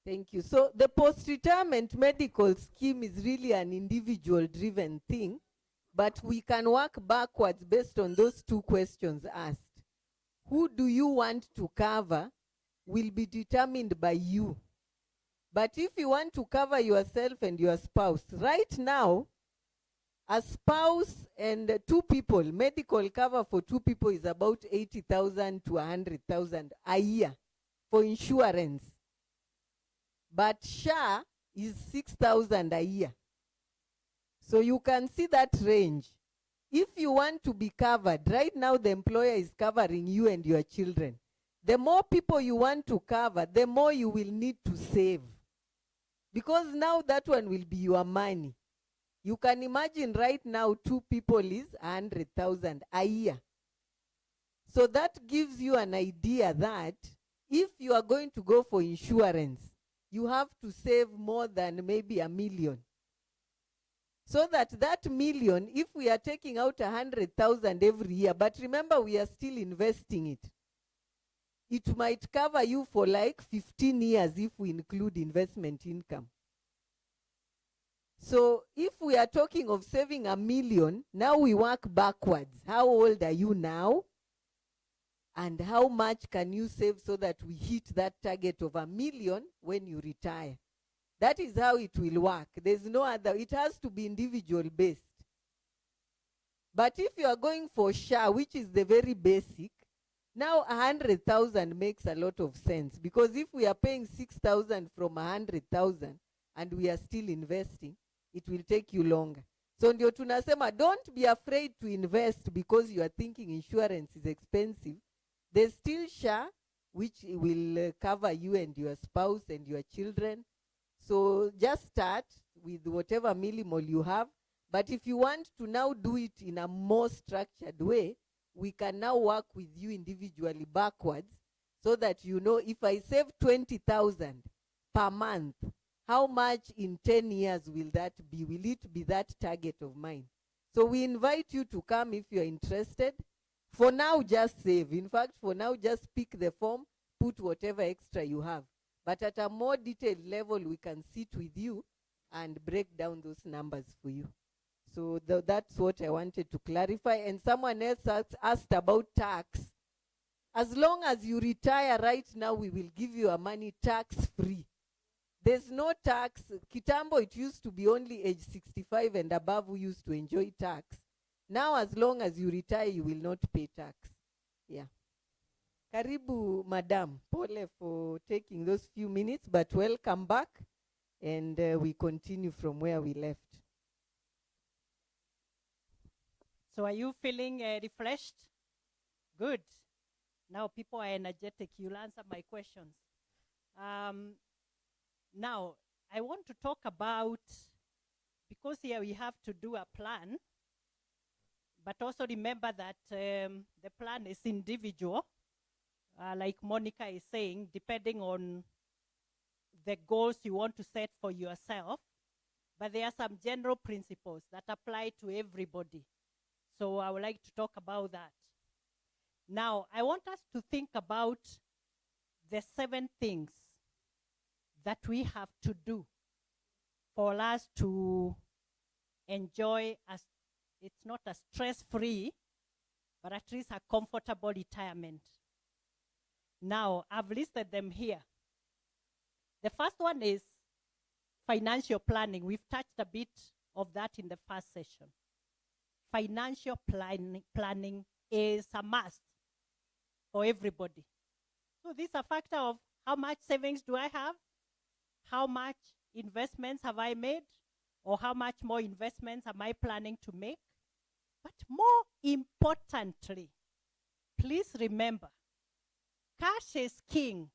Thank you. So the post-retirement medical scheme is really an individual-driven thing, but we can work backwards based on those two questions asked. Who do you want to cover will be determined by you. But if you want to cover yourself and your spouse, right now, a spouse and two people, medical cover for two people is about 80,000 to 100,000 a year for insurance. But SHA is 6,000 a year. So you can see that range. If you want to be covered, right now the employer is covering you and your children. The more people you want to cover, the more you will need to save. Because now that one will be your money. You can imagine right now 2 people is 100,000 a year. So that gives you an idea that if you are going to go for insurance, you have to save more than maybe $1 million. So that million, if we are taking out 100,000 every year, but remember we are still investing it. It might cover you for like 15 years if we include investment income. So if we are talking of saving $1 million, now we work backwards. How old are you now? And how much can you save so that we hit that target of $1 million when you retire? That is how it will work. There's no other. It has to be individual based. But if you are going for SHA, which is the very basic, now 100,000 makes a lot of sense, because if we are paying 6,000 from 100,000 and we are still investing, it will take you longer. So ndio tunasema, don't be afraid to invest because you are thinking insurance is expensive. There's still SHA, which will cover you and your spouse and your children. So just start with whatever minimal you have. But if you want to now do it in a more structured way, we can now work with you individually backwards so that you know, if I save 20,000 per month, how much in 10 years will that be? Will it be that target of mine? So we invite you to come if you're interested. For now, just save. In fact, for now, just pick the form, put whatever extra you have. But at a more detailed level, we can sit with you and break down those numbers for you. So that's what I wanted to clarify. And someone else asked about tax. As long as you retire right now, we will give you a money tax-free. There's no tax. Kitambo, it used to be only age 65 and above who used to enjoy tax. Now, as long as you retire, you will not pay tax. Yeah. Karibu, Madam. Pole for taking those few minutes, but welcome back. And we continue from where we left. So are you feeling refreshed? Good. Now people are energetic. You'll answer my questions. Now, I want to talk about, because here we have to do a plan, but also remember that the plan is individual, like Monica is saying, depending on the goals you want to set for yourself. But there are some general principles that apply to everybody. So I would like to talk about that. Now, I want us to think about the 7 things that we have to do for us to enjoy, it's not a stress-free, but at least a comfortable retirement. Now, I've listed them here. The first one is financial planning. We've touched a bit of that in the first session. Financial planning is a must for everybody. So this is a factor of how much savings do I have? How much investments have I made? Or how much more investments am I planning to make? But more importantly, please remember, cash is king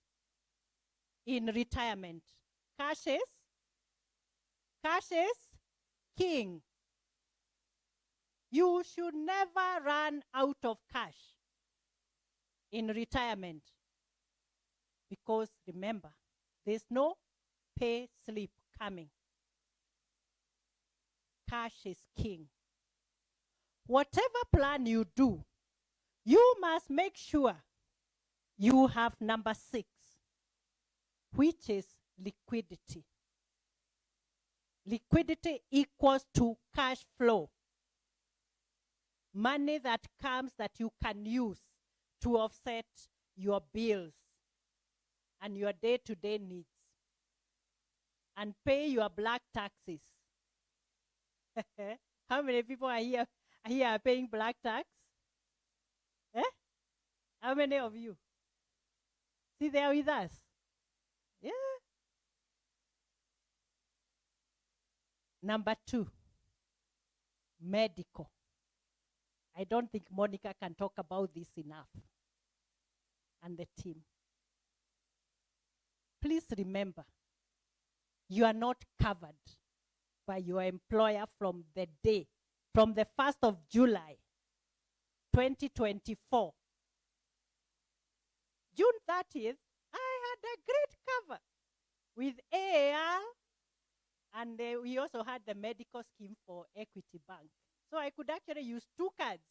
in retirement. Cash is king. You should never run out of cash in retirement, because remember, there's no pay slip coming. Cash is king. Whatever plan you do, you must make sure you have number 6, which is liquidity. Liquidity equals to cash flow. Money that comes that you can use to offset your bills and your day-to-day needs and pay your black taxes. How many people are here are paying black tax? Eh? How many of you? See, they are with us. Yeah. Number 2, medical. I don't think Monica can talk about this enough. And the team. Please remember, you are not covered by your employer from the 1st of July, 2024. June 30th, I had a great cover with AAR, and we also had the medical scheme for Equity Bank. So I could actually use 2 cards,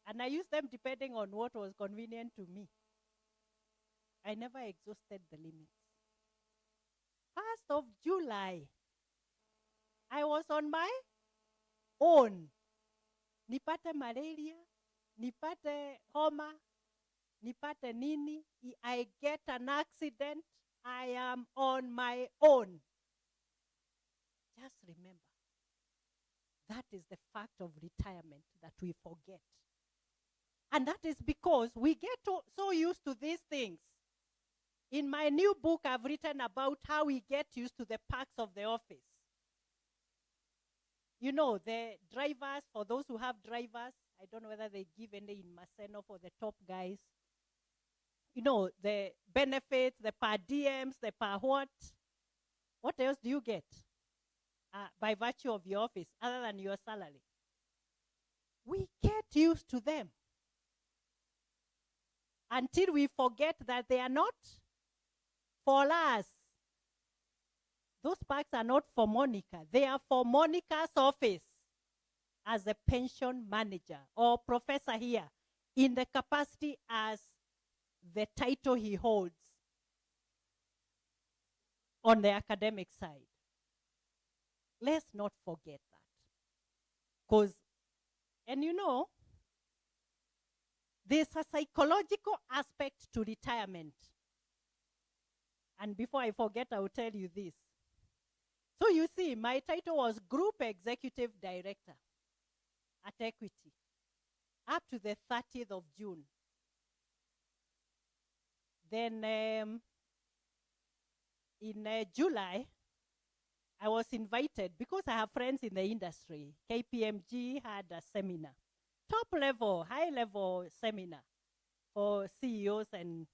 and I used them depending on what was convenient to me. I never exhausted the limits. 1st of July, I was on my own. Nipate malaria, nipate homa, nipate nini, I get an accident, I am on my own. Just remember, that is the fact of retirement that we forget. And that is because we get so used to these things. In my new book, I've written about how we get used to the perks of the office. You know, the drivers, for those who have drivers, I don't know whether they give any in Maseno for the top guys. You know, the benefits, the per diems, the per what. What else do you get by virtue of your office other than your salary? We get used to them until we forget that they are not for us. Those perks are not for Monica. They are for Monica's office as a pension manager or professor here in the capacity as the title he holds on the academic side. Let's not forget that. And you know, there's a psychological aspect to retirement. And before I forget, I will tell you this. So you see, my title was Group Executive Director at Equity up to the 30th of June. Then in July, I was invited because I have friends in the industry. KPMG had a seminar, top level, high level seminar for CEOs. And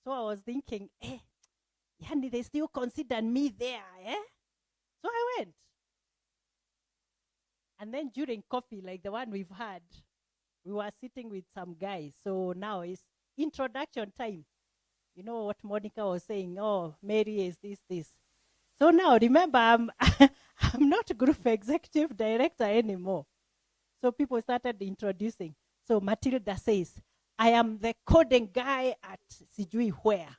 so I was thinking, yani they still consider me there, eh? So I went. And then during coffee, like the one we've had, we were sitting with some guys. So now it's introduction time. You know what Monica was saying? Oh, Mary is this. So now, remember, I'm not group executive director anymore. So people started introducing. So Matilda says, I am the coding guy at Sijui where.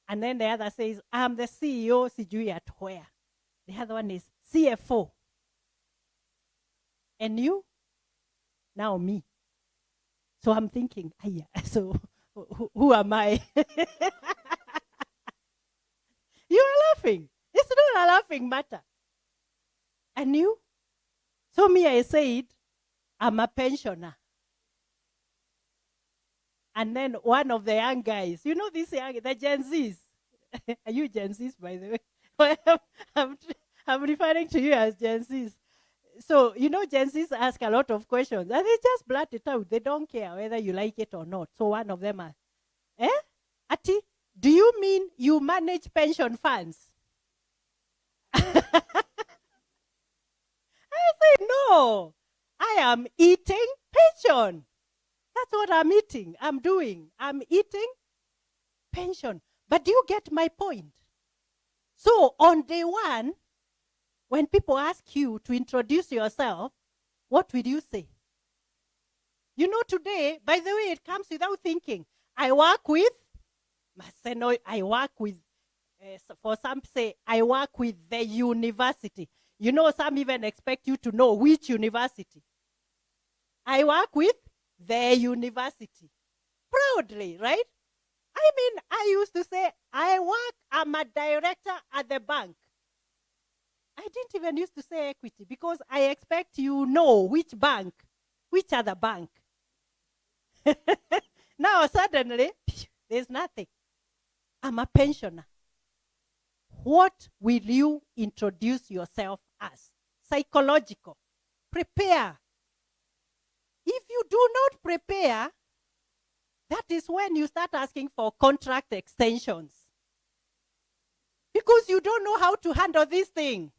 And then the other says, I'm the CEO Sijui at where. The other one is CFO. And you? Now me. So I'm thinking, so who am I? You are laughing. It's not a laughing matter. And you? So me, I said, I'm a pensioner. And then one of the young guys, you know this young, the Gen Zs. Are you Gen Zs, by the way? I'm referring to you as Gen Zs. So, you know, Gen Zs ask a lot of questions. And they just blurt it out. They don't care whether you like it or not. So one of them asked, Ati, do you mean you manage pension funds? I said, no. I am eating pension. That's what I'm eating. I'm doing. I'm eating pension. But do you get my point? So on day one, when people ask you to introduce yourself, what will you say? You know, today, by the way, it comes without thinking. I work with Maseno, I work with for some say, I work with the university. You know, some even expect you to know which university. I work with the university. Proudly, right? I mean, I used to say, I'm a director at the bank. I didn't even used to say equity because I expect you know which bank, which other bank. Now suddenly, there's nothing. I'm a pensioner. What will you introduce yourself as? Psychological. Prepare. If you do not prepare, that is when you start asking for contract extensions. Because you don't know how to handle this thing.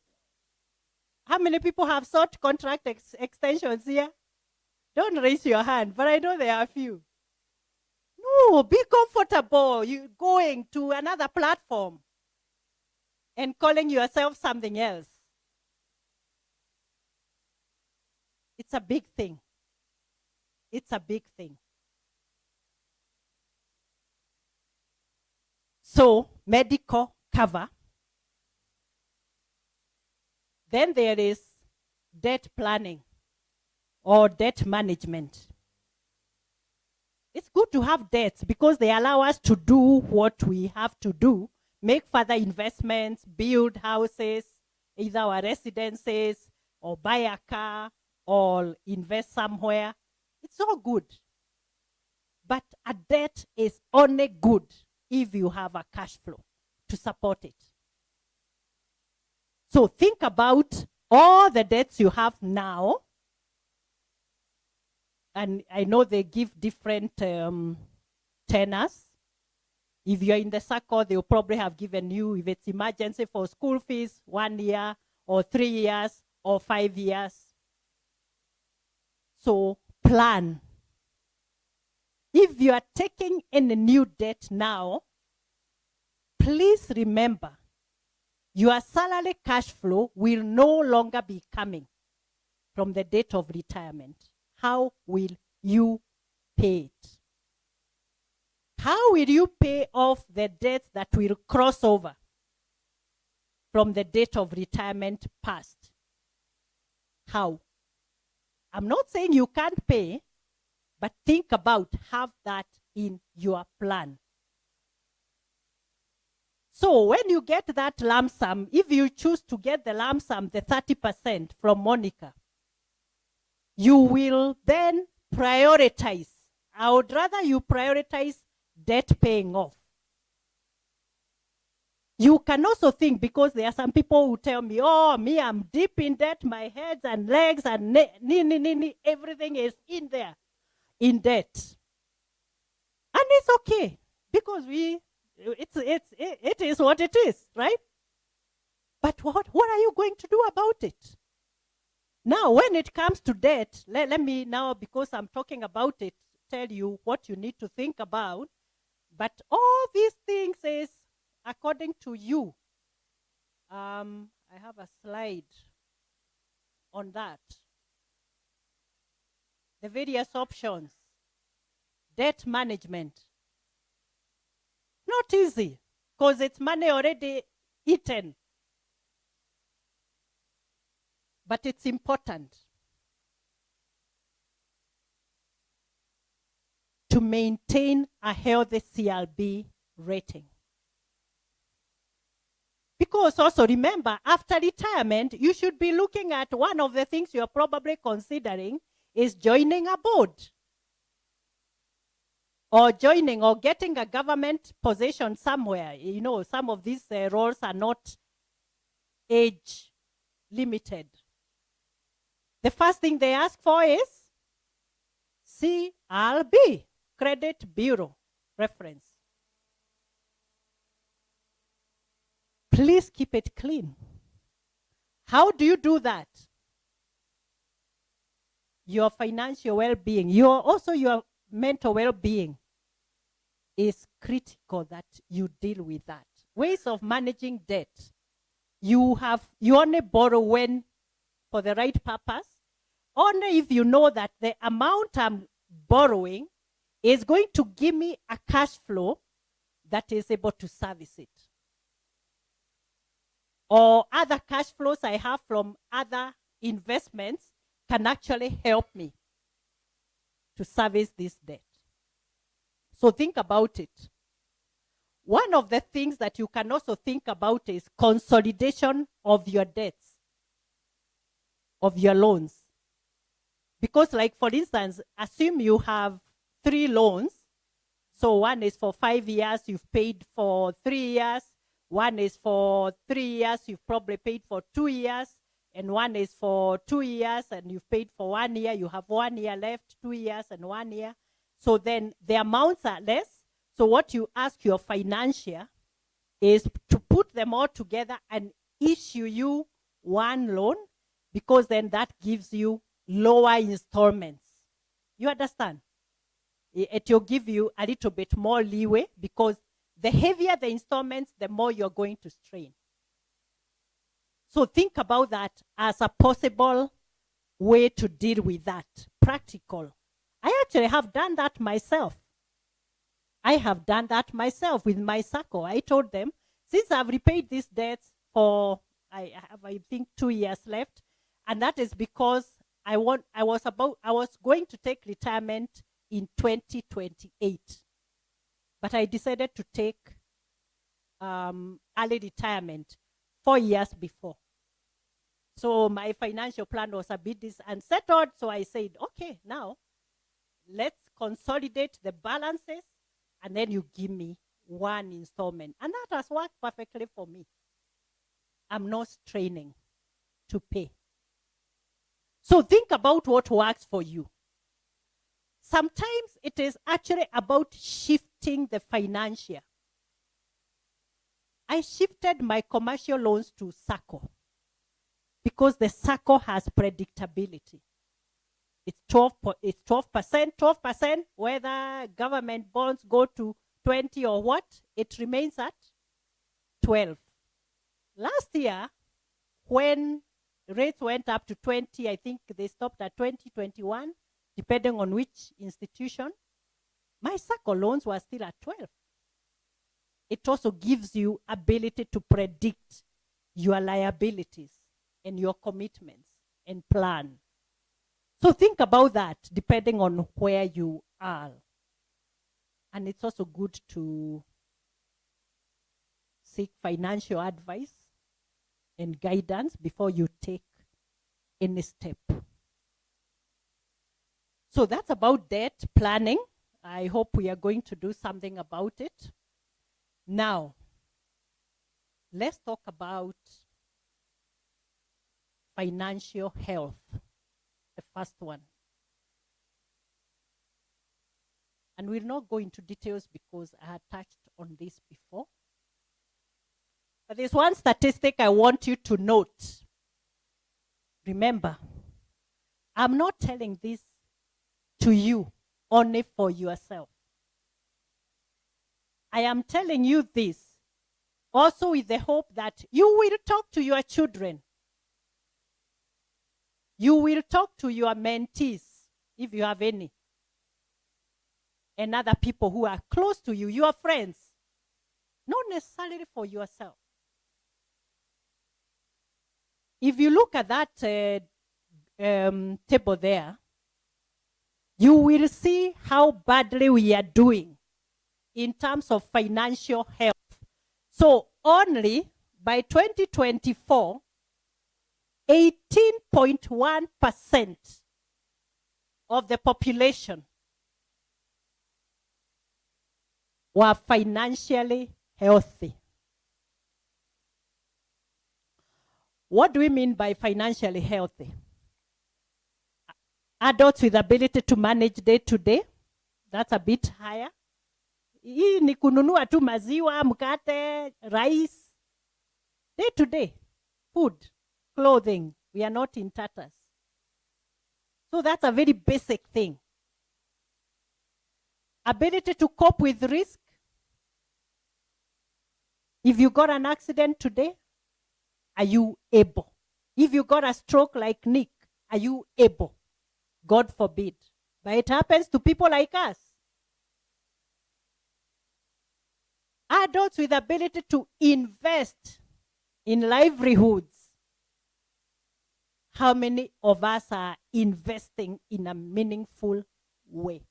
How many people have sought contract extensions here? Don't raise your hand, but I know there are a few. No, be comfortable. You going to another platform and calling yourself something else. It's a big thing. It's a big thing. So, medical cover. Then there is debt planning or debt management. It's good to have debts because they allow us to do what we have to do, make further investments, build houses, either our residences, or buy a car, or invest somewhere. It's all good. But a debt is only good if you have a cash flow to support it. So think about all the debts you have now. And I know they give different tenors. If you're in the circle, they'll probably have given you, if it's emergency for school fees, 1 year, or 3 years, or 5 years. So plan. If you are taking in a new debt now, please remember, your salary cash flow will no longer be coming from the date of retirement. How will you pay it? How will you pay off the debts that will cross over from the date of retirement past? How? I'm not saying you can't pay, but think about, have that in your plan. So when you get that lump sum, if you choose to get the lump sum, the 30% from Monica, you will then prioritize. I would rather you prioritize debt paying off. You can also think, because there are some people who tell me, oh, me, I'm deep in debt, my head and legs and everything is in there, in debt. And it's okay, because it is what it is, right? But what are you going to do about it? Now, when it comes to debt, let me now, because I'm talking about it, tell you what you need to think about. But all these things is according to you. I have a slide on that. The various options. Debt management. Not easy, because it's money already eaten. But it's important to maintain a healthy CLB rating. Because also remember, after retirement, you should be looking at, one of the things you're probably considering is joining a board. Or joining or getting a government position somewhere. You know, some of these roles are not age limited. The first thing they ask for is CLB, Credit Bureau reference. Please keep it clean. How do you do that? Your financial well-being, your mental well-being is critical that you deal with that. Ways of managing debt. You only borrow when for the right purpose, only if you know that the amount I'm borrowing is going to give me a cash flow that is able to service it. or other cash flows I have from other investments can actually help me to service this debt. So think about it. One of the things that you can also think about is consolidation of your debts, of your loans. Because, like, for instance, assume you have 3 loans. So one is for 5 years, you've paid for 3 years. One is for 3 years, you've probably paid for 2 years. And one is for 2 years, and you've paid for 1 year. You have 1 year left, 2 years, and 1 year. So then the amounts are less. So what you ask your financier is to put them all together and issue you one loan, because then that gives you lower installments. You understand? It will give you a little bit more leeway, because the heavier the installments, the more you're going to strain. So think about that as a possible way to deal with that. Practical. I actually have done that myself. I have done that myself with my SACCO. I told them, since I've repaid these debts for, I think 2 years left, and that is because I was going to take retirement in 2028. But I decided to take early retirement 4 years before. So my financial plan was a bit unsettled. So I said, okay, now let's consolidate the balances, and then you give me one installment. And that has worked perfectly for me. I'm not straining to pay. So think about what works for you. Sometimes it is actually about shifting the financier. I shifted my commercial loans to SACCO because the SACCO has predictability. It's 12%, whether government bonds go to 20 or what, it remains at 12. Last year, when rates went up to 20, I think they stopped at 20, 21, depending on which institution, my SACCO loans were still at 12. It also gives you ability to predict your liabilities and your commitments and plan. So think about that depending on where you are. And it's also good to seek financial advice and guidance before you take any step. So that's about debt planning. I hope we are going to do something about it. Now, let's talk about financial health, the first one. And we'll not go into details because I had touched on this before. But there's one statistic I want you to note. Remember, I'm not telling this to you only for yourself. I am telling you this also with the hope that you will talk to your children. You will talk to your mentees, if you have any, and other people who are close to you, your friends, not necessarily for yourself. If you look at that table there, you will see how badly we are doing in terms of financial health. So only by 2024, 18.1% of the population were financially healthy. What do we mean by financially healthy? Adults with ability to manage day to day, that's a bit higher. Hii ni kununua tu maziwa, mkate, rice. Day to day, food, clothing. We are not in tatters. So that's a very basic thing. Ability to cope with risk. If you got an accident today, are you able? If you got a stroke like Nick, are you able? God forbid. But it happens to people like us. Adults with ability to invest in livelihoods, how many of us are investing in a meaningful way?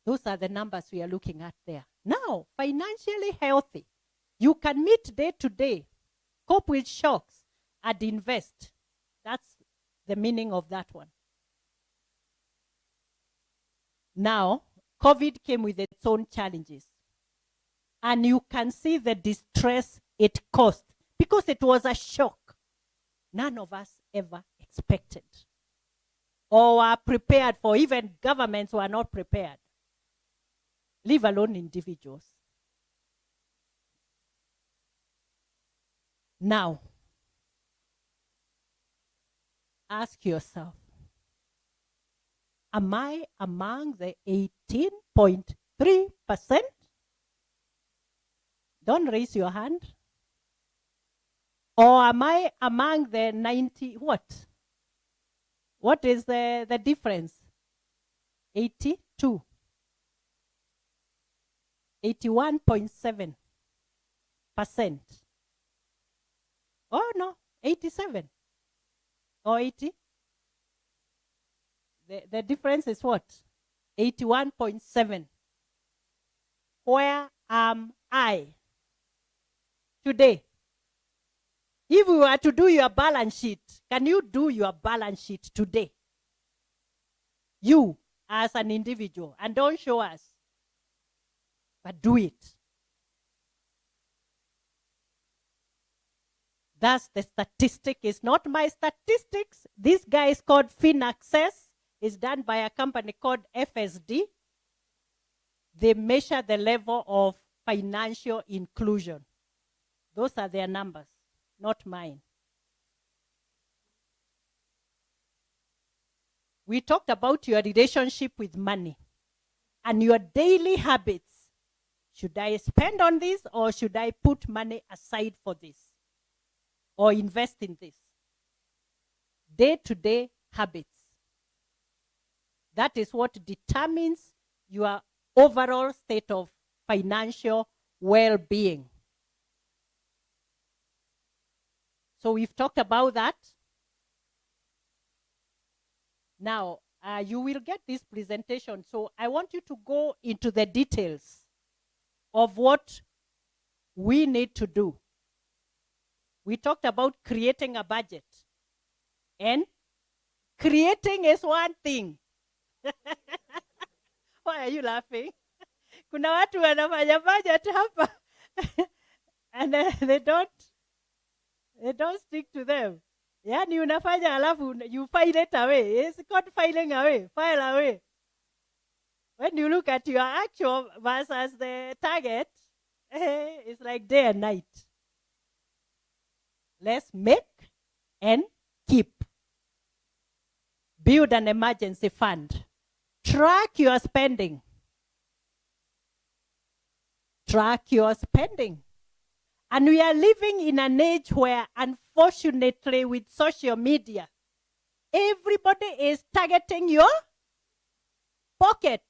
Those are the numbers we are looking at there. Now, financially healthy. You can meet day to day, cope with shocks, and invest. That's the meaning of that one. Now, COVID came with its own challenges. And you can see the distress it caused because it was a shock none of us ever expected or were prepared for. Even governments were not prepared, leave alone individuals. Now, ask yourself, am I among the 18.3%? Don't raise your hand. Or am I among the 90, what? What is the difference? 82. 81.7%. Oh no, 87. Or 80? The difference is what? 81.7. Where am I today? If we were to do your balance sheet, can you do your balance sheet today? You as an individual, and don't show us, but do it. That's the statistic. It's not my statistics. This guy is called FinAccess. It's done by a company called FSD. They measure the level of financial inclusion. Those are their numbers, not mine. We talked about your relationship with money and your daily habits. Should I spend on this, or should I put money aside for this or invest in this? Day-to-day habits. That is what determines your overall state of financial well-being. So we've talked about that. Now, you will get this presentation. So I want you to go into the details of what we need to do. We talked about creating a budget. And creating is one thing. Why are you laughing? Kuna watu wanafanya budget hapa and they don't stick to them. Yani unafanya alafu you file it away. It's called filing away. File away. When you look at your actual versus the target, it's like day and night. Let's make and keep. Build an emergency fund. Track your spending. Track your spending. And we are living in an age where, unfortunately, with social media, everybody is targeting your pocket.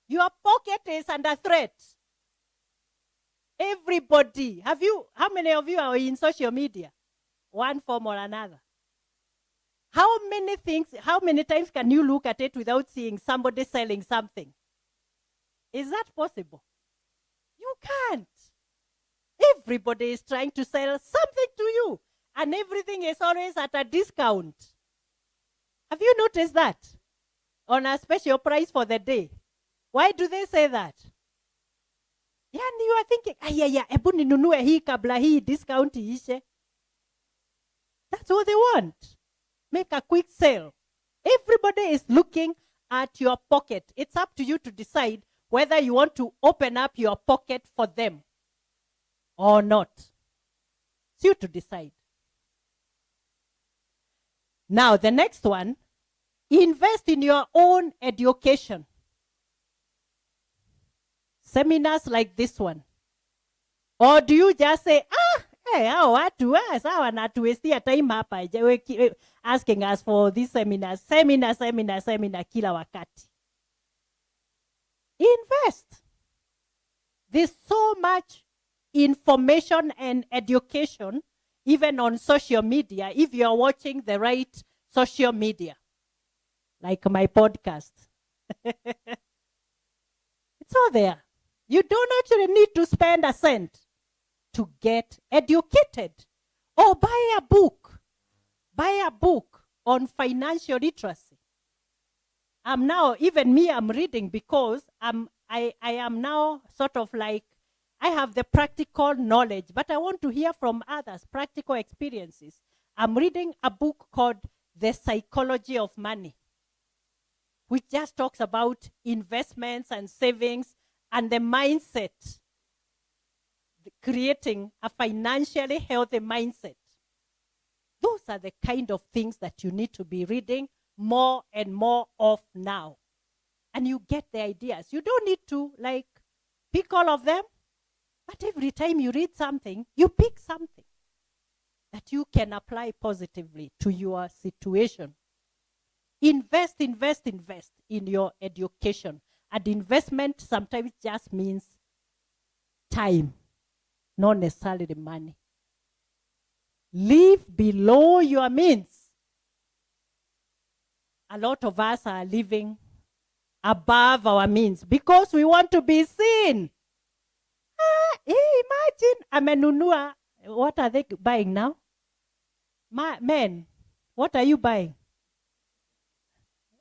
Your pocket is under threat. Everybody. How many of you are in social media? One form or another. How many times can you look at it without seeing somebody selling something? Is that possible? You can't. Everybody is trying to sell something to you, and everything is always at a discount. Have you noticed that? On a special price for the day. Why do they say that? Yani you are thinking, ebu ninunue hii kabla hii discount iishe. That's what they want. Make a quick sale. Everybody is looking at your pocket. It's up to you to decide whether you want to open up your pocket for them or not. It's you to decide. Now, the next one, invest in your own education. Seminars like this one. Or do you just say, hao watu sawa na tuwestia time hapa asking us for this seminar kila wakati. Invest. There's so much information and education, even on social media, if you are watching the right social media, like my podcast. It's all there. You don't actually need to spend a cent to get educated. Or buy a book. Buy a book on financial literacy. I'm reading because I am now sort of like, I have the practical knowledge, but I want to hear from others, practical experiences. I'm reading a book called The Psychology of Money, which just talks about investments and savings and the mindset, creating a financially healthy mindset. Those are the kind of things that you need to be reading more and more of now. And you get the ideas. You don't need to pick all of them, but every time you read something, you pick something that you can apply positively to your situation. Invest in your education. And investment sometimes just means time, not necessarily money. Live below your means. A lot of us are living above our means because we want to be seen. Imagine, amenunua. What are they buying now? Men, what are you buying?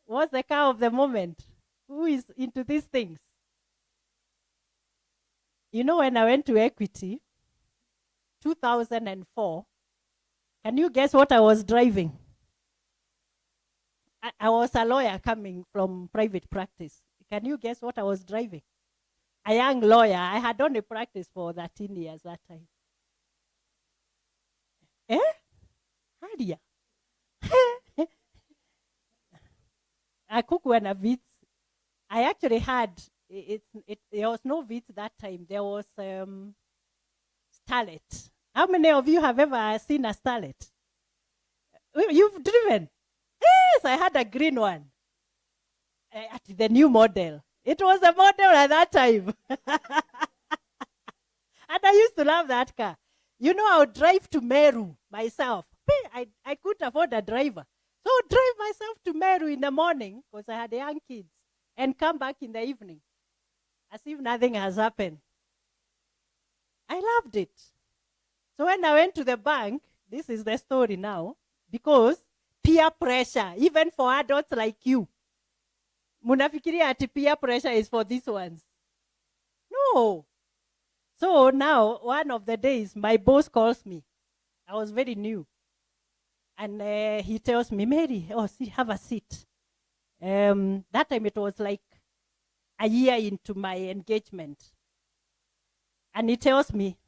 What's the car of the moment? Who is into these things? You know, when I went to Equity, 2004, can you guess what I was driving? I was a lawyer coming from private practice. Can you guess what I was driving? A young lawyer. I had only practiced for 13 years that time. Hadia. Akukuwa na Vitz. I actually had, there was no Vitz that time. There was Starlet. How many of you have ever seen a Starlet? You've driven? Yes, I had a green one. At the new model. It was a model at that time. And I used to love that car. You know, I would drive to Meru myself. I couldn't afford a driver. So I would drive myself to Meru in the morning because I had young kids and come back in the evening as if nothing has happened. I loved it. So when I went to the bank, this is the story now, because peer pressure, even for adults like you. Munafikiria ati peer pressure is for these ones. No. So now, one of the days, my boss calls me. I was very new. And he tells me, Mary, have a seat. That time it was like a year into my engagement. And he tells me,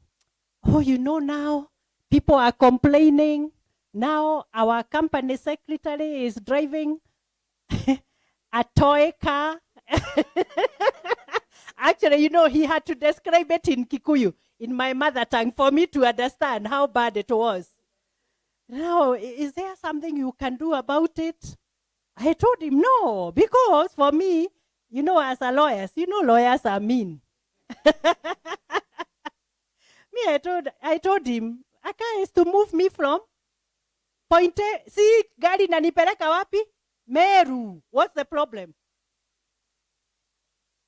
you know now, people are complaining. Now our company secretary is driving a toy car. Actually, you know, he had to describe it in Kikuyu, in my mother tongue, for me to understand how bad it was. Now, is there something you can do about it? I told him no, because for me, you know, as a lawyer, you know, lawyers are mean. I told him, Aka is to move me from Pointe, see, gari nanipeleka wapi? Meru. What's the problem?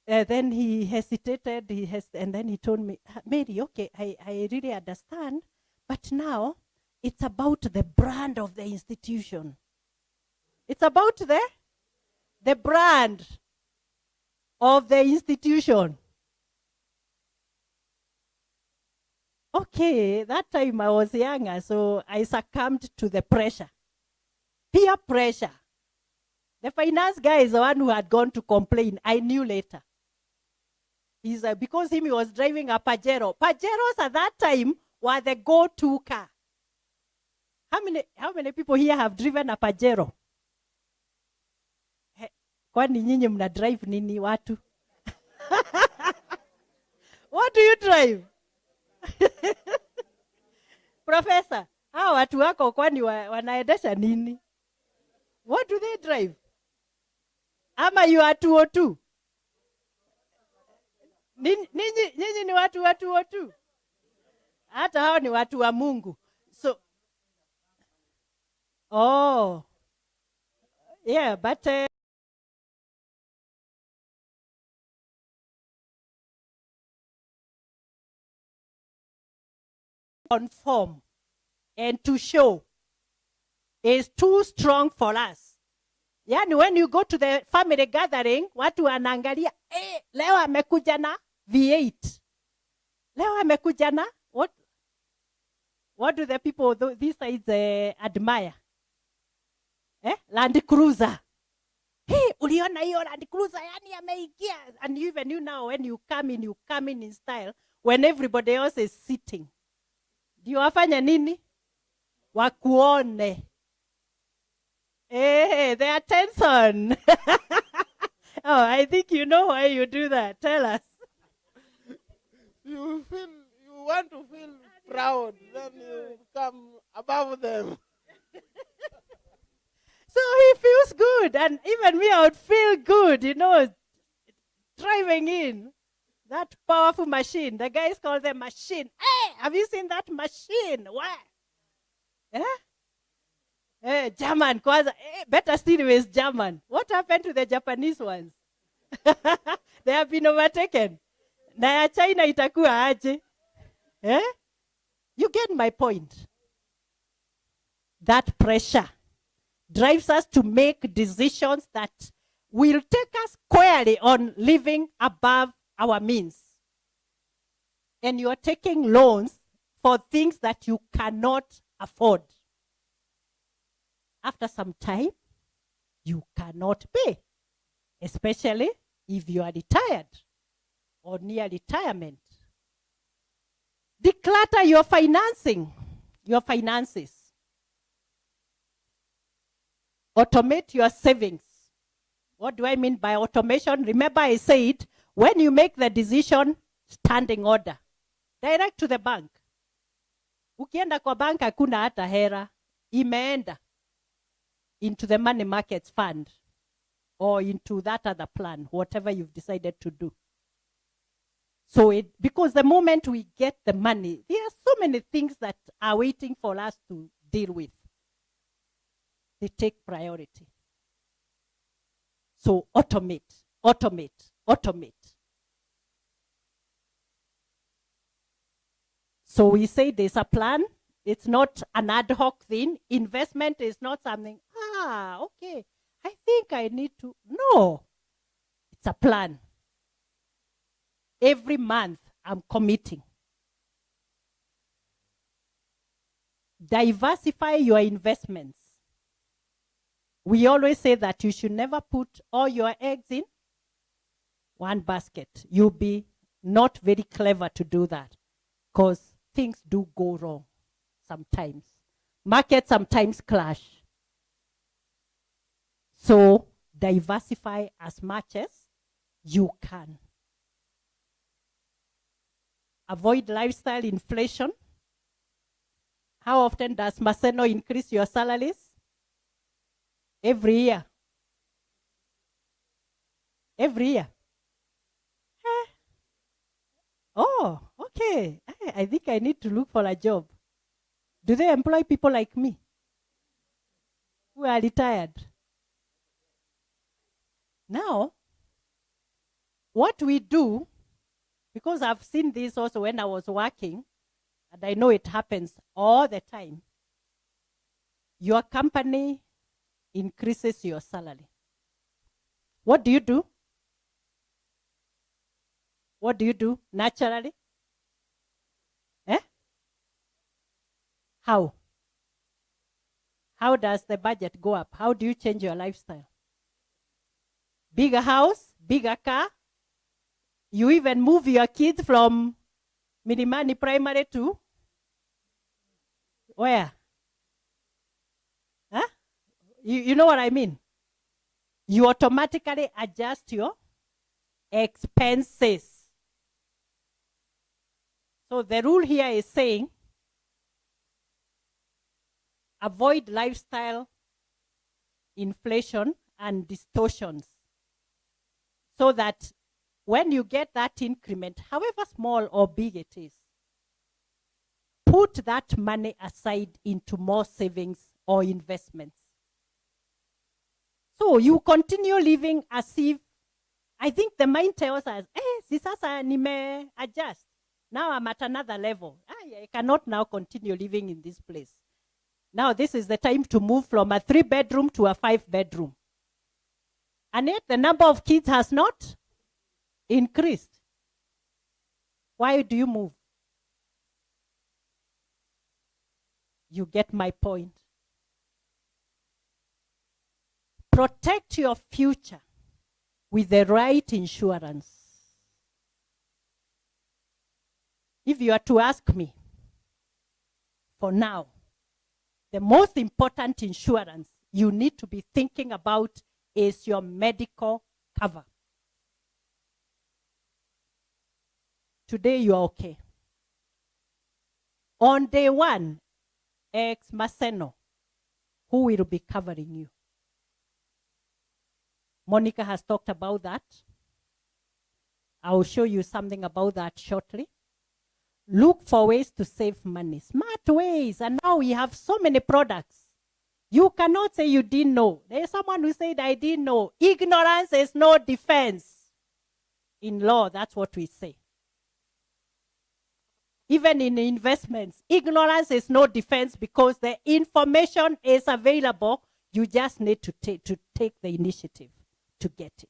Then he hesitated, and then he told me, Mary, okay, I really understand, but now it's about the brand of the institution. It's about the brand of the institution. Okay, that time I was younger, so I succumbed to the pressure. Peer pressure. The finance guy is the one who had gone to complain. I knew later. Because he was driving a Pajero. Pajeros at that time were the go-to car. How many people here have driven a Pajero? Kwani nyinyi mna drive nini watu? What do you drive? Professor, hao watu wako kwani wanaendesha nini? What do they drive? Ama you are 202? Nyinyi ni watu 202? hata hao ni watu wa Mungu. So, oh, yeah, but conform and to show is too strong for us. Yani when you go to the family gathering, watu wanaangalia, leo amekuja na V8. Leo amekuja na what do the people these sides admire? Land Cruiser. Hey, uliona hiyo Land Cruiser, yani ameingia. And even you now, when you come in style, when everybody else is sitting. Ndio wafanya nini? Wakuone. Hey, the attention. Oh, I think you know why you do that. Tell us. You want to feel proud, then you come above them. So he feels good, and even me, I would feel good, driving in that powerful machine. The guys call them machine. Hey, have you seen that machine? Where? German, better still is German. What happened to the Japanese ones? They have been overtaken. Na ya China itakuwa aje? You get my point. That pressure drives us to make decisions that will take us squarely on living above our means. And you are taking loans for things that you cannot afford. After some time, you cannot pay, especially if you are retired or near retirement. Declutter your finances. Automate your savings. What do I mean by automation? Remember I said, when you make the decision, standing order, direct to the bank. Ukienda kwa bank hakuna hata hera, imeenda into the money markets fund or into that other plan, whatever you've decided to do. So because the moment we get the money, there are so many things that are waiting for us to deal with. They take priority. So automate. So we say there's a plan. It's not an ad hoc thing. Investment is not something, okay, I think I need to. No, it's a plan. Every month I'm committing. Diversify your investments. We always say that you should never put all your eggs in one basket. You'll be not very clever to do that because things do go wrong sometimes. Markets sometimes clash. So diversify as much as you can. Avoid lifestyle inflation. How often does Maseno increase your salaries? Every year. Every year. Oh, okay. I think I need to look for a job. Do they employ people like me who are retired? Now, what we do, because I've seen this also when I was working, and I know it happens all the time, your company increases your salary. What do you do? What do you do naturally? How? How does the budget go up? How do you change your lifestyle? Bigger house, bigger car. You even move your kids from Milimani Primary to where? Huh? You know what I mean? You automatically adjust your expenses. So the rule here is saying, avoid lifestyle inflation and distortions so that when you get that increment, however small or big it is, put that money aside into more savings or investments. So you continue living as if, I think the mind tells us, si sasa nime adjust. Now I'm at another level. I cannot now continue living in this place. Now this is the time to move from a 3-bedroom to a 5-bedroom. And yet the number of kids has not increased. Why do you move? You get my point. Protect your future with the right insurance. If you are to ask me, for now, the most important insurance you need to be thinking about is your medical cover. Today you are okay. On day one, ex Maseno, who will be covering you? Monica has talked about that. I will show you something about that shortly. Look for ways to save money, smart ways. And now we have so many products. You cannot say you didn't know. There's someone who said, I didn't know. Ignorance is no defense. In law, that's what we say. Even in investments, ignorance is no defense because the information is available. You just need to take the initiative to get it.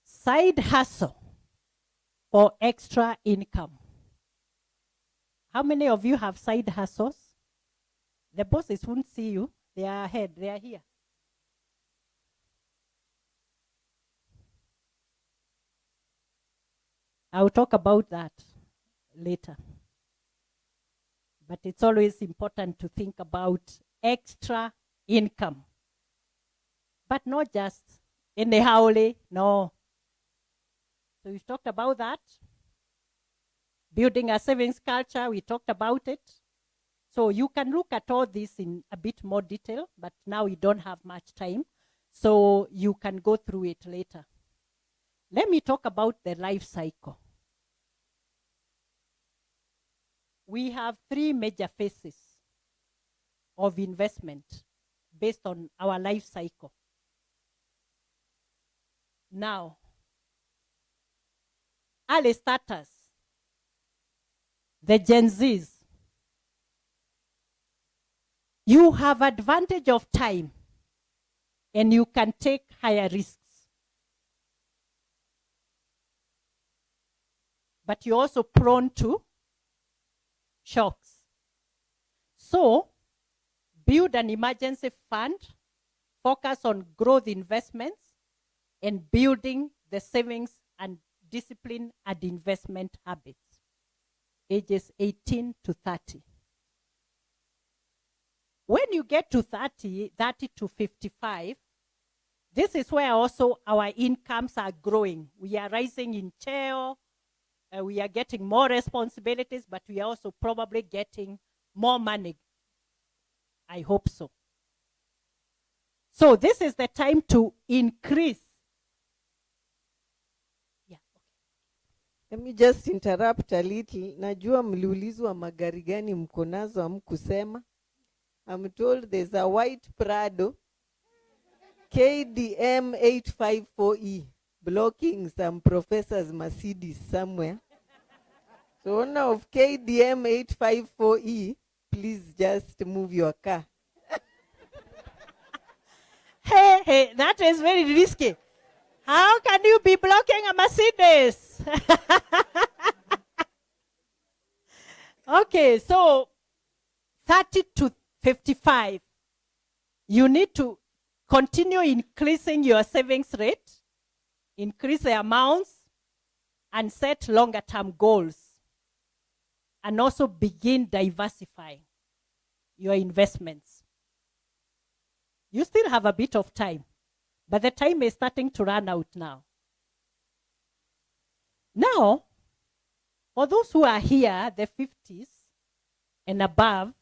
Side hustle or extra income. How many of you have side hustles? The bosses won't see you. They are ahead. They are here. I'll talk about that later. But it's always important to think about extra income. But not just anyhow, no. So we've talked about that. Building a savings culture, we talked about it. So you can look at all this in a bit more detail, but now we don't have much time. So you can go through it later. Let me talk about the life cycle. We have 3 major phases of investment based on our life cycle. Now, early starters, the Gen Zs, you have advantage of time and you can take higher risks. But you're also prone to shocks. So, build an emergency fund, focus on growth investments, and building the savings and discipline and investment habits. Ages 18 to 30. When you get to 30 to 55, this is where also our incomes are growing. We are rising in chair, we are getting more responsibilities, but we are also probably getting more money. I hope so. So this is the time to increase. Yeah. Let me just interrupt a little. Najua mliulizwa magari gani mko nazo hamkusema. I'm told there's a white Prado KDM 854E blocking some professor's Mercedes somewhere. So owner of KDM 854E, please just move your car. Hey, that is very risky. How can you be blocking a Mercedes? Okay, so 30 to 55, you need to continue increasing your savings rate, increase the amounts, and set longer term goals. And also begin diversifying your investments. You still have a bit of time, but the time is starting to run out now. Now, for those who are here, the 50s and above,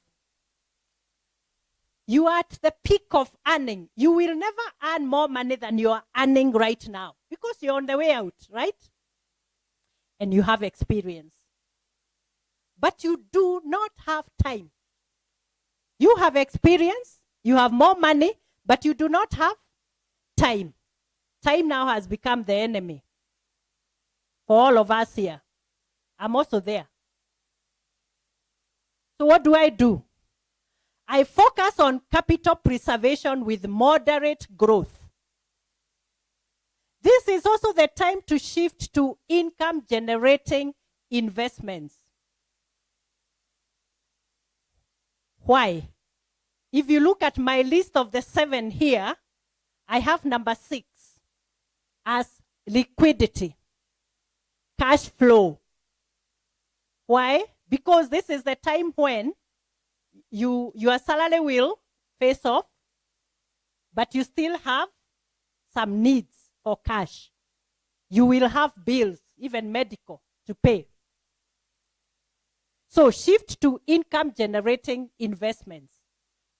you are at the peak of earning. You will never earn more money than you are earning right now because you're on the way out, right? and you have experience. But you do not have time. You have experience, you have more money, but you do not have time. Time now has become the enemy for all of us here. I'm also there. So what do? I focus on capital preservation with moderate growth. This is also the time to shift to income generating investments. Why? If you look at my list of the 7 here, I have number 6 as liquidity, cash flow. Why? Because this is the time when your salary will face off, but you still have some needs for cash. You will have bills, even medical, to pay. So shift to income generating investments.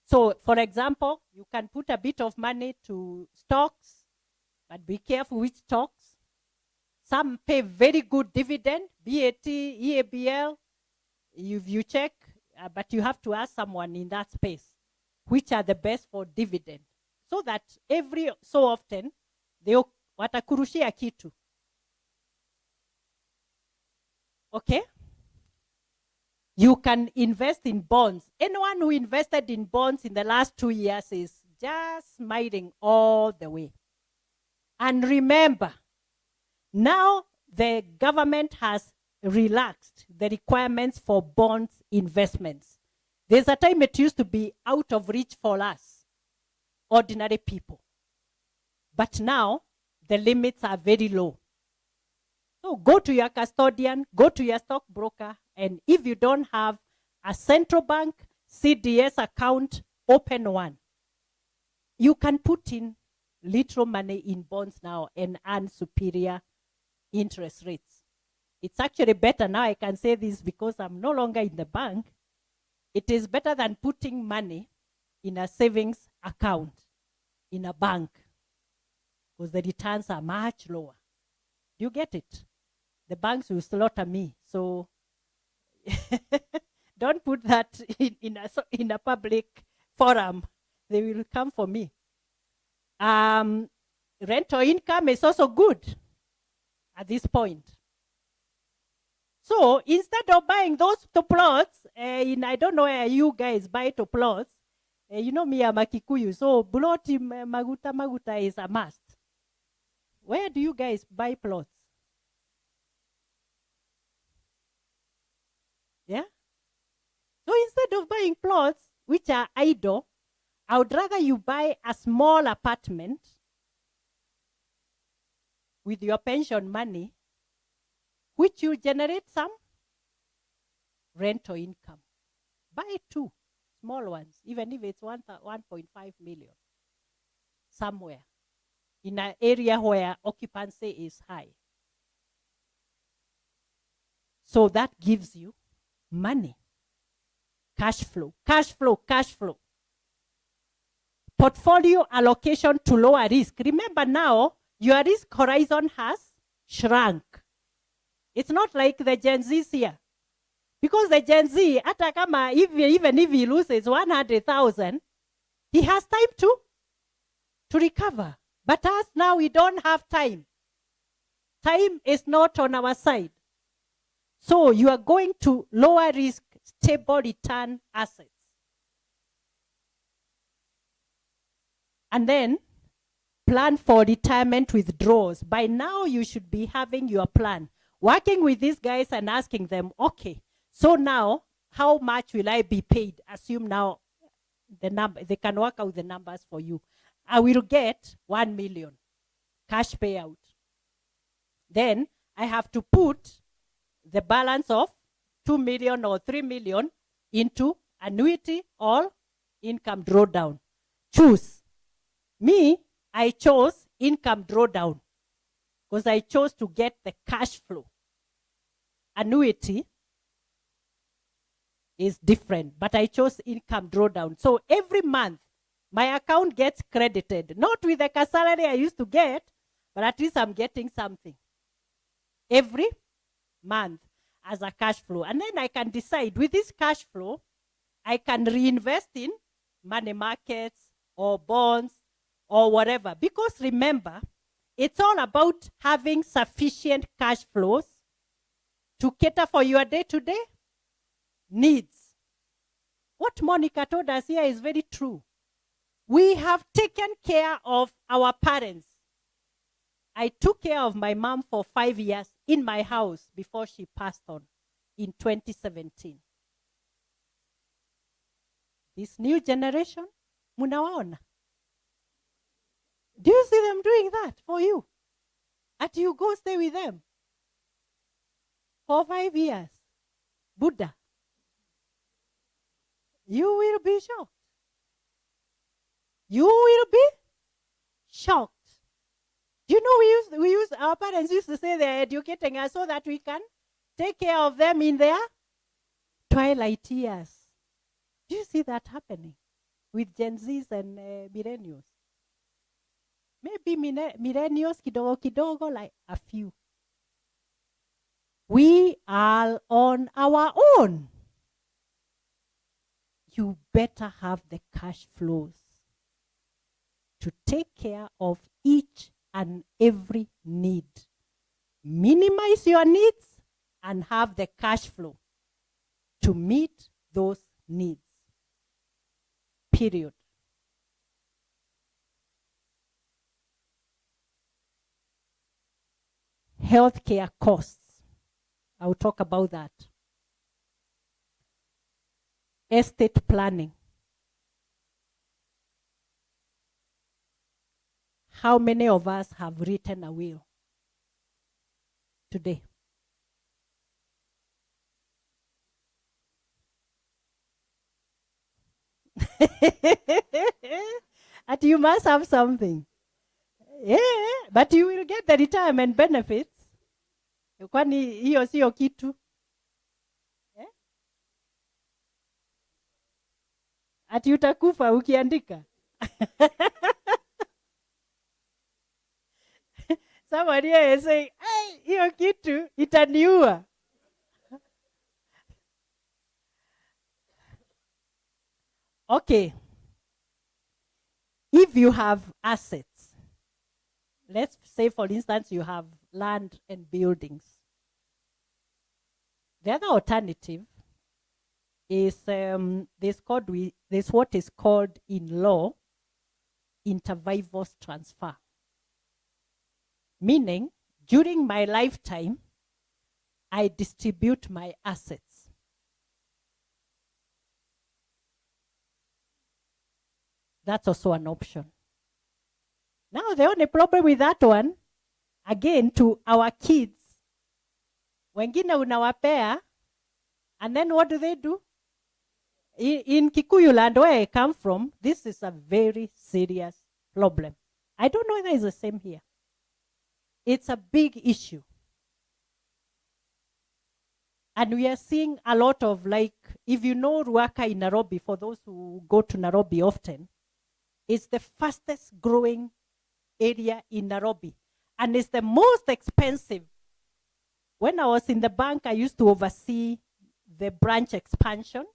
So for example, you can put a bit of money to stocks, but be careful which stocks. Some pay very good dividend, BAT, EABL. You check, but you have to ask someone in that space which are the best for dividend, so that every so often they watakurushia kitu. Okay? You can invest in bonds. Anyone who invested in bonds in the last 2 years is just smiling all the way. And remember, now the government has relaxed the requirements for bonds investments. There's a time it used to be out of reach for us, ordinary people. But now, the limits are very low. So go to your custodian, go to your stockbroker, and if you don't have a central bank CDS account, open one. You can put in little money in bonds now and earn superior interest rates. It's actually better now. I can say this because I'm no longer in the bank. It is better than putting money in a savings account in a bank, because the returns are much lower. Do you get it? The banks will slaughter me. So don't put that in a public forum. They will come for me. Rental income is also good at this point. So instead of buying those two plots, I don't know where you guys buy two plots. You know me, I'm a Kikuyu, so buloti maguta is a must. Where do you guys buy plots? Yeah? So instead of buying plots, which are idle, I would rather you buy a small apartment with your pension money, which will generate some rental income. Buy 2 small ones, even if it's 1.5 million, somewhere in an area where occupancy is high. So that gives you money, cash flow. Portfolio allocation to lower risk. Remember now, your risk horizon has shrunk. It's not like the Gen Zs here. Because the Gen Z, Atakama, even if he loses 100,000, he has time to recover. But us now, we don't have time. Time is not on our side. So you are going to lower risk, stable return assets. And then plan for retirement withdrawals. By now, you should be having your plan. Working with these guys and asking them, okay, so now, how much will I be paid? Assume now the number, they can work out the numbers for you. I will get 1 million cash payout. Then I have to put the balance of 2 million or 3 million into annuity or income drawdown. Choose. Me, I chose income drawdown because I chose to get the cash flow. Annuity is different, but I chose income drawdown. So every month, my account gets credited, not with the salary I used to get, but at least I'm getting something every month as a cash flow. And then I can decide with this cash flow, I can reinvest in money markets or bonds or whatever. Because remember, it's all about having sufficient cash flows to cater for your day-to-day needs. What Monica told us here is very true. We have taken care of our parents. I took care of my mom for 5 years in my house before she passed on in 2017. This new generation, munawaona. Do you see them doing that for you? And you go stay with them for 5 years. Buddha. You will be shocked. You will be shocked. Do you know our parents used to say they're educating us so that we can take care of them in their twilight years. Do you see that happening with Gen Zs and millennials? Maybe millennials kidogo kidogo, like a few. We are on our own. You better have the cash flows to take care of each and every need. Minimize your needs and have the cash flow to meet those needs. Period. Healthcare costs. I will talk about that. Estate planning. How many of us have written a will today? And you must have something. Yeah, but you will get the retirement benefits. Kwani hiyo sio kitu. Yeah? Ati utakufa ukiandika. Somebody here is saying, hey, hiyo kitu itaniua. Okay. If you have assets, let's say, for instance, you have land and buildings. The other alternative is there's what is called in law inter vivos transfer. Meaning, during my lifetime, I distribute my assets. That's also an option. Now, the only problem with that one, again, to our kids, wengine unawapea, and then what do? In Kikuyu land, where I come from, this is a very serious problem. I don't know whether it's the same here. It's a big issue. And we are seeing a lot of, like, if you know Ruaka in Nairobi, for those who go to Nairobi often, it's the fastest growing area in Nairobi. And it's the most expensive. When I was in the bank, I used to oversee the branch expansion.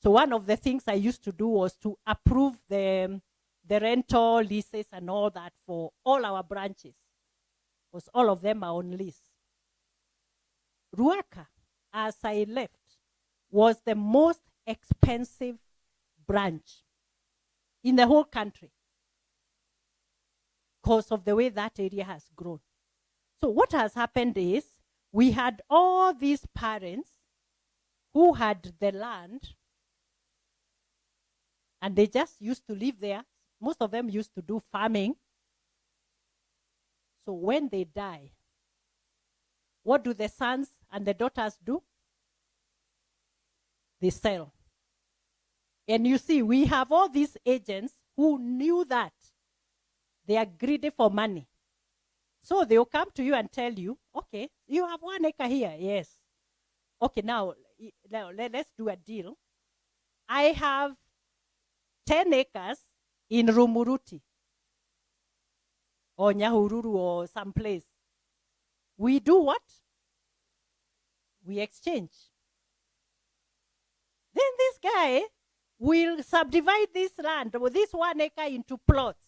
So one of the things I used to do was to approve the rental leases and all that for all our branches. Because all of them are on lease. Ruaka, as I left, was the most expensive branch in the whole country because of the way that area has grown. So what has happened is we had all these parents who had the land and they just used to live there. Most of them used to do farming. So when they die, what do the sons and the daughters do? They sell. And you see, we have all these agents who knew that they are greedy for money. So they'll come to you and tell you, okay, you have 1 acre here. Yes. Okay, now let's do a deal. I have 10 acres in Rumuruti or Nyahururu or someplace. We do what? We exchange. Then this guy will subdivide this land, or this 1 acre, into plots.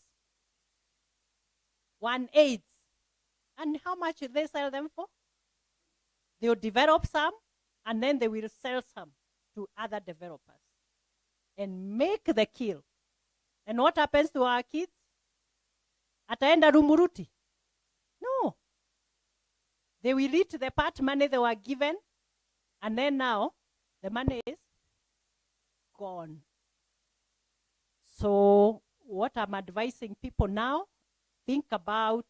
1/8. And how much will they sell them for? They will develop some, and then they will sell some to other developers and make the kill. And what happens to our kids? Ataenda Rumuruti? No. They will eat the part money they were given, and then now the money is gone. So what I'm advising people now, think about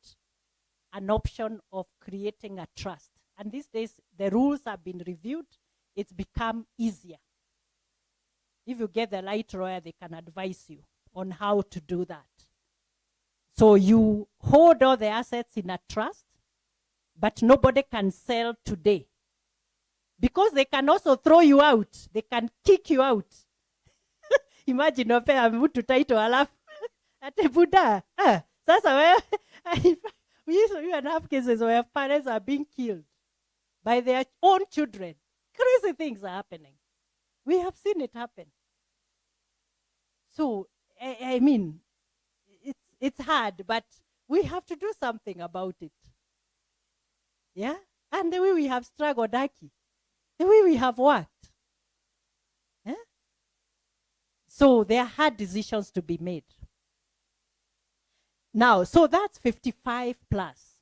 an option of creating a trust. And these days, the rules have been reviewed. It's become easier. If you get the right lawyer, they can advise you on how to do that. So you hold all the assets in a trust, but nobody can sell today. Because they can also throw you out. They can kick you out. Imagine opea mtu title alafu ate buda. Sasa we used to have cases where parents are being killed by their own children. Crazy things are happening. We have seen it happen. So, I mean, it's hard, but we have to do something about it. Yeah? And the way we have struggled, Aki, the way we have worked. Yeah? So there are hard decisions to be made. Now, so that's 55 plus.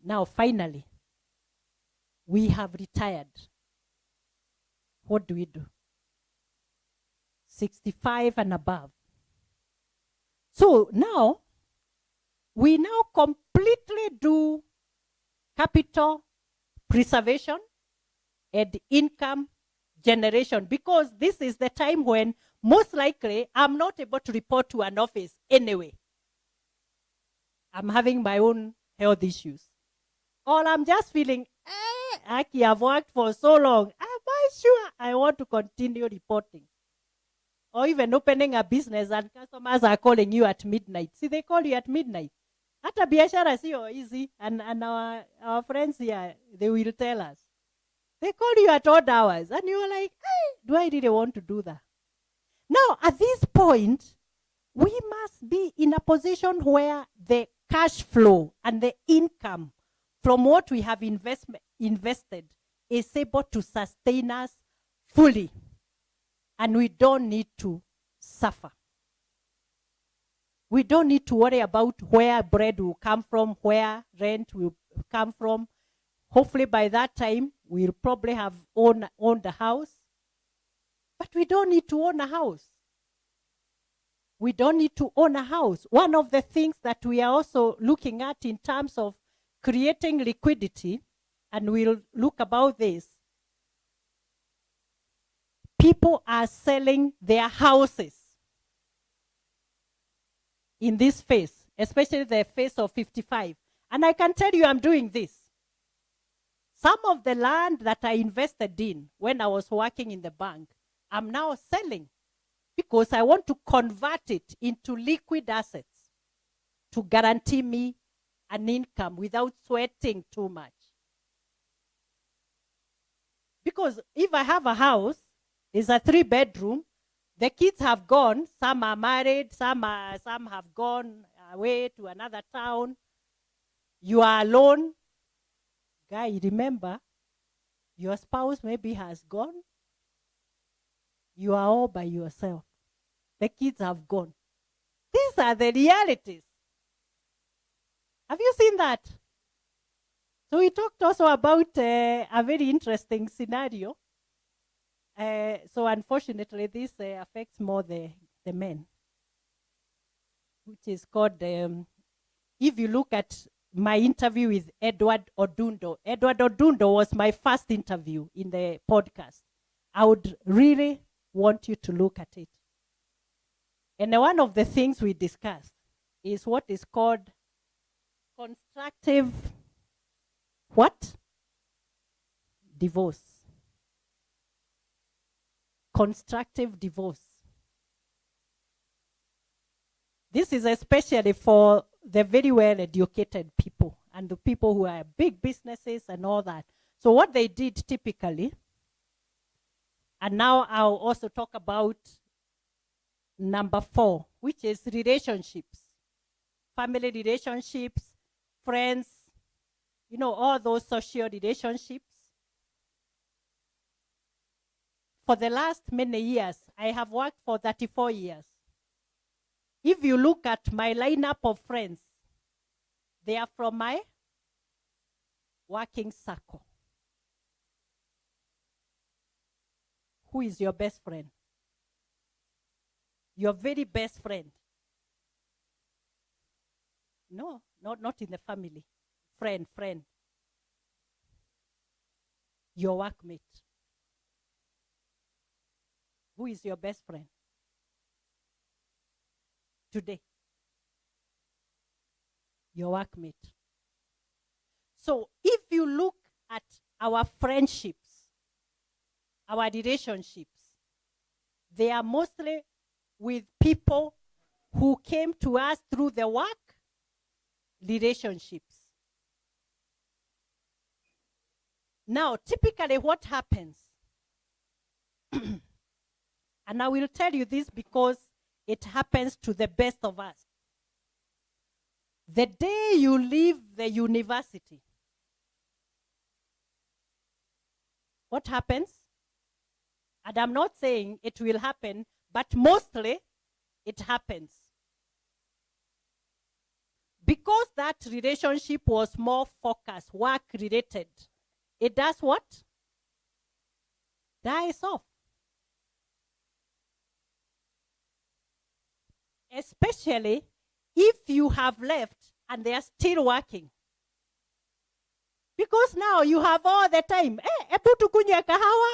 Now, finally, we have retired. What do we do? 65 and above. So now, we now completely do capital preservation and income generation, because this is the time when most likely I'm not able to report to an office anyway. I'm having my own health issues. Or I'm just feeling, Aki, I've worked for so long. Am I sure I want to continue reporting? Or even opening a business and customers are calling you at midnight. See, they call you at midnight. Hata biashara siyo easy. And our friends here, they will tell us. They call you at odd hours. And you're like, do I really want to do that? Now, at this point, we must be in a position where the cash flow and the income from what we have invested is able to sustain us fully. And we don't need to suffer. We don't need to worry about where bread will come from, where rent will come from. Hopefully by that time, we'll probably have owned a house. But we don't need to own a house. We don't need to own a house. One of the things that we are also looking at in terms of creating liquidity, and we'll look about this, people are selling their houses in this phase, especially the phase of 55. And I can tell you I'm doing this. Some of the land that I invested in when I was working in the bank, I'm now selling because I want to convert it into liquid assets to guarantee me an income without sweating too much. Because if I have a house, it's a 3-bedroom, the kids have gone, some are married, some have gone away to another town. You are alone. Guy, remember, your spouse maybe has gone. You are all by yourself. The kids have gone. These are the realities. Have you seen that? So we talked also about a very interesting scenario. So unfortunately, this affects more the men, which is called, if you look at my interview with Edward Odundo. Edward Odundo was my first interview in the podcast. I would really want you to look at it. And one of the things we discussed is what is called constructive what? Divorce. Constructive divorce. This is especially for the very well educated people and the people who are big businesses and all that. So what they did typically, and now I'll also talk about number 4, which is relationships, family relationships, friends, all those social relationships. For the last many years, I have worked for 34 years. If you look at my lineup of friends, they are from my working circle. Who is your best friend? Your very best friend? No, not in the family. Friend. Your workmate. Who is your best friend today? Your workmate. So if you look at our friendships, our relationships, they are mostly with people who came to us through the work relationships. Now, typically what happens, and I will tell you this because it happens to the best of us. The day you leave the university, what happens? And I'm not saying it will happen, but mostly it happens. Because that relationship was more focused, work-related, it does what? Dies off. Especially if you have left and they are still working. Because now you have all the time. Ebu tukunywe kahawa.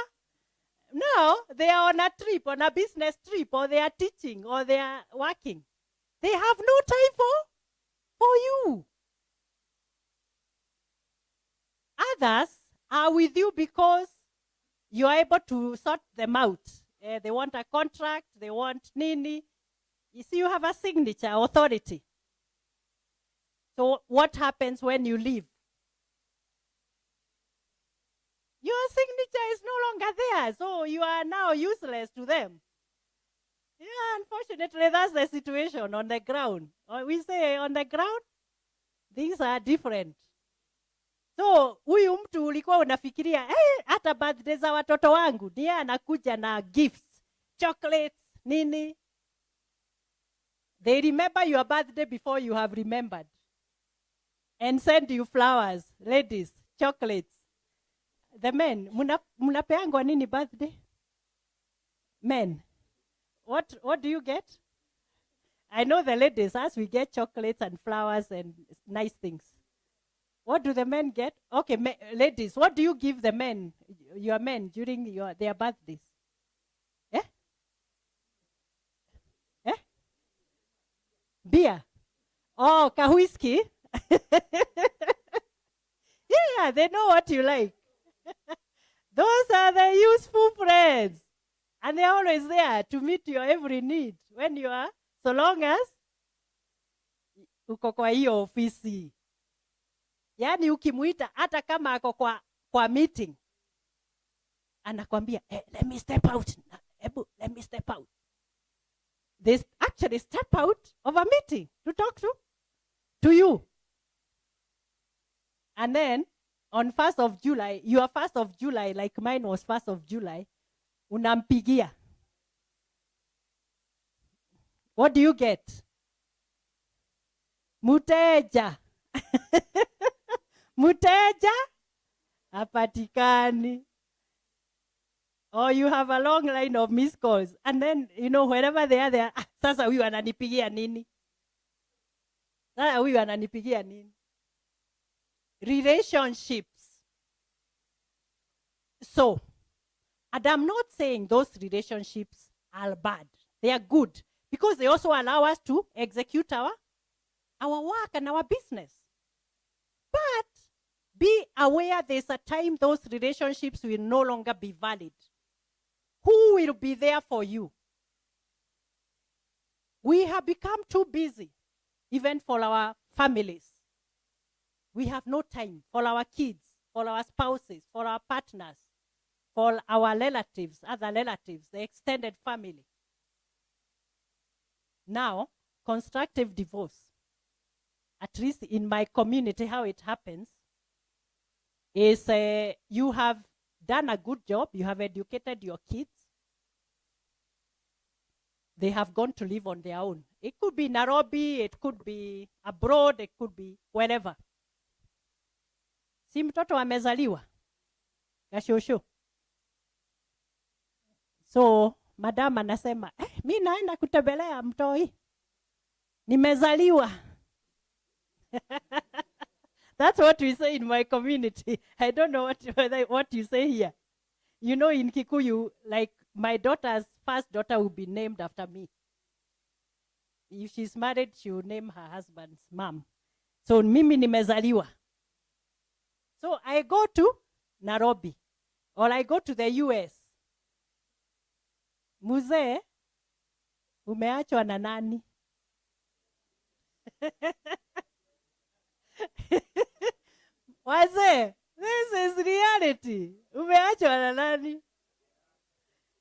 Now they are on a trip, on a business trip, or they are teaching, or they are working. They have no time for you. Others are with you because you are able to sort them out. They want a contract, they want nini. You see, you have a signature, authority. So what happens when you leave? Your signature is no longer there, so you are now useless to them. Yeah, unfortunately, that's the situation on the ground. Or we say on the ground, things are different. So huyu mtu ulikuwa unafikiria, hata birthday za watoto wangu, ndiye anakuja na gifts, chocolates, nini. They remember your birthday before you have remembered. And send you flowers, ladies, chocolates. The men, munapeangwa nini birthday? Men, what do you get? I know the ladies, as we get chocolates and flowers and nice things. What do the men get? Okay, ladies, what do you give the men, your men, during their birthdays? Beer. Oh, kahuiski. Yeah, they know what you like. Those are the useful friends. And they're always there to meet your every need. When you are, so long as uko kwa hiyo ofisi. Yani ukimuita, hata kama ako kwa meeting, anakwambia, let me step out. Let me step out. They actually step out of a meeting to talk to you. And then on 1st of July, your 1st of July, like mine was 1st of July, unampigia. What do you get? Muteja. Muteja hapatikani. Or you have a long line of missed calls. And then, wherever they are, sasa huyu ananipigia nini? Sasa huyu ananipigia nini? Relationships. So, and I'm not saying those relationships are bad. They are good because they also allow us to execute our work and our business. But be aware there's a time those relationships will no longer be valid. Who will be there for you? We have become too busy, even for our families. We have no time for our kids. for our spouses, for our partners, for our relatives, other relatives, the extended family. Now, constructive divorce, at least in my community, how it happens is you have done a good job, you have educated your kids, they have gone to live on their own. It could be Nairobi, it could be abroad, it could be wherever. Si mtoto amezaliwa gashosho. So madam anasema mi naenda kutembelea mtoi, nimezaliwa. That's what we say in my community. I don't know what you say here. You know, in Kikuyu, like my daughter's first daughter will be named after me. If she's married, she will name her husband's mom. So mimi nimezaliwa. So I go to Nairobi or I go to the US. Muzee, umeachwa na nani? Wazee, this is reality. Umeachwa na nani?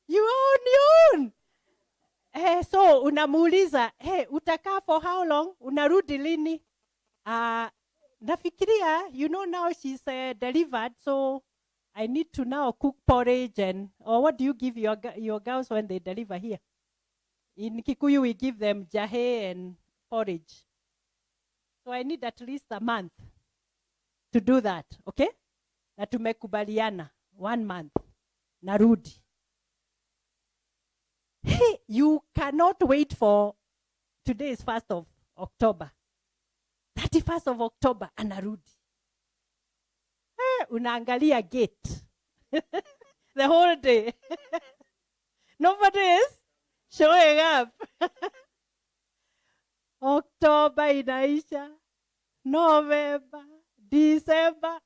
You own your own. So unamuuliza, utakaa for how long? Unarudi lini? Nafikiria, you know, now she's delivered, so I need to now cook porridge or what do you give your girls when they deliver here? In Kikuyu, we give them jahe and porridge. So I need at least a month to do that, okay? Na tumekubaliana, 1 month, narudi. Hey, you cannot wait for, today is 1st of October. 31st of October, anarudi. Hey, unaangalia gate. The whole day. Nobody is showing up. October inaisha. November, December,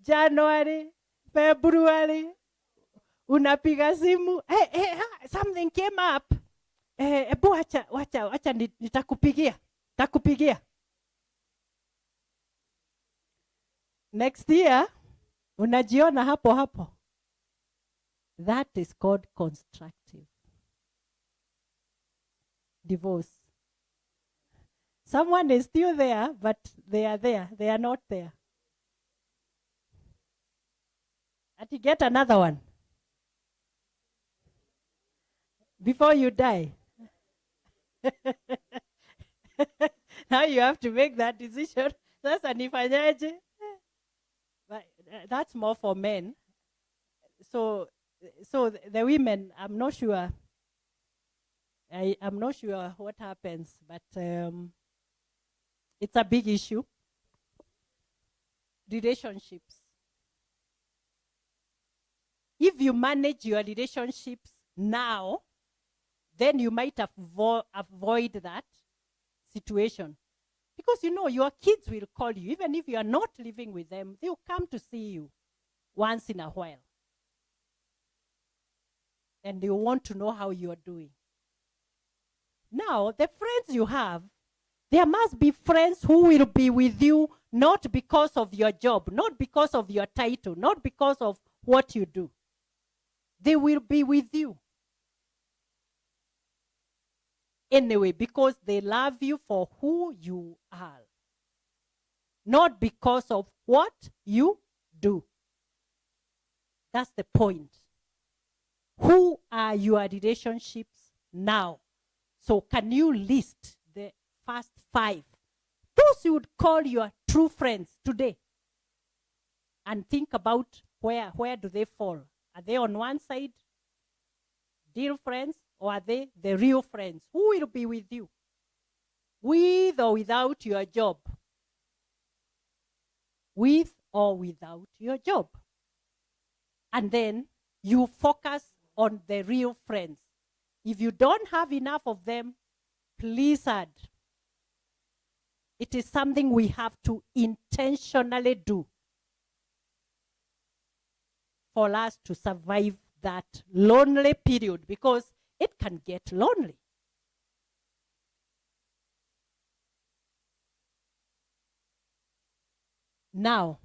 January, February. Unapiga simu. Something came up. Ebu wacha nitakupigia. Takupigia. Next year, unajiona hapo. That is called constructive divorce. Someone is still there, but they are there. They are not there. And you get another one. Before you die. Now you have to make that decision. That's an ifanyaje. But that's more for men. So the women, I'm not sure. I'm not sure what happens, but it's a big issue. Relationships. If you manage your relationships now, then you might avoid that situation. Because, you know, your kids will call you. Even if you are not living with them, they will come to see you once in a while. And they want to know how you are doing. Now, the friends you have, there must be friends who will be with you not because of your job, not because of your title, not because of what you do. They will be with you. Anyway, because they love you for who you are, not because of what you do. That's the point. Who are your relationships now? So can you list the first 5? Those you would call your true friends today. And think about where do they fall? Are they on one side, dear friends? Or are they the real friends? Who will be with you? With or without your job? With or without your job? And then you focus on the real friends. If you don't have enough of them, please add. It is something we have to intentionally do for us to survive that lonely period, because it can get lonely. Now,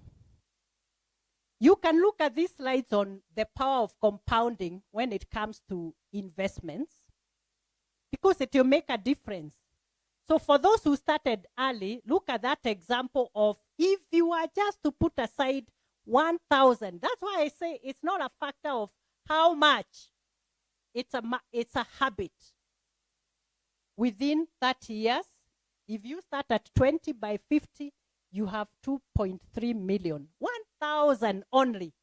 You can look at these slides on the power of compounding when it comes to investments, because it will make a difference. So for those who started early, look at that example of if you are just to put aside 1,000. That's why I say it's not a factor of how much. It's a habit. Within 30 years, if you start at 20 by 50, you have 2.3 million. 1,000 only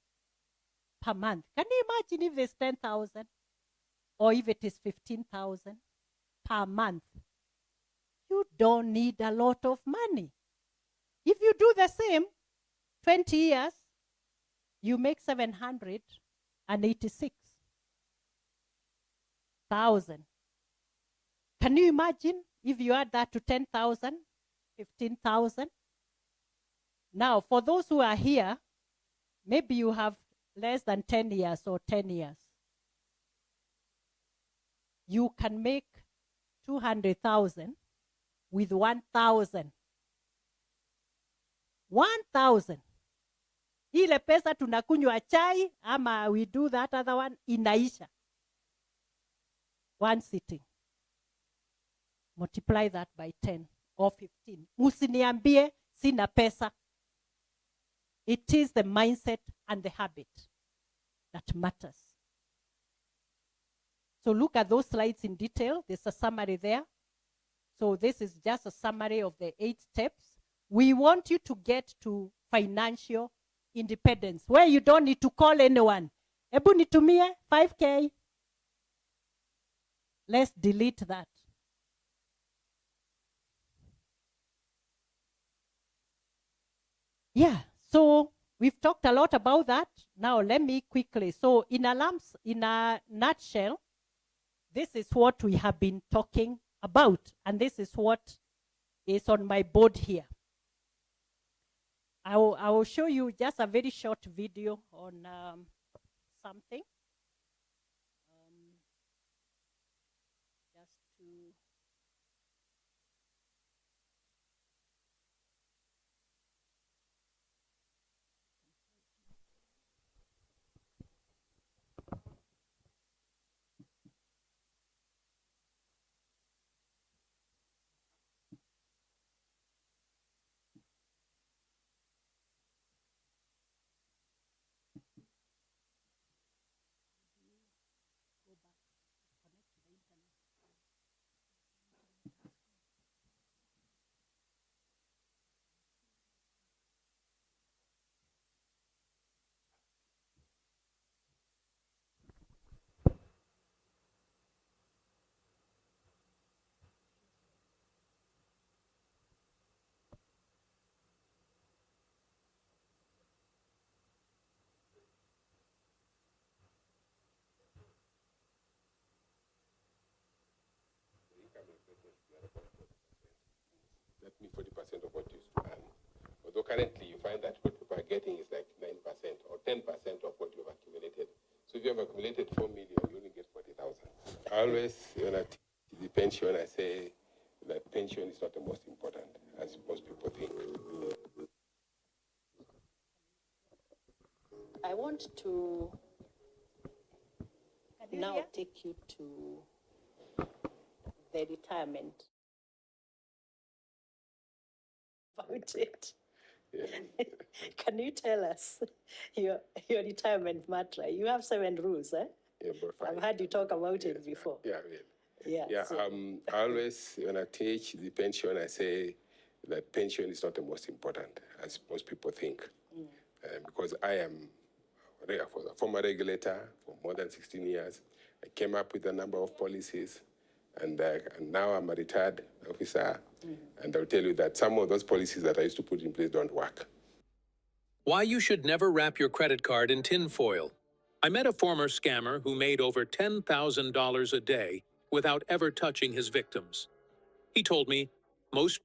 per month. Can you imagine if there's 10,000 or if it is 15,000 per month? You don't need a lot of money. If you do the same, 20 years, you make 786,000. Can you imagine if you add that to 10,000, 15,000? Now, for those who are here, maybe you have less than 10 years or 10 years. You can make 200,000 with 1,000. 1,000. Ile pesa tunakunywa chai ama we do that other one inaisha. One sitting. Multiply that by 10 or 15. Musiniambie sina pesa. It is the mindset and the habit that matters. So look at those slides in detail. There's a summary there. So this is just a summary of the 8 steps. We want you to get to financial independence, where you don't need to call anyone. Ebu nitumie 5K. Let's delete that. Yeah, so we've talked a lot about that. Now let me quickly. So in a nutshell, this is what we have been talking about, and this is what is on my board here. I will show you just a very short video on something. Just to That means 40% of what you used to earn. Although currently you find that what people are getting is like 9% or 10% of what you've accumulated. So if you have accumulated 4 million, you only get 40,000. I always, when I teach the pension, I say that pension is not the most important, as most people think. I want to now take you to the retirement. About it. Yeah. Can you tell us your retirement mantra? You have 7 rules, eh? Yeah, but fine. I've heard you talk about it before. Yeah, yeah. Yeah. Yeah, so- I always, when I teach the pension, I say that pension is not the most important, as most people think. Because I am a former regulator for more than 16 years. I came up with a number of policies, and now I'm a retired officer, and I'll tell you that some of those policies that I used to put in place don't work. Why you should never wrap your credit card in tinfoil. I met a former scammer who made over $10,000 a day without ever touching his victims. He told me most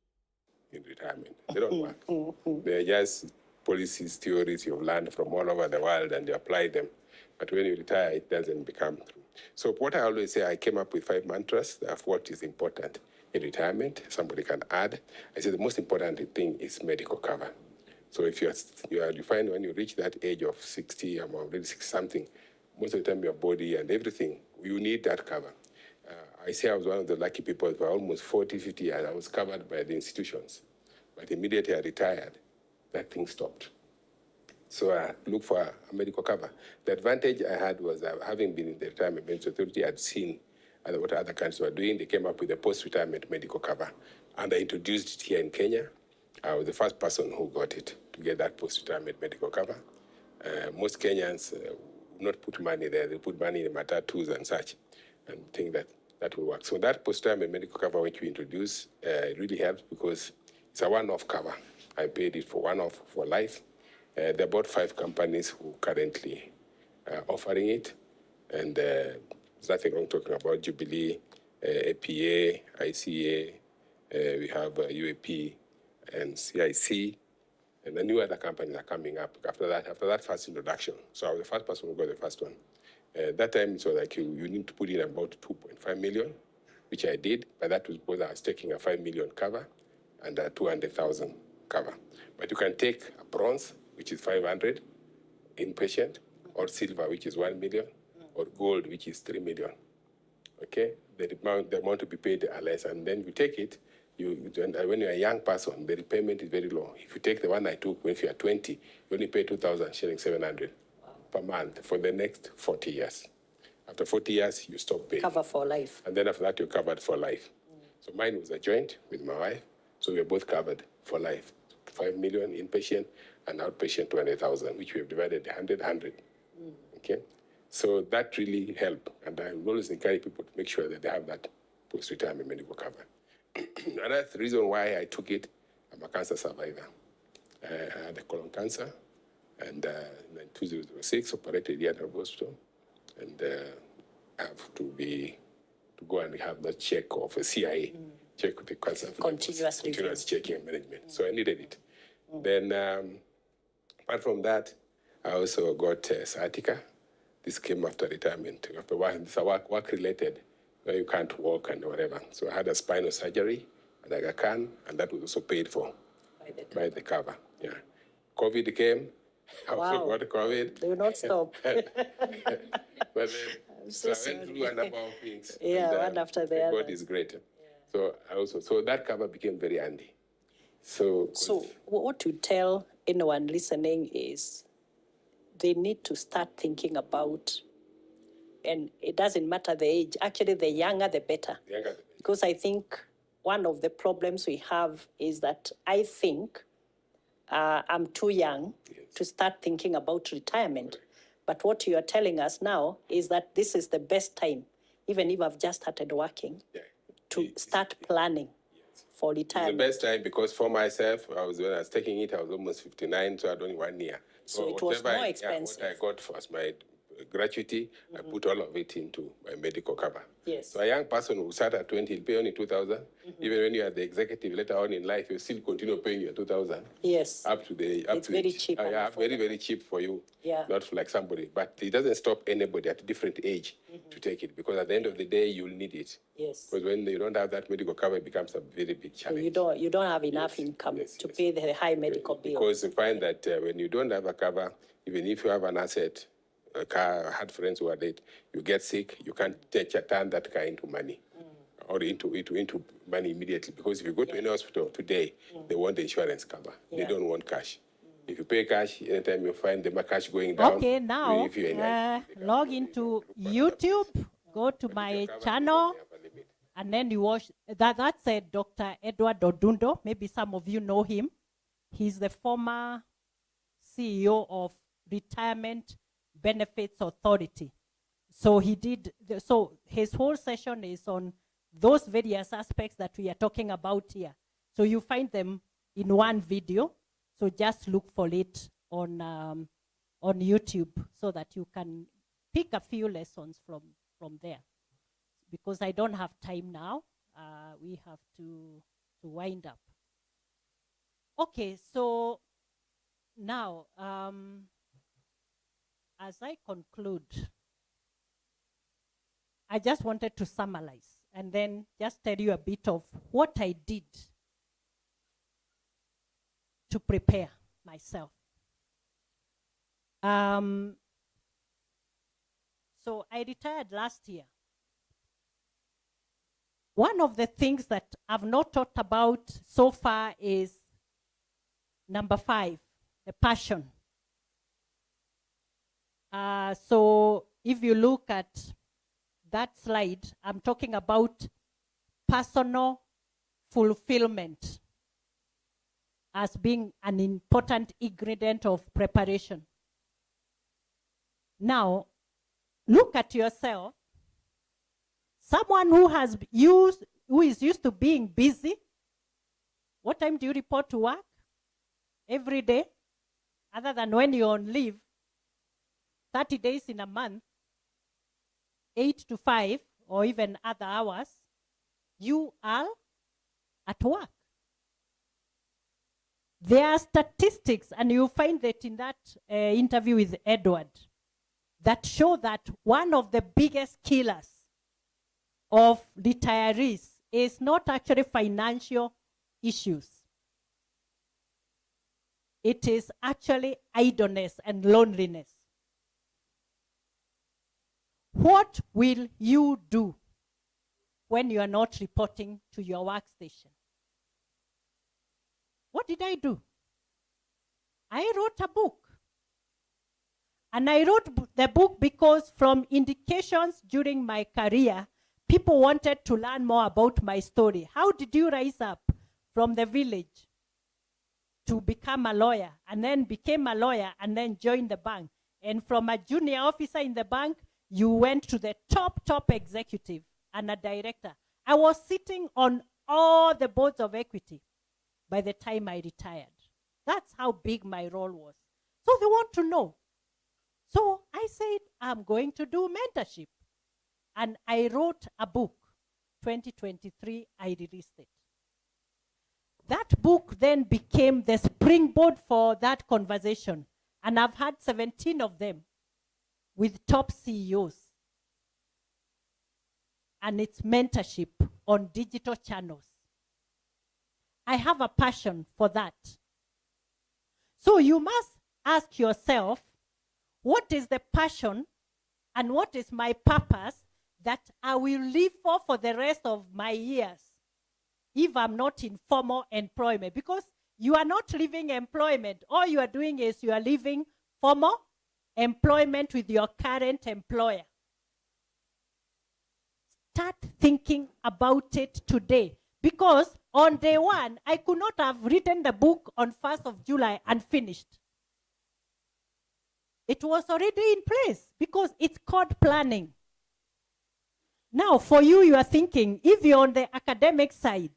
In retirement, they don't work. They're just policies, theories you've learned from all over the world, and you apply them. But when you retire, it doesn't become true. So what I always say, I came up with 5 mantras of what is important in retirement. Somebody can add. I say the most important thing is medical cover. So if you find when you reach that age of 60 or already 60 something, most of the time your body and everything, you need that cover. I say I was one of the lucky people for almost 40, 50 years. I was covered by the institutions. But immediately I retired, that thing stopped. So I looked for a medical cover. The advantage I had was having been in the Retirement Benefits Authority, I'd seen what other countries were doing. They came up with a post-retirement medical cover, and I introduced it here in Kenya. I was the first person who got it, to get that post-retirement medical cover. Most Kenyans would not put money there. They put money in matatus and such, and think that will work. So that post-retirement medical cover which we introduced really helps because it's a one-off cover. I paid it for one-off for life. There are about 5 companies who currently are offering it, and there's nothing wrong talking about Jubilee, APA, ICA, we have UAP and CIC, and the new other companies are coming up after that first introduction. So I was the first person who got the first one. That time it was like you need to put in about 2.5 million, which I did, but that was because I was taking a 5 million cover and a 200,000 cover. But you can take a bronze, which is 500 inpatient, or silver, which is 1 million, or gold, which is 3 million. Okay, the amount to be paid are less, and then you take it. When you're a young person, the repayment is very low. If you take the one I took when you are 20, you only pay 2,000 shillings 700 per month for the next 40 years. After 40 years, you stop paying. Cover for life. And then after that, you're covered for life. So mine was a joint with my wife, so we are both covered for life. 5 million inpatient and outpatient 200,000, which we have divided 100. Okay, so that really helped, and I always encourage people to make sure that they have that post-retirement medical cover. And that's the reason why I took it. I'm a cancer survivor. I had a colon cancer, and in 2006, operated here at the hospital, and I have to go and have that check of a CIA, check with the cancer. Continuous checking and management. So I needed it. Then, apart from that, I also got sciatica. This came after retirement. After work, it's a work-related, where you can't walk and whatever. So I had a spinal surgery at Aga Khan, and that was also paid for by the cover. Yeah. COVID came. I also got COVID. They will not stop. But then, so I went through a number of things. Yeah, and, one after the other. God is great. Yeah. So that cover became very handy. So what you tell anyone listening is they need to start thinking about, and it doesn't matter the age, actually the younger the better. Because I think one of the problems we have is that I think I'm too young to start thinking about retirement. But what you are telling us now is that this is the best time, even if I've just started working, to start planning for retirement. It's the best time because for myself, when I was taking it, I was almost 59, so I had only 1 year. So it was more expensive. What I got as my gratuity, I put all of it into my medical cover. Yes. So a young person who start at 20, he'll pay only 2,000. Even when you are the executive later on in life, you still continue paying your 2,000. Yes. It's very cheap. Very cheap for you. Yeah. Not for like somebody. But it doesn't stop anybody at a different age to take it, because at the end of the day, you'll need it. Yes. Because when you don't have that medical cover, it becomes a very big challenge. You don't have enough income to pay the high medical bill. Because you find that when you don't have a cover, even if you have an asset, a car, I had friends who are dead, you get sick, you can't turn that car into money or into money immediately. Because if you go to any hospital today, they want the insurance cover. They don't want cash. If you pay cash, anytime you find the cash going down, okay, now log into YouTube, go to my channel, and then you watch. That's Dr. Edward Odundo. Maybe some of you know him. He's the former CEO of Retirement Benefits Authority. So so his whole session is on those various aspects that we are talking about here. So you find them in one video. So just look for it on YouTube so that you can pick a few lessons from there. Because I don't have time now, we have to wind up. Okay, so now, as I conclude, I just wanted to summarize and then just tell you a bit of what I did to prepare. myself. So I retired last year. One of the things that I've not talked about so far is number 5, the passion. So if you look at that slide, I'm talking about personal fulfillment as being an important ingredient of preparation. Now, look at yourself. Someone who is used to being busy. What time do you report to work? Every day, other than when you're on leave, 30 days in a month, 8 to 5, or even other hours, you are at work. There are statistics, and you'll find that in that interview with Edward, that show that one of the biggest killers of retirees is not actually financial issues. It is actually idleness and loneliness. What will you do when you are not reporting to your workstation? What did I do? I wrote a book. And I wrote the book because from indications during my career, people wanted to learn more about my story. How did you rise up from the village to become a lawyer, and then became a lawyer, and then joined the bank? And from a junior officer in the bank, you went to the top executive and a director. I was sitting on all the boards of equity by the time I retired. That's how big my role was. So they want to know. So I said, I'm going to do mentorship. And I wrote a book. 2023, I released it. That book then became the springboard for that conversation. And I've had 17 of them with top CEOs. And it's mentorship on digital channels. I have a passion for that. So you must ask yourself, what is the passion and what is my purpose that I will live for the rest of my years if I'm not in formal employment? Because you are not living employment. All you are doing is you are living formal employment with your current employer. Start thinking about it today. Because on day 1, I could not have written the book on 1st of July and finished. It was already in place because it's called planning. Now, for you, you are thinking, if you're on the academic side,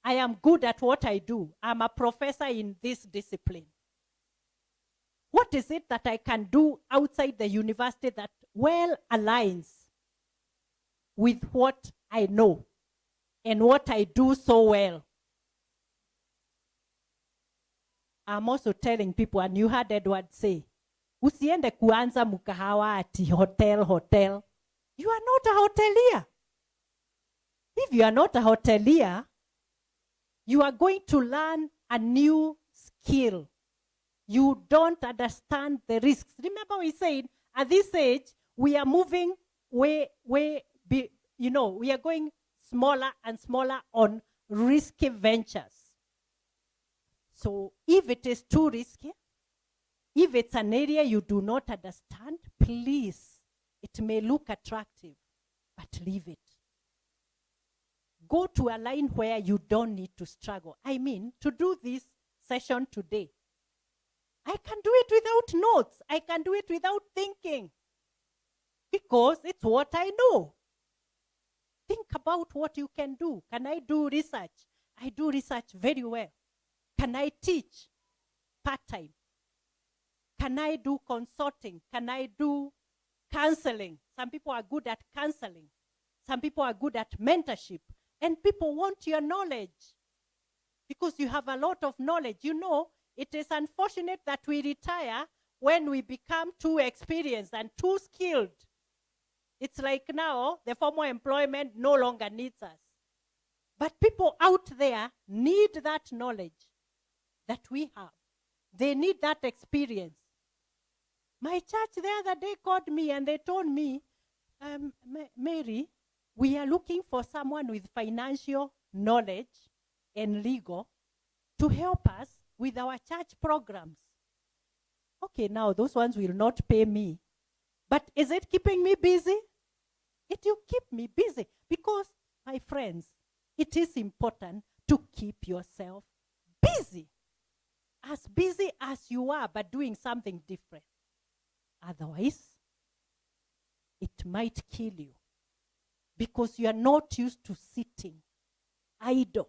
I am good at what I do. I'm a professor in this discipline. What is it that I can do outside the university that well aligns with what I know and what I do so well? I'm also telling people, and you heard Edward say, usiende kuanza mkahawa ati hotel. You are not a hotelier. If you are not a hotelier, you are going to learn a new skill. You don't understand the risks. Remember we said, at this age, we are moving we are going smaller and smaller on risky ventures. So if it is too risky, if it's an area you do not understand, please, it may look attractive, but leave it. Go to a line where you don't need to struggle. I mean, to do this session today, I can do it without notes. I can do it without thinking. Because it's what I know. Think about what you can do. Can I do research? I do research very well. Can I teach part-time? Can I do consulting? Can I do counseling? Some people are good at counseling. Some people are good at mentorship. And people want your knowledge because you have a lot of knowledge. You know, it is unfortunate that we retire when we become too experienced and too skilled. It's like now, the formal employment no longer needs us. But people out there need that knowledge that we have. They need that experience. My church the other day called me and they told me, Mary, we are looking for someone with financial knowledge and legal to help us with our church programs. Okay, now those ones will not pay me. But is it keeping me busy? It will keep me busy because, my friends, it is important to keep yourself busy. As busy as you are, but doing something different. Otherwise, it might kill you because you are not used to sitting idle.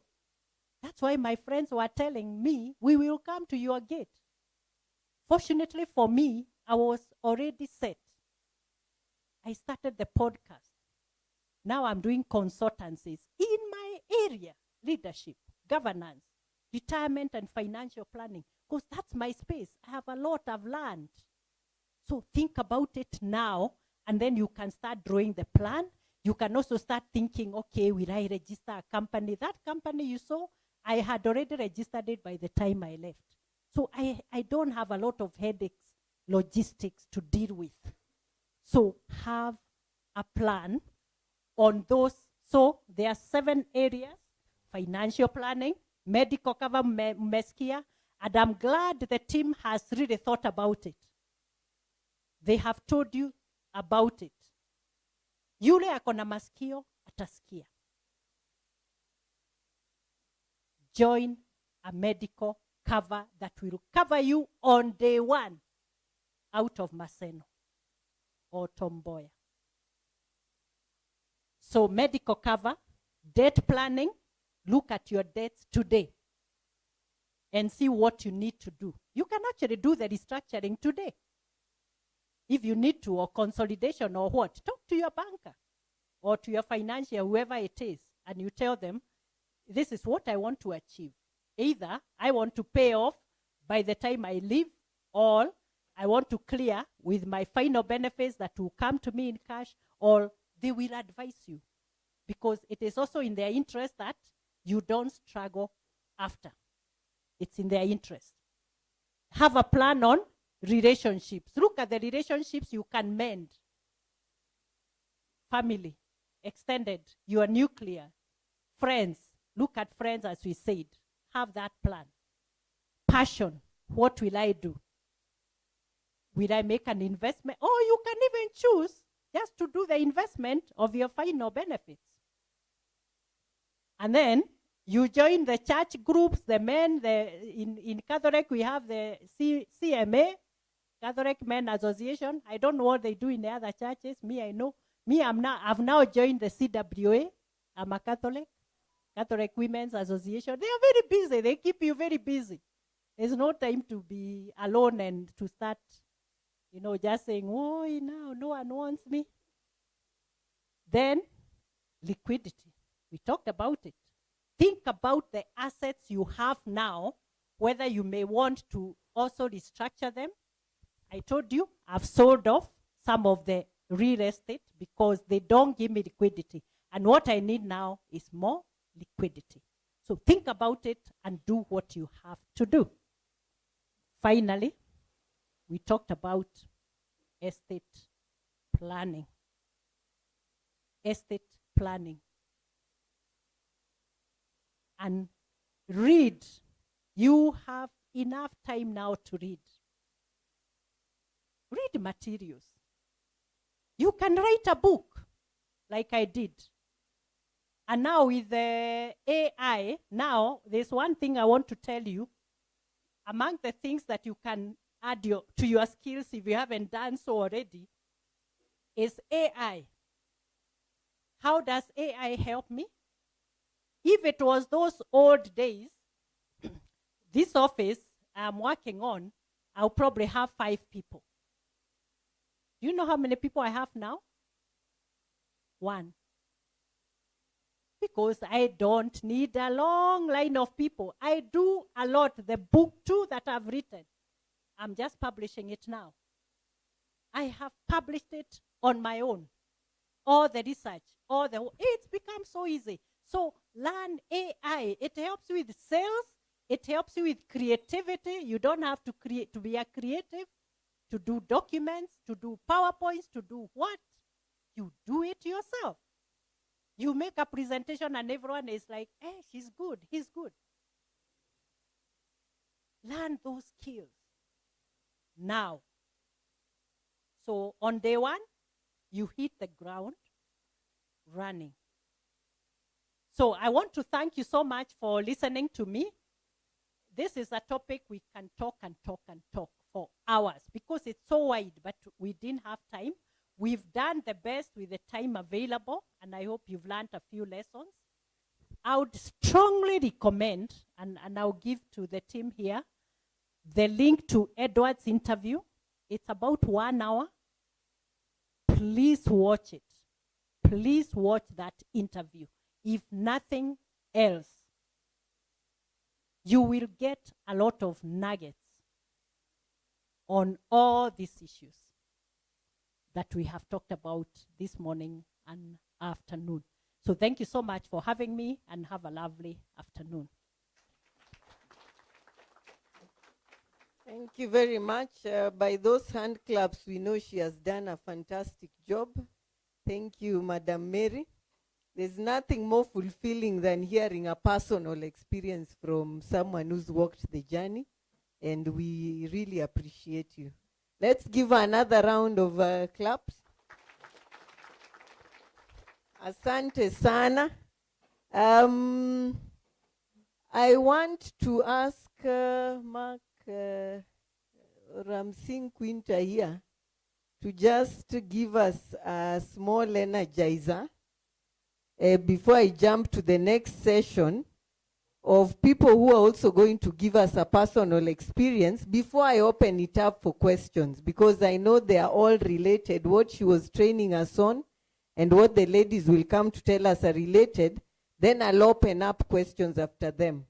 That's why my friends were telling me, we will come to your gate. Fortunately for me, I was already set. I started the podcast. Now I'm doing consultancies in my area, leadership, governance, retirement and financial planning, because that's my space. I have a lot I've learned. So think about it now, and then you can start drawing the plan. You can also start thinking, okay, will I register a company? That company you saw, I had already registered it by the time I left. So I don't have a lot of headaches, logistics to deal with. So have a plan on those. So there are 7 areas: financial planning, medical cover, meskia, and I'm glad the team has really thought about it. They have told you about it. Yule akona masikio atasikia. Join a medical cover that will cover you on day 1 out of Maseno or Tomboya. So medical cover, debt planning, look at your debts today and see what you need to do. You can actually do the restructuring today. If you need to, or consolidation or what, talk to your banker or to your financier, whoever it is, and you tell them, this is what I want to achieve. Either I want to pay off by the time I leave, or I want to clear with my final benefits that will come to me in cash, or they will advise you. Because it is also in their interest that you don't struggle after. It's in their interest. Have a plan on relationships. Look at the relationships you can mend. Family, extended, your nuclear, friends. Look at friends, as we said. Have that plan. Passion. What will I do? Will I make an investment? Or you can even choose just to do the investment of your final benefits. And then you join the church groups, the men, in Catholic we have the CMA, Catholic Men Association. I don't know what they do in the other churches. Me, I know. Me, I've now joined the CWA. I'm a Catholic Women's Association. They are very busy. They keep you very busy. There's no time to be alone and to start, just saying, oh, now no one wants me. Then, liquidity. We talked about it. Think about the assets you have now, whether you may want to also restructure them. I told you, I've sold off some of the real estate because they don't give me liquidity. And what I need now is more liquidity. So think about it and do what you have to do. Finally, we talked about estate planning. Estate planning. And read. You have enough time now to read. Read materials. You can write a book like I did. And now with the AI, now there's one thing I want to tell you. Among the things that you can add to your skills if you haven't done so already is AI. How does AI help me? If it was those old days, this office I'm working on, I'll probably have 5 people. Do you know how many people I have now? 1. Because I don't need a long line of people. I do a lot. The book too that I've written, I'm just publishing it now. I have published it on my own. All the research, it's become so easy. So learn AI. It helps you with sales. It helps you with creativity. You don't have to create to be a creative, to do documents, to do PowerPoints, to do what? You do it yourself. You make a presentation and everyone is like, hey, she's good, he's good. Learn those skills now. So on day one, you hit the ground running. So I want to thank you so much for listening to me. This is a topic we can talk and talk and talk for hours because it's so wide, but we didn't have time. We've done the best with the time available, and I hope you've learned a few lessons. I would strongly recommend, and I'll give to the team here, the link to Edward's interview. It's about 1 hour. Please watch it. Please watch that interview. If nothing else, you will get a lot of nuggets on all these issues that we have talked about this morning and afternoon. So thank you so much for having me, and have a lovely afternoon. Thank you very much. By those hand claps, we know she has done a fantastic job. Thank you, Madam Mary. There's nothing more fulfilling than hearing a personal experience from someone who's walked the journey, and we really appreciate you. Let's give her another round of claps. Asante sana. I want to ask Mark Ramsing Quinta here to just give us a small energizer before I jump to the next session of people who are also going to give us a personal experience before I open it up for questions, because I know they are all related. What she was training us on and what the ladies will come to tell us are related. Then I'll open up questions after them.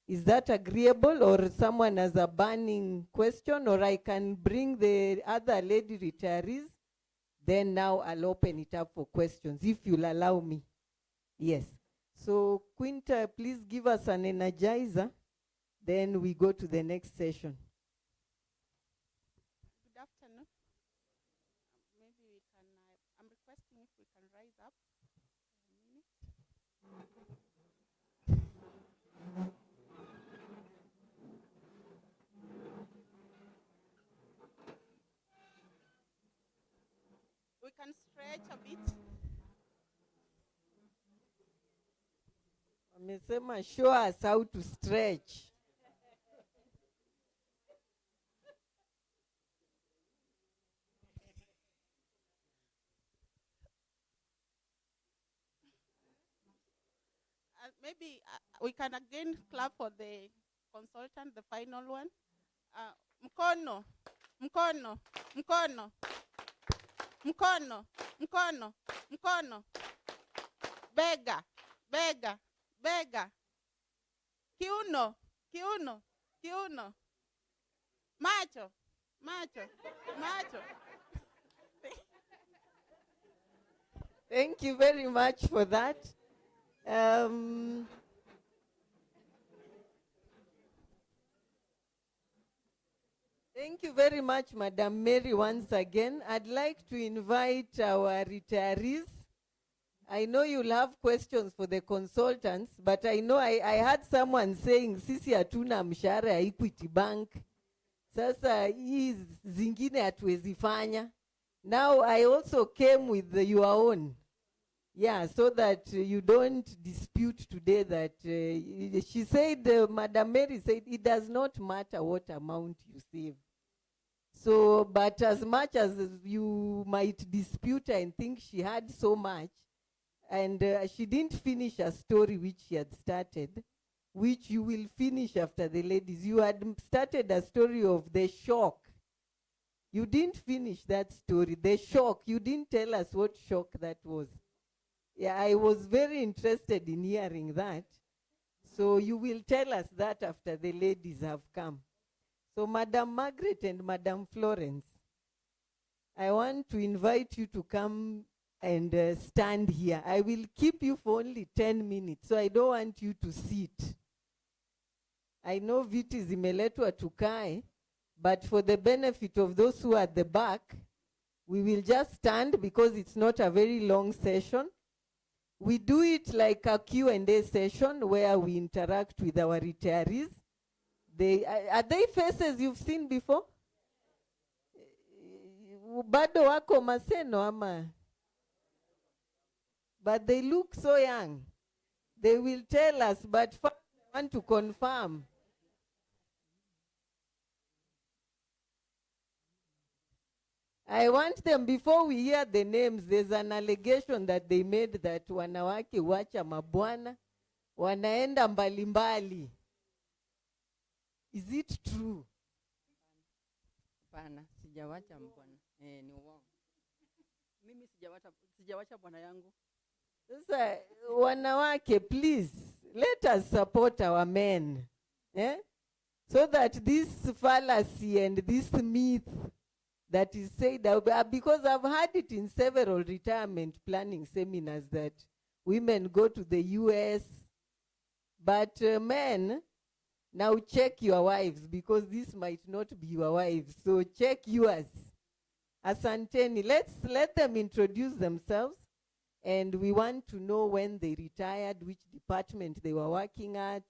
Is that agreeable, or someone has a burning question, or I can bring the other lady retirees? Then now I'll open it up for questions, if you'll allow me. Yes. So Quinta, please give us an energizer. Then we go to the next session. Good afternoon. Maybe we can, I'm requesting if we can rise up a minute. We can stretch a bit. Amesema show us how to stretch. Maybe we can again clap for the consultant, the final one. Mkono, mkono, mkono, mkono, mkono, mkono. Bega, bega, bega. Kiuno, kiuno, kiuno. Macho, macho, macho. Thank you very much for that. Thank you very much, Madam Mary, once again. I'd like to invite our retirees. I know you'll have questions for the consultants, but I know I heard someone saying, sisi hatuna mshahara ya Equity Bank. Sasa hii zingine hatuwezi fanya. Now I also came with your own. Yeah, so that you don't dispute today that she said, Madam Mary said, it does not matter what amount you save. So, but as much as you might dispute and think she had so much, and she didn't finish a story which she had started, which you will finish after the ladies. You had started a story of the shock. You didn't finish that story, the shock. You didn't tell us what shock that was. Yeah, I was very interested in hearing that. So you will tell us that after the ladies have come. So Madam Margaret and Madam Florence, I want to invite you to come and stand here. I will keep you for only 10 minutes, so I don't want you to sit. I know viti zimeletwa tukae, but for the benefit of those who are at the back, we will just stand because it's not a very long session. We do it like a Q&A session where we interact with our retirees. Are they faces you've seen before? Bado wako Maseno ama? But they look so young. They will tell us, but first I want to confirm. I want them, before we hear the names, there's an allegation that they made that wanawake wacha mabwana, wanaenda mbalimbali. Is it true? Hapana, sijawacha mbwana. Ni uongo. Mimi sijawacha bwana yangu. Sasa wanawake, please, let us support our men. So that this fallacy and this myth that is said, because I've heard it in several retirement planning seminars that women go to the US, but men, now check your wives, because this might not be your wives, so check yours. Asanteni, let them introduce themselves, and we want to know when they retired, which department they were working at,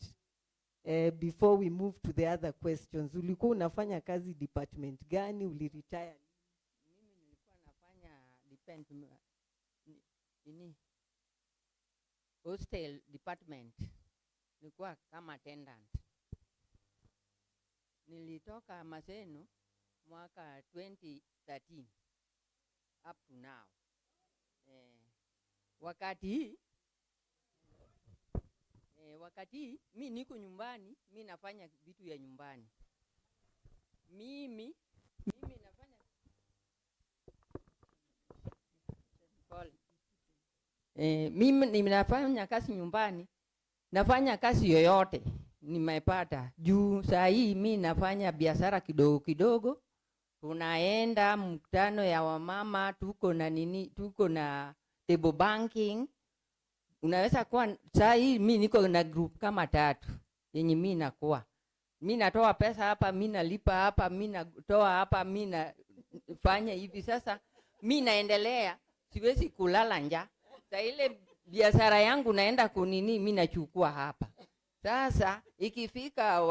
before we move to the other questions. Ulikuwa unafanya kazi department gani? Uliretire? Mimi nilikuwa nafanya hostel department. Nilikuwa kama attendant. Nilitoka Maseno mwaka 2013 up to now. Wakati mi niko nyumbani, mi nafanya vitu ya nyumbani. Mimi nafanya mimi ninafanya kazi nyumbani, nafanya kazi yoyote nimepata. Juu saa hii mi nafanya biashara kidogo kidogo. Tunaenda mkutano ya wamama, tuko na table banking. Unaweza kuwa saa hii mi niko na group kama 3 yenye mi nakuwa. Mi natoa pesa hapa, mi nalipa hapa, mi natoa hapa, mi nafanya hivi. Sasa mi naendelea, siwezi kulala njaa. Saa ile biashara yangu naenda kunini, mi nachukua hapa. Sasa ikifika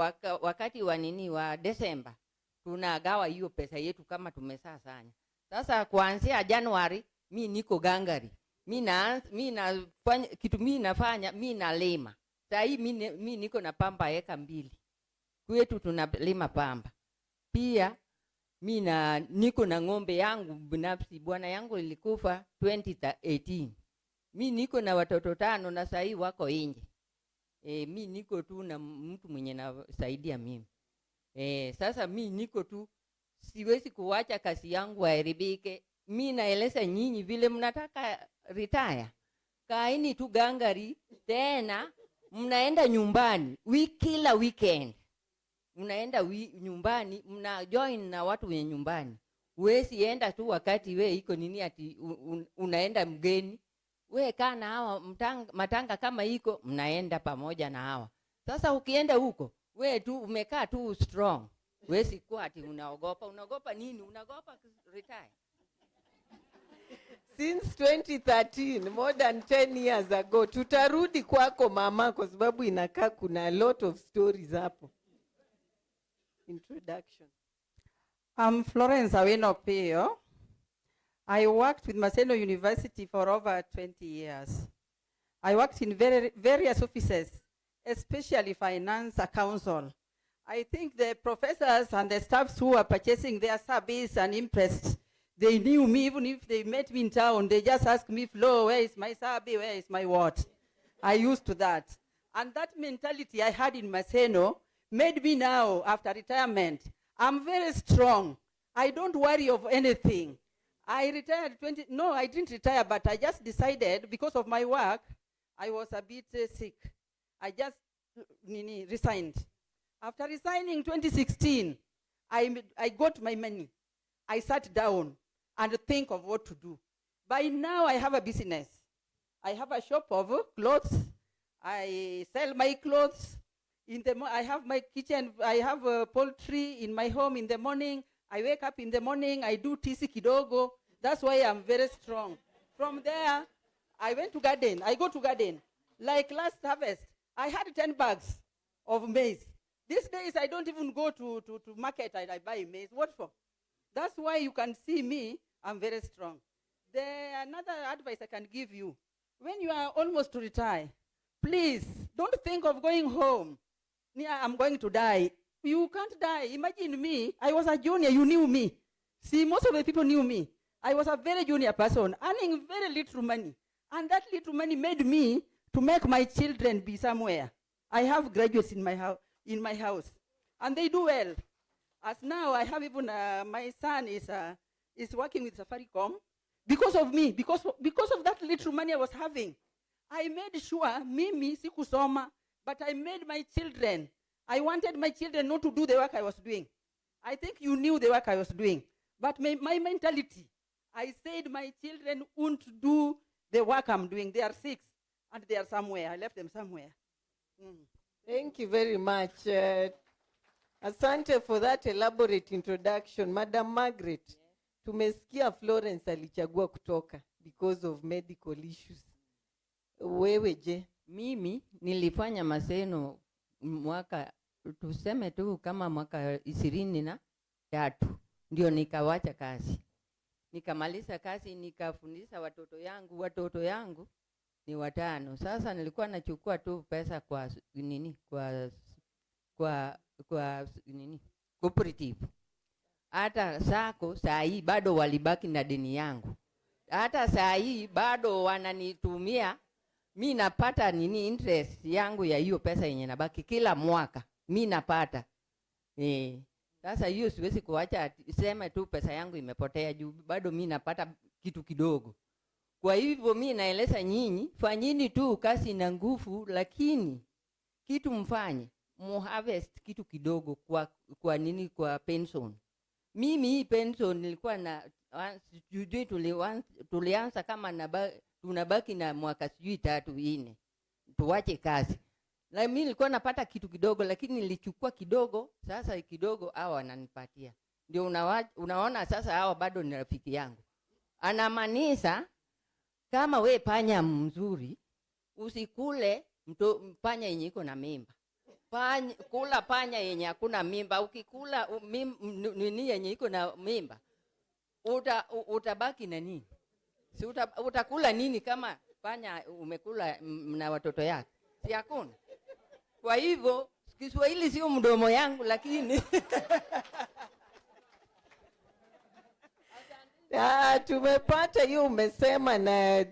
wakati wa Desemba, tunagawa hiyo pesa yetu kama tumesasanya. Sasa kuanzia Januari mi niko gangari. Mi nafanya kitu, mi nafanya, mi nalima. Saa hii mi niko na pamba eka 2. Kwetu tunalima pamba. Pia mi niko na ng'ombe yangu binafsi. Bwana yangu ilikufa 2018. Mi niko na watoto 5 na saa hii wako nje. Mi niko tu na mtu mwenye nasaidia mimi. Sasa mi niko tu, siwezi kuwacha kazi yangu aharibike. Mi naeleza nyinyi vile mnataka retire. Kaini tu gangari, tena mnaenda nyumbani kila weekend. Mnaenda nyumbani, mna join na watu wenye nyumbani. Huwezi enda tu wakati we iko nini ati unaenda mgeni. We kaa na hawa matanga kama iko, mnaenda pamoja na hawa. Sasa ukienda huko, we tu umekaa tu strong. Huwezi kuwa ati unaogopa nini? Unaogopa retire. Since 2013, more than 10 years ago, tutarudi kwako mama, kwa sababu inakaa kuna a lot of stories hapo. Introduction. I'm Florence Awino Pio. I worked with Maseno University for over 20 years. I worked in various offices, especially finance, council. I think the professors and the staffs who are purchasing their service and impressed, they knew me. Even if they met me in town, they just asked me, Flo, where is my sabi, where is my what? I used to that. And that mentality I had in Maseno made me now, after retirement, I'm very strong. I don't worry of anything. I retired I didn't retire, but I just decided, because of my work, I was a bit sick. I just resigned. After resigning 2016, I got my money. I sat down and think of what to do. By now, I have a business. I have a shop of clothes. I sell my clothes. I have my kitchen, I have a poultry in my home in the morning. I wake up in the morning, I do tisi kidogo. That's why I'm very strong. From there, I went to garden. I go to garden. Like last harvest, I had 10 bags of maize. These days, I don't even go to market. I buy maize. What for? That's why you can see me, I'm very strong. Another advice I can give you, when you are almost to retire, please don't think of going home. I'm going to die. You can't die. Imagine me. I was a junior. You knew me. See, most of the people knew me. I was a very junior person, earning very little money. And that little money made me to make my children be somewhere. I have graduates in my house, and they do well. As now, I have even my son is working with Safaricom because of me, because of that little money I was having. I made sure mimi sikusoma, but I made my children. I wanted my children not to do the work I was doing. I think you knew the work I was doing, but my mentality, I said my children won't do the work I'm doing. They are 6, and they are somewhere. I left them somewhere. Thank you very much. Asante for that elaborate introduction. Madam Margaret, tumesikia Florence alichagua kutoka because of medical issues. Wewe je? Mimi nilifanya maseno mwaka, tuseme tu kama mwaka 23, ndio nikawacha kazi. Nikamaliza kazi, nikafundisha watoto yangu ni 5. Sasa nilikuwa nachukua tu pesa kwa nini, kwa nini, cooperative. Hata sako saa hii bado walibaki na deni yangu. Hata saa hii bado wananitumia, mi napata nini, interest yangu ya hiyo pesa yenye nabaki kila mwaka mi napata. Sasa hiyo siwezi kuacha sema tu pesa yangu imepotea, juu bado mi napata kitu kidogo. Kwa hivyo mi naeleza nyinyi, fanyini tu kazi na nguvu, lakini kitu mfanye harvest kitu kidogo kwa nini, kwa pension. Mimi hii pension nilikuwa na sijui tulianza kama tunabaki na mwaka sijui 3 4 tuwache kazi. Na mimi nilikuwa napata kitu kidogo, lakini nilichukua kidogo. Sasa kidogo hawa wananipatia, ndio unaona sasa hawa bado ni rafiki yangu. Anamaanisha kama we panya mzuri, usikule panya yenye iko na mimba. Kula panya yenye hakuna mimba. Ukikula nini yenye iko na mimba, utabaki na nini? Si utakula nini kama panya umekula na watoto yake? Si hakuna. Kwa hivyo Kiswahili sio mdomo yangu, lakini tumepata hiyo umesema, na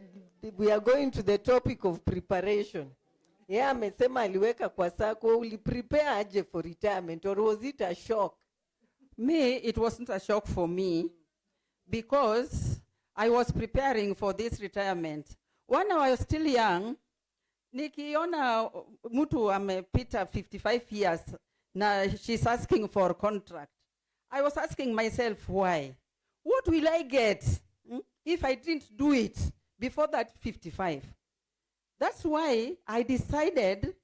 we are going to the topic of preparation. Amesema aliweka kwa sako. Uli prepare aje for retirement, or was it a shock? Me, it wasn't a shock for me, because I was preparing for this retirement. When I was still young, nikiona mtu amepita 55 years na she's asking for a contract, I was asking myself, why? What will I get if I didn't do it before that 55? That's why I decided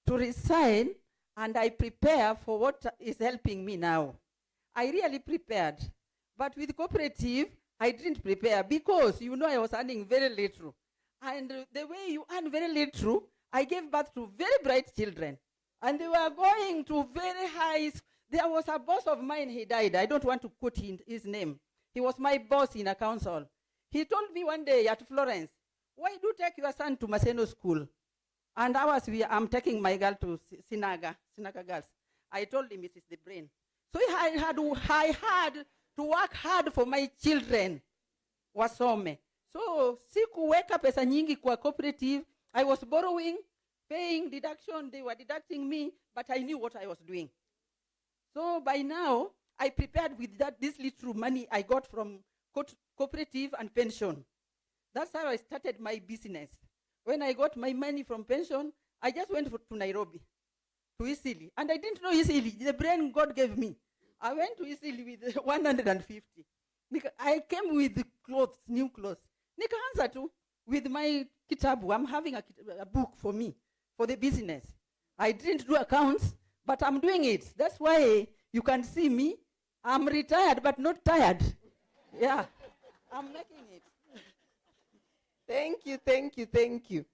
to resign, and I prepare for what is helping me now. I really prepared. But with cooperative, I didn't prepare, because I was earning very little. And the way you earn very little, I gave birth to very bright children. And they were going to very high. There was a boss of mine, he died. I don't want to quote his name. He was my boss in a council. He told me one day at Florence, why do you take your son to Maseno school? And I'm taking my girl to Sinaga girls. I told him it is the brain. So I had to work hard for my children wasome. So sikuweka pesa nyingi kwa cooperative. I was borrowing, paying deduction. They were deducting me, but I knew what I was doing. So by now, I prepared with this little money I got from cooperative and pension. That's how I started my business. When I got my money from pension, I just went to Nairobi, to Isili. And I didn't know Isili, the brain God gave me. I went to Isili with 150. I came with clothes, new clothes. Nikaanza tu with my kitabu. I'm having a book for me, for the business. I didn't do accounts, but I'm doing it. That's why you can see me. I'm retired, but not tired. Yeah, I'm making it. Thank you, thank you, thank you.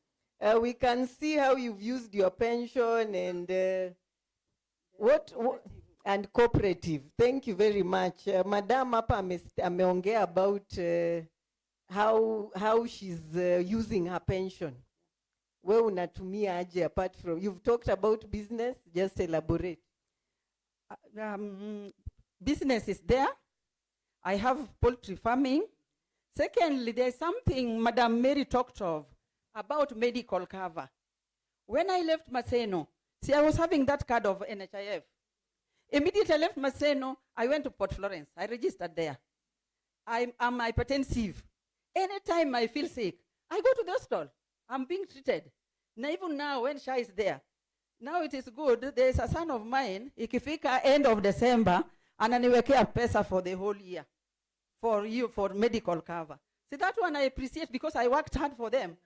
We can see how you've used your pension and and cooperative. Thank you very much. Madam hapa ameongea about how she's using her pension. Wewe unatumia aje apart from, you've talked about business, just elaborate. Business is there. I have poultry farming. Secondly, there's something Madam Mary talked of about medical cover. When I left Maseno, see, I was having that card of NHIF. Immediately I left Maseno, I went to Port Florence. I registered there. I'm hypertensive. Anytime I feel sick, I go to the hospital. I'm being treated. Now, even now, when Shah is there, now it is good. There's a son of mine, ikifika end of December, ananiwekea pesa for the whole year. For medical cover. See, that one I appreciate because I worked hard for them.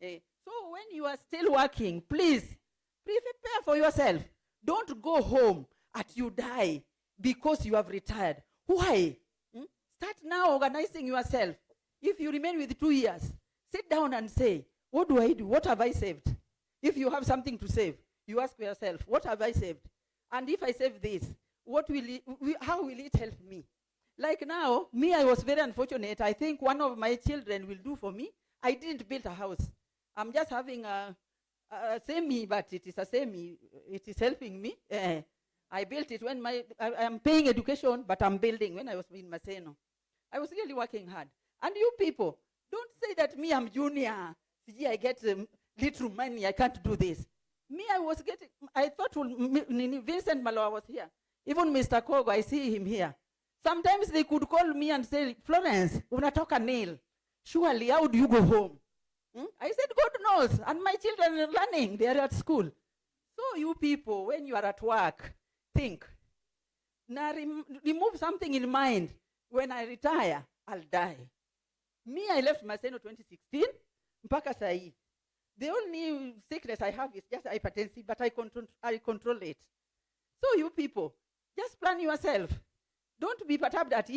So when you are still working, please, prepare for yourself. Don't go home at you die because you have retired. Why? Start now organizing yourself. If you remain with 2 years, sit down and say, what do I do? What have I saved? If you have something to save, you ask yourself, what have I saved? And if I save this, how will it help me? Like now, me, I was very unfortunate. I think one of my children will do for me. I didn't build a house. I'm just having a semi, but it is a semi. It is helping me. I built it when I'm paying education, but I'm building when I was in Maseno. I was really working hard. And you people, don't say that me, I'm junior. See, I get little money. I can't do this. Me, I thought Vincent Maloa was here. Even Mr. Kogo, I see him here. Sometimes they could call me and say, Florence, unatoka Neil. Surely, how do you go home? I said, God knows. And my children are learning. They are at school. So you people, when you are at work, think. Now remove something in mind. When I retire, I'll die. Me, I left Maseno 2016. Mpaka sai. The only sickness I have is just hypertension, but I control it. So you people, just plan yourself. Don't be perturbed at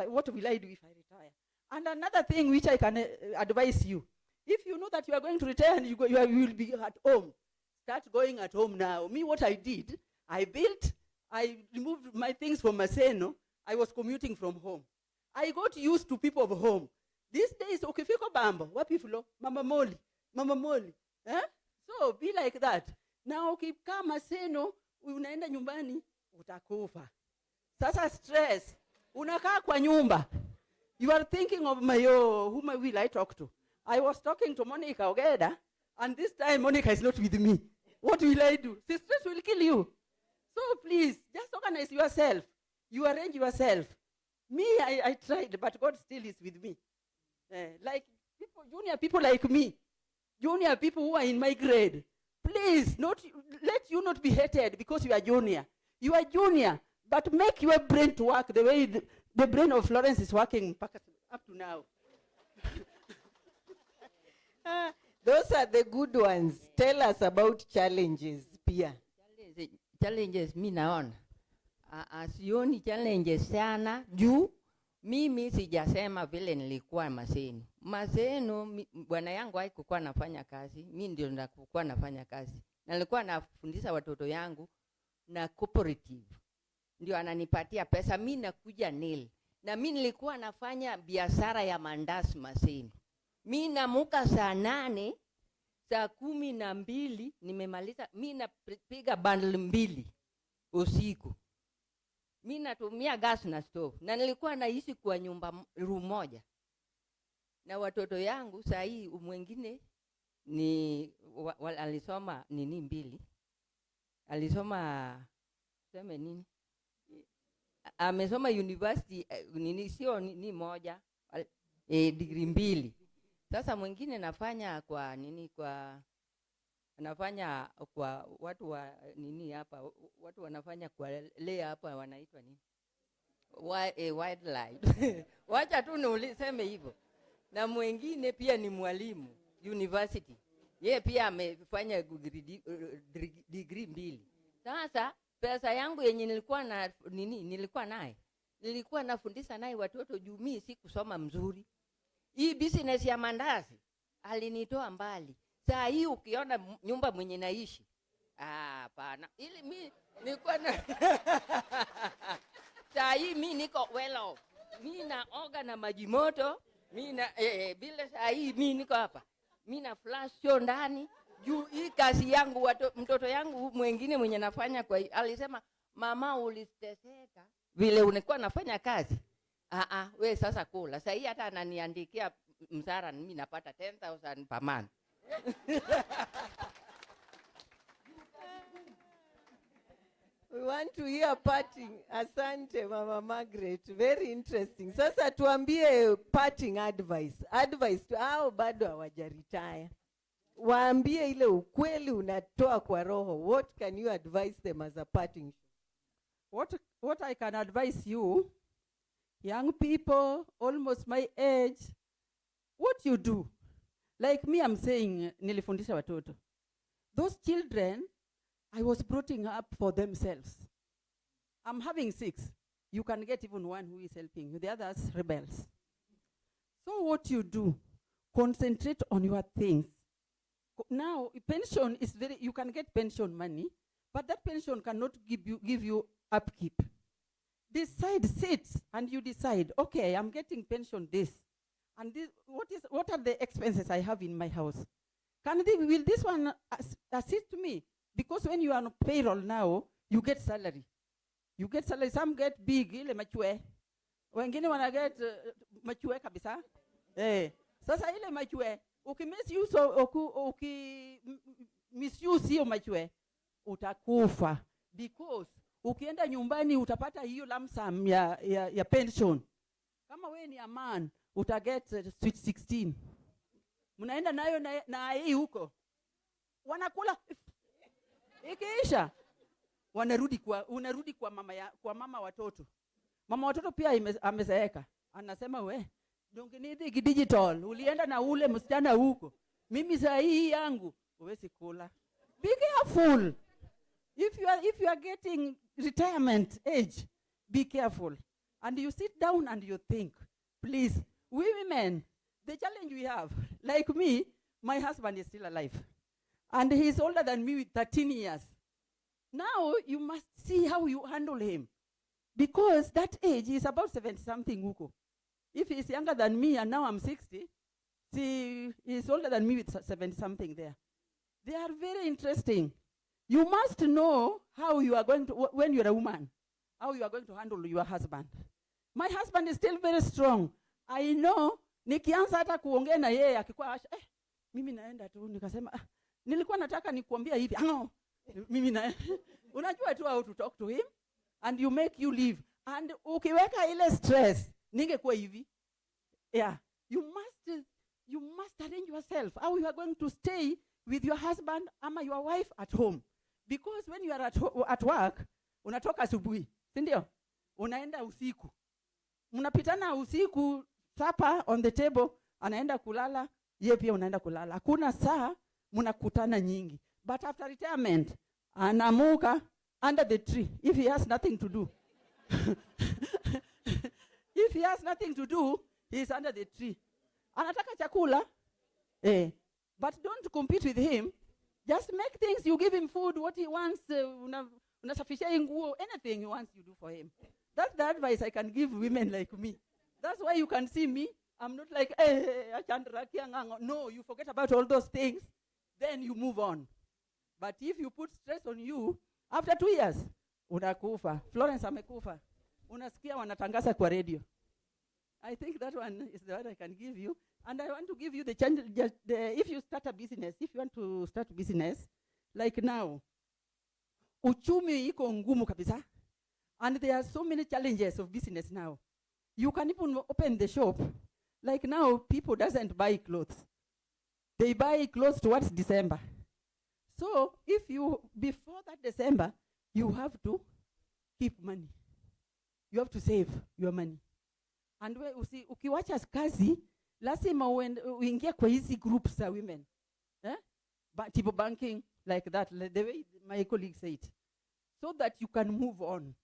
what will I do if I retire? And another thing which I can advise you, if you know that you are going to retire and you will be at home, start going at home now. Me, what I did, I removed my things from Maseno. I was commuting from home. I got used to people of home. These days, ukifika Bamba, wapiflo, Mama Moli. So be like that. Now, ukikaa Maseno, unaenda nyumbani, utakufa. Sasa stress. Unakaa kwa nyumba. You are thinking of whom will I talk to? I was talking to Monica Ogeda, and this time Monica is not with me. What will I do? The stress will kill you. So please, just organize yourself. You arrange yourself. Me, I tried, but God still is with me. Like junior people like me, junior people who are in my grade, please, let you not be hated because you are junior. You are junior. But make your brain to work the way the brain of Florence is working up to now. Those are the good ones. Tell us about challenges, Pia. Challenges mi naona. Sioni challenges sana juu mimi sijasema vile nilikuwa Maseno. Maseno bwana yangu haikuwa nafanya kazi, mimi ndio nilikuwa nafanya kazi. Na nilikuwa nafundisha watoto yangu na cooperative. Ndio ananipatia pesa, mimi nakuja nil. Na mimi nilikuwa nafanya biashara ya mandazi Maseno. Mimi namuka saa 8, saa 12 nimemaliza. Mimi napiga bundle 2 usiku. Mimi natumia gas na stove. Na nilikuwa naishi kwa nyumba room moja. Na watoto yangu saa hii mwingine ni alisoma nini 2. Alisoma sema nini? Amesoma university nini sio ni moja, degree 2. Sasa mwingine nafanya kwa nini anafanya kwa watu wa nini hapa, watu wanafanya kwa lea hapa wanaitwa nini? Wildlife. Wacha tu niuliseme hivyo. Na mwingine pia ni mwalimu university. Ye pia amefanya degree 2. Sasa pesa yangu yenye nilikuwa na nilikuwa naye, nilikuwa nafundisha naye watoto juu mimi sikusoma mzuri. Hii business ya mandazi alinitoa mbali. Saa hii ukiona nyumba mwenye naishi, hapana. Ili mimi nilikuwa na saa hii mimi niko well off. Mimi naoga na maji moto, mimi na bila saa hii mimi niko hapa. Mimi na flash show ndani juu hii kazi yangu. Mtoto yangu mwingine mwenye nafanya kwa alisema, mama uliteseka vile unakuwa nafanya kazi. We sasa kula. Sasa hii hata ananiandikia msara, mimi napata 10,000 per month. We want to hear parting. Asante Mama Margaret, very interesting. Sasa tuambie parting advice to hao bado hawajaretire. Waambie ile ukweli unatoa kwa roho. What can you advise them as a parting? What I can advise you, young people, almost my age, what you do. Like me, I'm saying, nilifundisha watoto. Those children, I was brought up for themselves. I'm having 6. You can get even one who is helping you. The others, rebels. So what you do, concentrate on your things. Now, pension is you can get pension money, but that pension cannot give you upkeep. Sit, and you decide, okay, I'm getting pension this. And this, what are the expenses I have in my house? Will this one assist me? Because when you are on payroll now, you get salary. You get salary. Some get big, ile machue. Wengine wana get machue kabisa. Sasa ile machue, misuse hiyo machue, utakufa. Because ukienda nyumbani utapata hiyo lump sum ya pension. Kama wewe ni a man, utaget sweet 16. Mnaenda nayo na hii huko. Wanakula ikiisha, unarudi kwa mama watoto. Mama watoto pia amezeeka. Anasema we, donginidi digital, ulienda na ule msichana huko. Mimi saa hii yangu, uwezi kula. Be careful. If you are getting retirement age, be careful. And you sit down and you think, please, we women, the challenge we have, like me, my husband is still alive. And he's older than me with 13 years. Now you must see how you handle him. Because that age is about 70-something huko. If he's younger than me and now I'm 60, see, he's older than me with 70-something there. They are very interesting. You must know how you are going to, when you're a woman, how you are going to handle your husband. My husband is still very strong. I know, nikianza hata kuongea na yeye akikuwa mimi naenda tu nikasema nilikuwa nataka nikuambia hivi. Mimi na unajua tu how to talk to him and you make you live. And ukiweka ile stress ningekuwa hivi. Yeah, you must arrange yourself how you are going to stay with your husband ama your wife at home. Because when you are at work, unatoka asubuhi, si ndio? Unaenda usiku. Mnapitana usiku, supper on the table, anaenda kulala, yeye pia unaenda kulala. Hakuna saa mnakutana nyingi. But after retirement, anamuka under the tree if he has nothing to do. If he has nothing to do, he is under the tree. Anataka chakula, but don't compete with him. Just make things, you give him food, what he wants, unasafisha nguo, anything he wants, you do for him. That's the advice I can give women like me. That's why you can see me, I'm not like, no, you forget about all those things, then you move on. But if you put stress on you, after 2 years, unakufa. Florence amekufa. Unasikia wanatangaza kwa radio. I think that one is the one I can give you. And I want to give you the chance, if you start a business, if you want to start a business, like now, uchumi iko ngumu kabisa. And there are so many challenges of business now. You can even open the shop. Like now, people doesn't buy clothes. They buy clothes towards December. So if you, before that December, you have to keep money. You have to save your money. And ukiwacha kazi, lazima uingie kwa hizi groups za women. tipo banking like that, the way my colleague said, so that you can move on.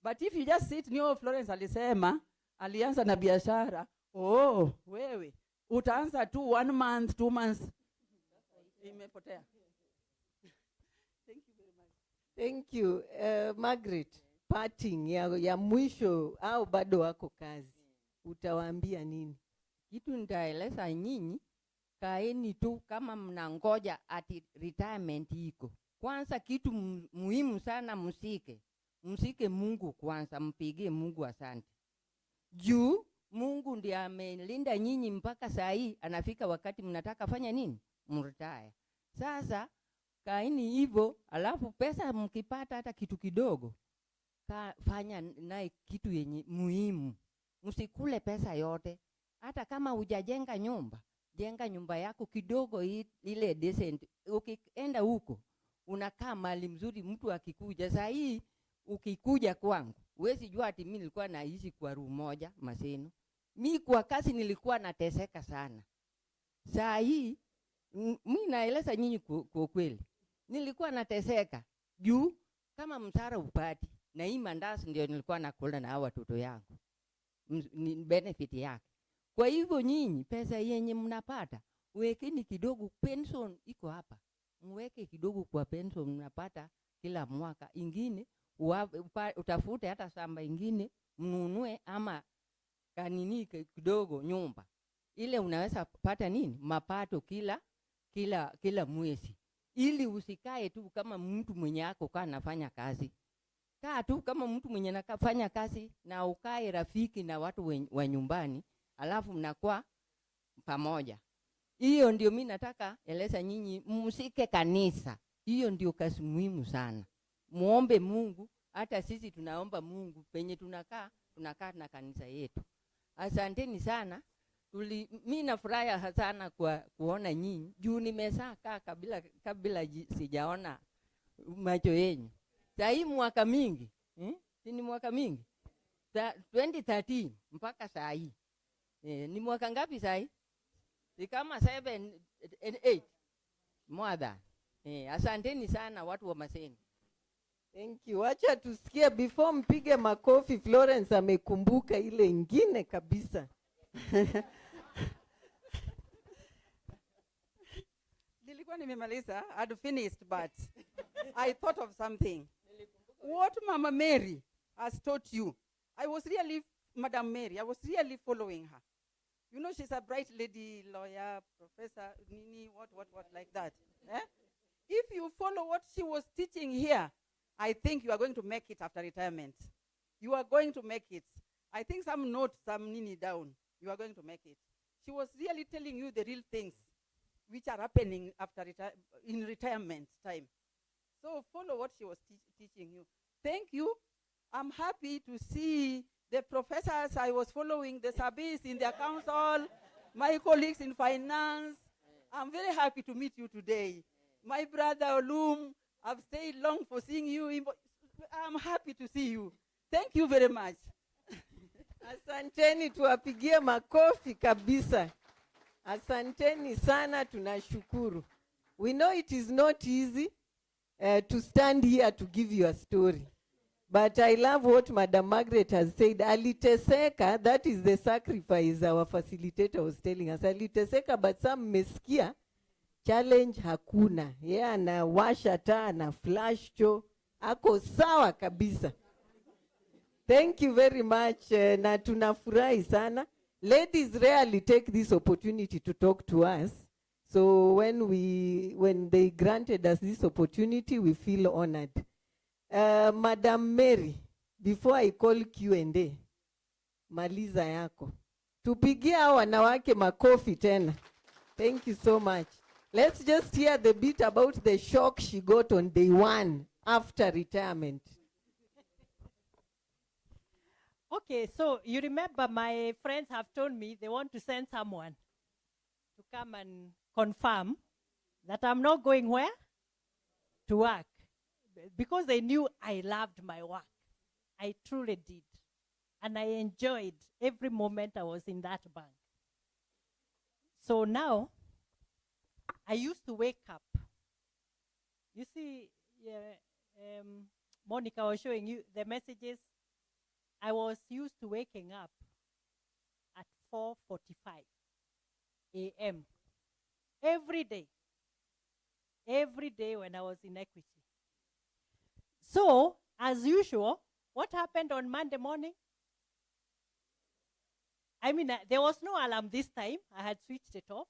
But if you just sit, Nio Florence alisema, alianza na biashara, wewe, utaanza tu 1 month, 2 months, imepotea. Thank you very much. Thank you. Margaret, parting ya mwisho au bado wako kazi, utawaambia nini? Kitu nitaeleza nyinyi, kaeni tu kama mnangoja ati retirement iko. Kwanza kitu muhimu sana, msike Mungu kwanza, mpigie Mungu asante. Juu Mungu ndiye amelinda nyinyi mpaka saa hii, anafika wakati mnataka fanya nini? Mretire. Sasa kaini hivyo, alafu pesa mkipata hata kitu kidogo, fanya naye kitu yenye muhimu. Msikule pesa yote. Hata kama hujajenga nyumba, jenga nyumba yako kidogo ile decent. Ukienda huko, unakaa mahali mzuri, mtu akikuja. Saa hii ukikuja kwangu, huwezi jua ati mimi nilikuwa naishi kwa room moja Maseno. Mimi kwa kazi nilikuwa nateseka sana. Saa hii mimi naeleza nyinyi kwa kweli. Nilikuwa nateseka juu kama msara upati, na hii mandazi ndio nilikuwa nakula na hao watoto yangu. Ni benefit yake. Kwa hivyo nyinyi pesa yenye mnapata, wekeni kidogo. Pension iko hapa, mweke kidogo kwa pension mnapata kila mwaka. Ingine utafute hata shamba ingine mnunue, ama kanini kidogo nyumba ile, unaweza pata nini mapato kila mwezi, ili usikae tu kama mtu mwenye yako nafanya kazi. Kaa tu kama mtu mwenye anafanya kazi, na ukae rafiki na watu wa nyumbani, alafu mnakuwa pamoja. Hiyo ndio mimi nataka eleza nyinyi, msike kanisa. Hiyo ndio kazi muhimu sana. Muombe Mungu, hata sisi tunaomba Mungu penye tunakaa na kanisa yetu. Asanteni sana. Mimi nafurahi sana kwa kuona nyinyi. Juu nimesaa kabla sijaona macho yenu. Saa hii mwaka mingi, ni mwaka mingi. 2013 mpaka saa hii. Ni mwaka ngapi saa hii? Ni kama 7 and 8 more than. Asanteni sana watu wa Maseno. Thank you. Wacha tusikie before mpige makofi. Florence amekumbuka ile ingine kabisa. Nilikuwa nimemaliza, I'd finished, but I thought of something. What Mama Mary has taught you, Madam Mary, I was really following her. You know, she's a bright lady, lawyer, professor, nini, what, like that. If you follow what she was teaching here, I think you are going to make it after retirement. You are going to make it. I think some notes, some nini down. You are going to make it. She was really telling you the real things which are happening after in retirement time. So follow what she was teaching you. Thank you. I'm happy to see the professors I was following, the service in their council, my colleagues in finance. I'm very happy to meet you today. My brother Olum, I've stayed long for seeing you. I'm happy to see you. Thank you very much. Asanteni, tuwapigie makofi kabisa. Asanteni sana, tunashukuru. We know it is not easy to stand here to give you a story. But I love what Madam Margaret has said. Aliteseka, that is the sacrifice our facilitator was telling us. Aliteseka, but some meskia, challenge hakuna. Yeah, anawasha taa, na flash cho. Ako sawa kabisa. Thank you very much. Na tunafurahi sana. Ladies rarely take this opportunity to talk to us. So when they granted us this opportunity, we feel honored. Madam Mary, before I call Q&A, maliza yako. Tupigia wanawake makofi tena. Thank you so much. Let's just hear the bit about the shock she got on day 1 after retirement. Okay, so you remember my friends have told me they want to send someone to come and confirm that I'm not going where? To work. Because they knew I loved my work. I truly did. And I enjoyed every moment I was in that bank. So now, I used to wake up You see, yeah, Monica was showing you the messages. I was used to waking up at 4:45 a.m. every day when I was in Equity. So, as usual, what happened on Monday morning? I mean, there was no alarm this time. I had switched it off.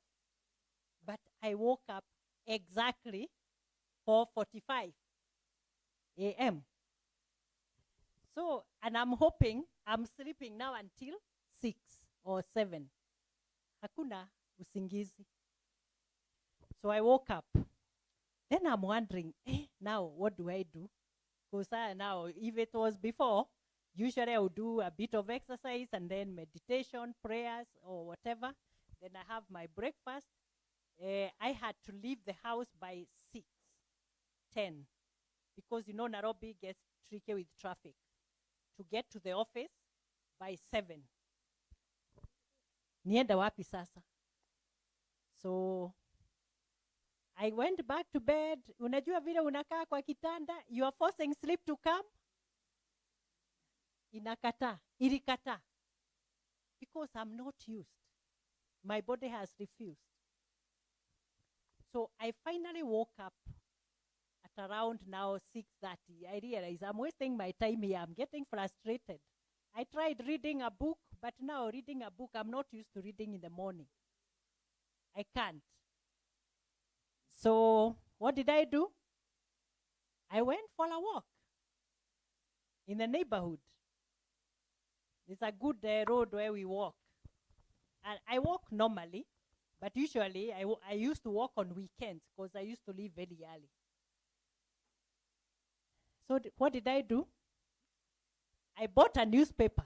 But I woke up exactly 4:45 a.m. So, and I'm hoping I'm sleeping now until 6 or 7. Hakuna usingizi. So I woke up. Then I'm wondering, now what do I do? Because now, if it was before, usually I would do a bit of exercise and then meditation, prayers, or whatever. Then I have my breakfast. I had to leave the house by 6:10 because, you know, Nairobi gets tricky with traffic. To get to the office by 7. Nienda wapi sasa? So I went back to bed. Unajua vile unakaa kwa kitanda, you are forcing sleep to come. Ilikata. Because I'm not used. My body has refused. So I finally woke up at around now 6:30. I realized I'm wasting my time here. I'm getting frustrated. I tried reading a book, but now reading a book, I'm not used to reading in the morning. I can't. So what did I do? I went for a walk in the neighborhood. There's a good road where we walk. And I walk normally, but usually I used to walk on weekends because I used to leave very early. So what did I do? I bought a newspaper.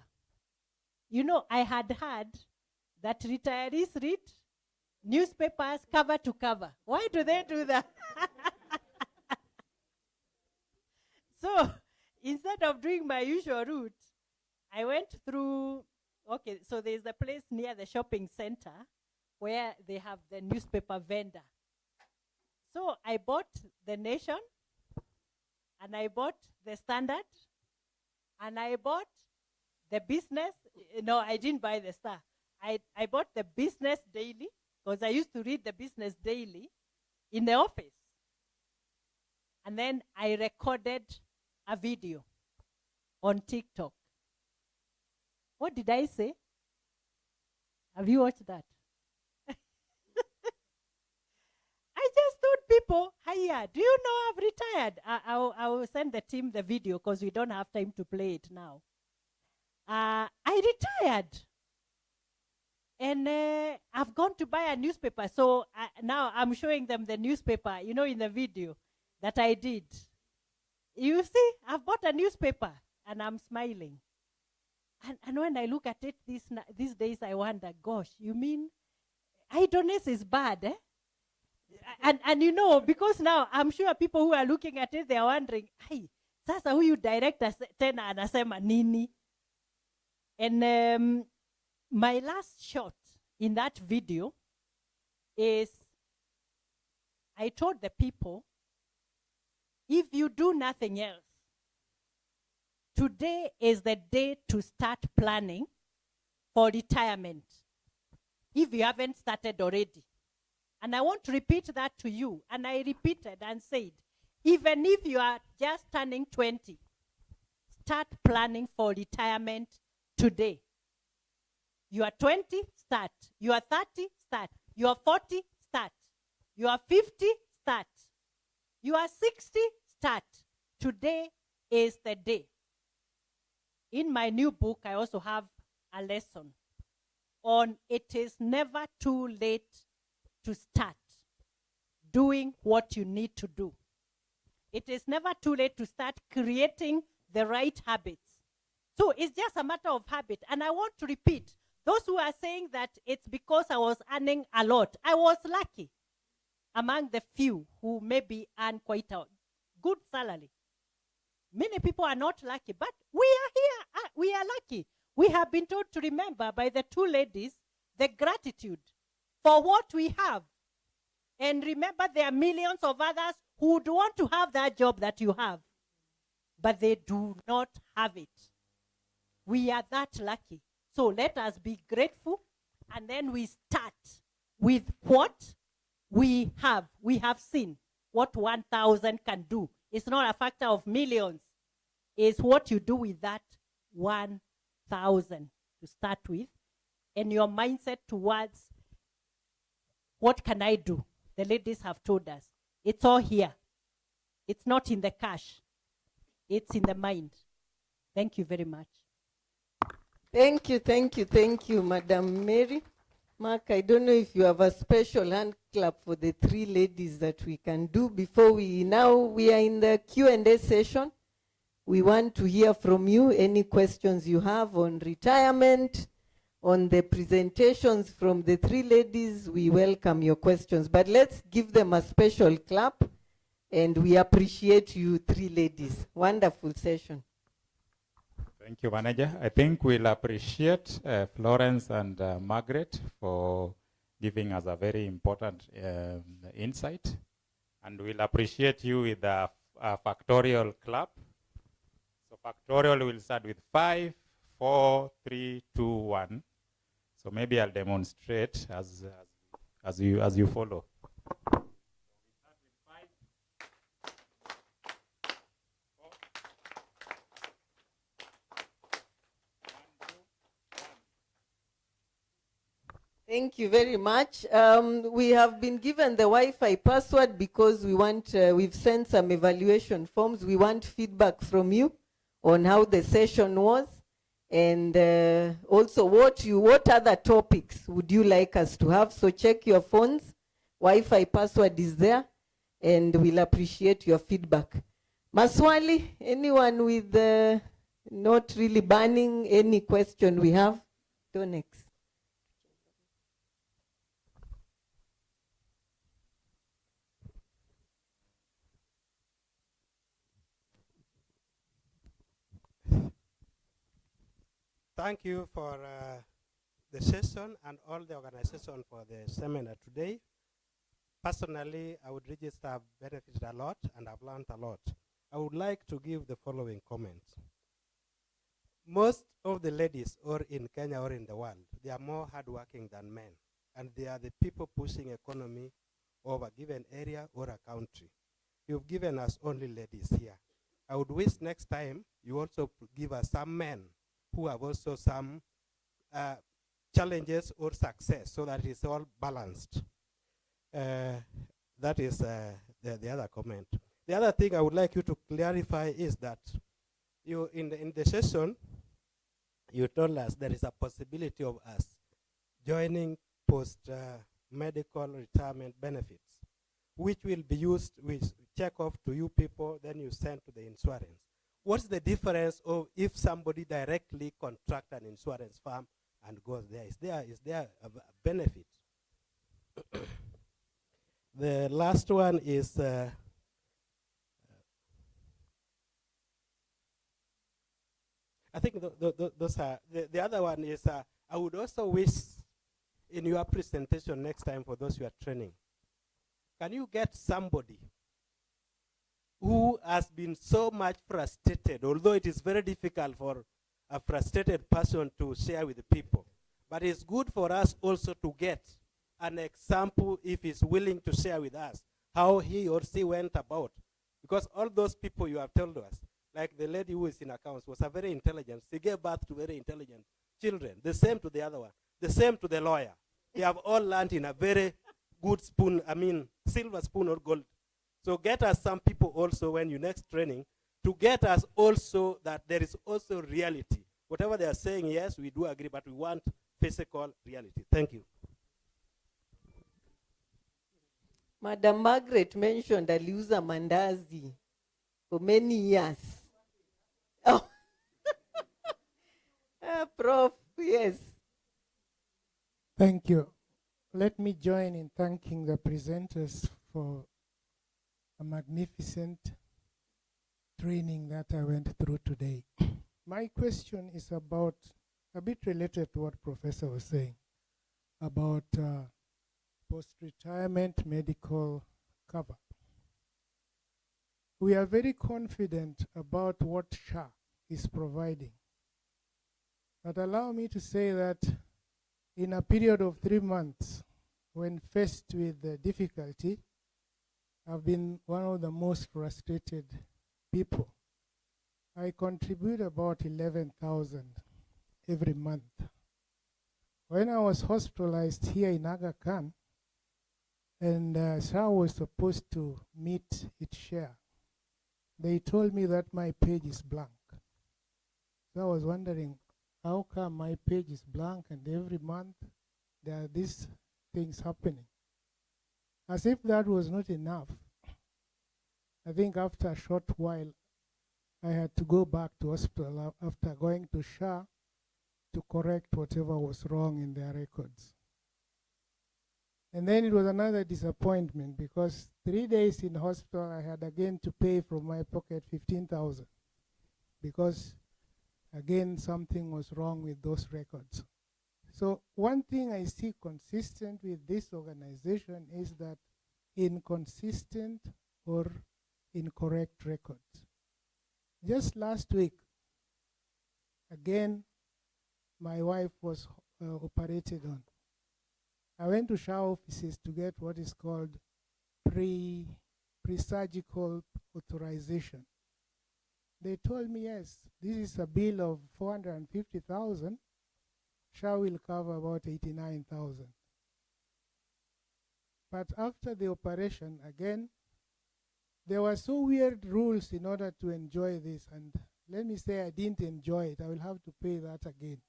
You know, I had heard that retirees read newspapers cover to cover. Why do they do that? So instead of doing my usual route, I went through, okay, so there's a place near the shopping center where they have the newspaper vendor. So I bought the Nation, and I bought the Standard, and I bought the Business. No, I didn't buy the Star. I bought the Business Daily, because I used to read the Business Daily in the office. And then I recorded a video on TikTok. What did I say? Have you watched that? I just told people, hiya, do you know I've retired? I will send the team the video because we don't have time to play it now. I retired. And I've gone to buy a newspaper. So now I'm showing them the newspaper, you know, in the video that I did. You see, I've bought a newspaper and I'm smiling. And when I look at it these days, I wonder, gosh, you mean idleness is bad, eh? And you know, because now I'm sure people who are looking at it, they are wondering, hey, sasa huyu director tena anasema nini? And my last shot in that video is I told the people, if you do nothing else, today is the day to start planning for retirement, if you haven't started already. And I want to repeat that to you. And I repeated and said, even if you are just turning 20, start planning for retirement today. You are 20, start. You are 30, start. You are 40, start. You are 50, start. You are 60, start. Today is the day. In my new book, I also have a lesson on it is never too late to start doing what you need to do. It is never too late to start creating the right habits. So it's just a matter of habit. And I want to repeat, those who are saying that it's because I was earning a lot, I was lucky among the few who maybe earn quite a good salary. Many people are not lucky, but we are here. We are lucky. We have been told to remember by the two ladies the gratitude for what we have. And remember, there are millions of others who would want to have that job that you have, but they do not have it. We are that lucky. So let us be grateful, and then we start with what we have. We have seen what 1,000 can do. It's not a factor of millions. It's what you do with that 1,000 to start with, and your mindset towards what can I do? The ladies have told us. It's all here. It's not in the cash. It's in the mind. Thank you very much. Thank you, Madam Mary. Mark, I don't know if you have a special hand clap for the three ladies that we can do before we are in the Q&A session. We want to hear from you any questions you have on retirement, on the presentations from the three ladies. We welcome your questions, but let's give them a special clap, and we appreciate you three ladies. Wonderful session. Thank you, Manager. I think we'll appreciate Florence and Margaret for giving us a very important insight. And we'll appreciate you with a factorial clap. So factorial will start with 5, 4, 3, 2, 1. So maybe I'll demonstrate as you follow. Thank you very much. We have been given the Wi-Fi password because we want, we've sent some evaluation forms. We want feedback from you on how the session was, and also what other topics would you like us to have. So check your phones. Wi-Fi password is there, and we'll appreciate your feedback. Maswali, anyone with not really burning any question we have? Donex. Thank you for the session and all the organization for the seminar today. Personally, I would register I've benefited a lot and I've learned a lot. I would like to give the following comments. Most of the ladies, or in Kenya or in the world, they are more hardworking than men, and they are the people pushing economy of a given area or a country. You've given us only ladies here. I would wish next time you also give us some men who have also some challenges or success, so that it's all balanced. That is the other comment. The other thing I would like you to clarify is that you in the session, you told us there is a possibility of us joining post-medical retirement benefits, which will be used with check off to you people, then you send to the insurance. What's the difference of if somebody directly contract an insurance firm and goes there? Is there a benefit? The last one is I think those are the other one is I would also wish in your presentation next time for those who are training, can you get somebody who has been so much frustrated, although it is very difficult for a frustrated person to share with the people, but it's good for us also to get an example if he's willing to share with us how he or she went about. Because all those people you have told us, like the lady who is in accounts, was a very intelligent. She gave birth to very intelligent children. The same to the other one. The same to the lawyer. They have all learned in a very good spoon, silver spoon or gold. So get us some people also when you next training, to get us also that there is also reality. Whatever they are saying, yes, we do agree, but we want physical reality. Thank you. Madam Margaret mentioned aliuza mandazi for many years. Oh. Prof, yes. Thank you. Let me join in thanking the presenters for a magnificent training that I went through today. My question is about, a bit related to what Professor was saying, about post-retirement medical cover. we are very confident about what SHA is providing. But allow me to say that in a period of 3 months, when faced with the difficulty, I've been one of the most frustrated people. I contribute about 11,000 every month. When I was hospitalized here in Aga Khan, and SHA was supposed to meet its share, they told me that my page is blank. So I was wondering, how come my page is blank and every month there are these things happening? As if that was not enough, I think after a short while, I had to go back to hospital after going to SHA to correct whatever was wrong in their records. And then it was another disappointment because 3 days in hospital, I had again to pay from my pocket 15,000 because again, something was wrong with those records. So one thing I see consistent with this organization is that inconsistent or incorrect records. Just last week, again, my wife was operated on. I went to SHA offices to get what is called pre-surgical authorization. They told me, yes, this is a bill of 450,000. SHA will cover about 89,000. But after the operation, again, there were so weird rules in order to enjoy this. And let me say I didn't enjoy it. I will have to pay that again.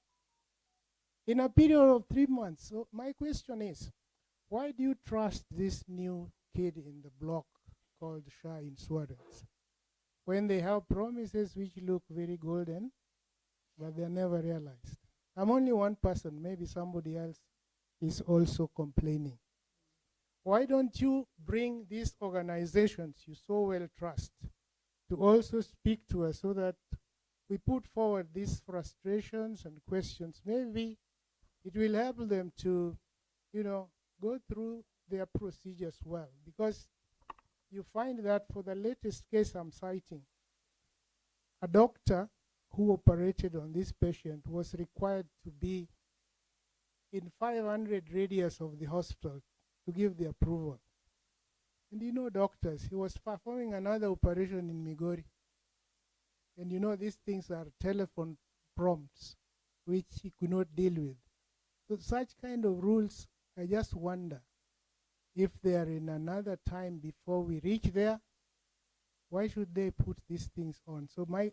In a period of 3 months. So my question is, why do you trust this new kid in the block called SHA Insurance when they have promises which look very golden, but they're never realized? I'm only one person. Maybe somebody else is also complaining. Why don't you bring these organizations you so well trust to also speak to us so that we put forward these frustrations and questions? Maybe it will help them to, go through their procedures well. Because you find that for the latest case I'm citing, a doctor who operated on this patient was required to be in 500 radius of the hospital to give the approval. And doctors, he was performing another operation in Migori. And these things are telephone prompts, which he could not deal with. So such kind of rules, I just wonder if they are in another time before we reach there, why should they put these things on? So my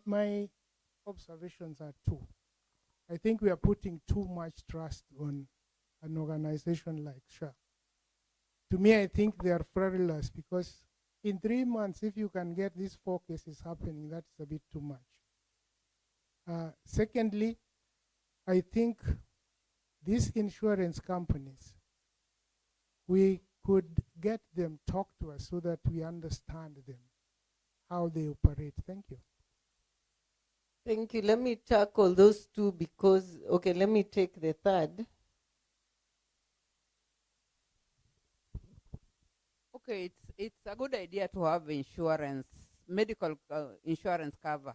observations are two. I think we are putting too much trust on an organization like SHA. To me, I think they are frivolous because in 3 months, if you can get these 4 cases happening, that's a bit too much. Secondly, I think these insurance companies, we could get them talk to us so that we understand them, how they operate. Thank you. Thank you. Let me tackle those two because, okay, let me take the third. Okay, it's a good idea to have insurance, medical insurance cover.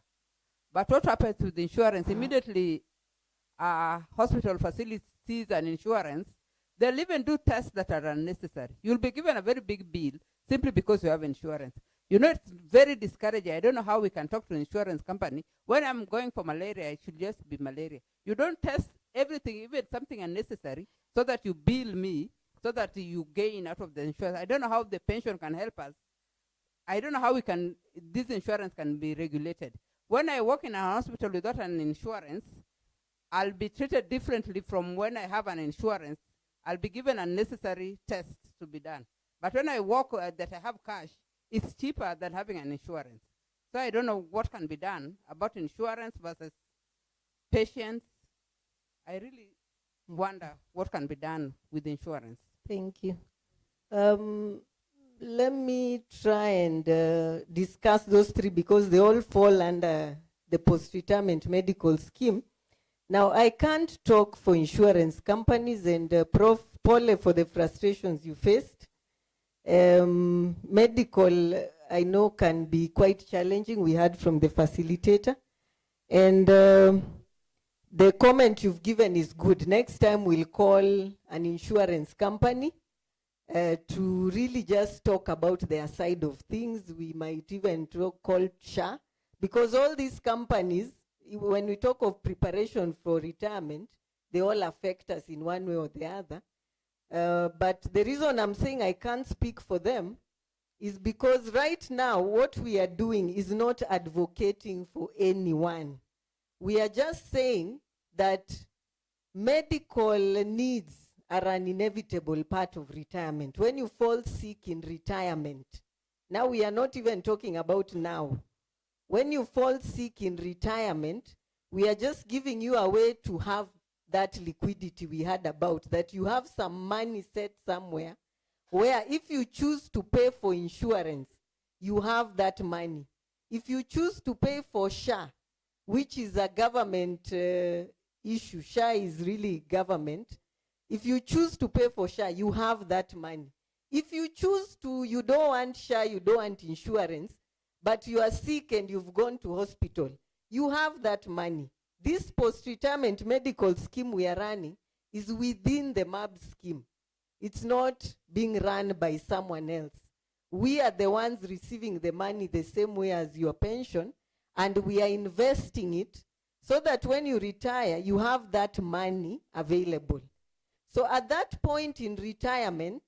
But what happens with insurance? Immediately, hospital facilities and insurance, they'll even do tests that are unnecessary. You'll be given a very big bill simply because you have insurance. It's very discouraging. I don't know how we can talk to an insurance company. When I'm going for malaria, it should just be malaria. You don't test everything, even something unnecessary, so that you bill me, so that you gain out of the insurance. I don't know how the pension can help us. I don't know how this insurance can be regulated. When I work in a hospital without an insurance, I'll be treated differently from when I have an insurance. I'll be given unnecessary tests to be done. But when I work that I have cash, it's cheaper than having an insurance. So I don't know what can be done about insurance versus patients. I really wonder what can be done with insurance. Thank you. Let me try and discuss those 3 because they all fall under the post-retirement medical scheme. Now, I can't talk for insurance companies and Prof. Pole for the frustrations you faced. Medical, I know can be quite challenging. We heard from the facilitator. And the comment you've given is good. Next time we'll call an insurance company to really just talk about their side of things. We might even call SHA, because all these companies, when we talk of preparation for retirement, they all affect us in one way or the other. But the reason I'm saying I can't speak for them is because right now what we are doing is not advocating for anyone. We are just saying that medical needs are an inevitable part of retirement. When you fall sick in retirement, now we are not even talking about now. When you fall sick in retirement, we are just giving you a way to have that liquidity we had about, that you have some money set somewhere where if you choose to pay for insurance, you have that money. If you choose to pay for SHA, which is a government issue, SHA is really government. If you choose to pay for SHA, you have that money. If you choose to, you don't want SHA, you don't want insurance, but you are sick and you've gone to hospital, you have that money. This post-retirement medical scheme we are running is within the MURBS scheme. It's not being run by someone else. We are the ones receiving the money the same way as your pension, and we are investing it so that when you retire, you have that money available. So at that point in retirement,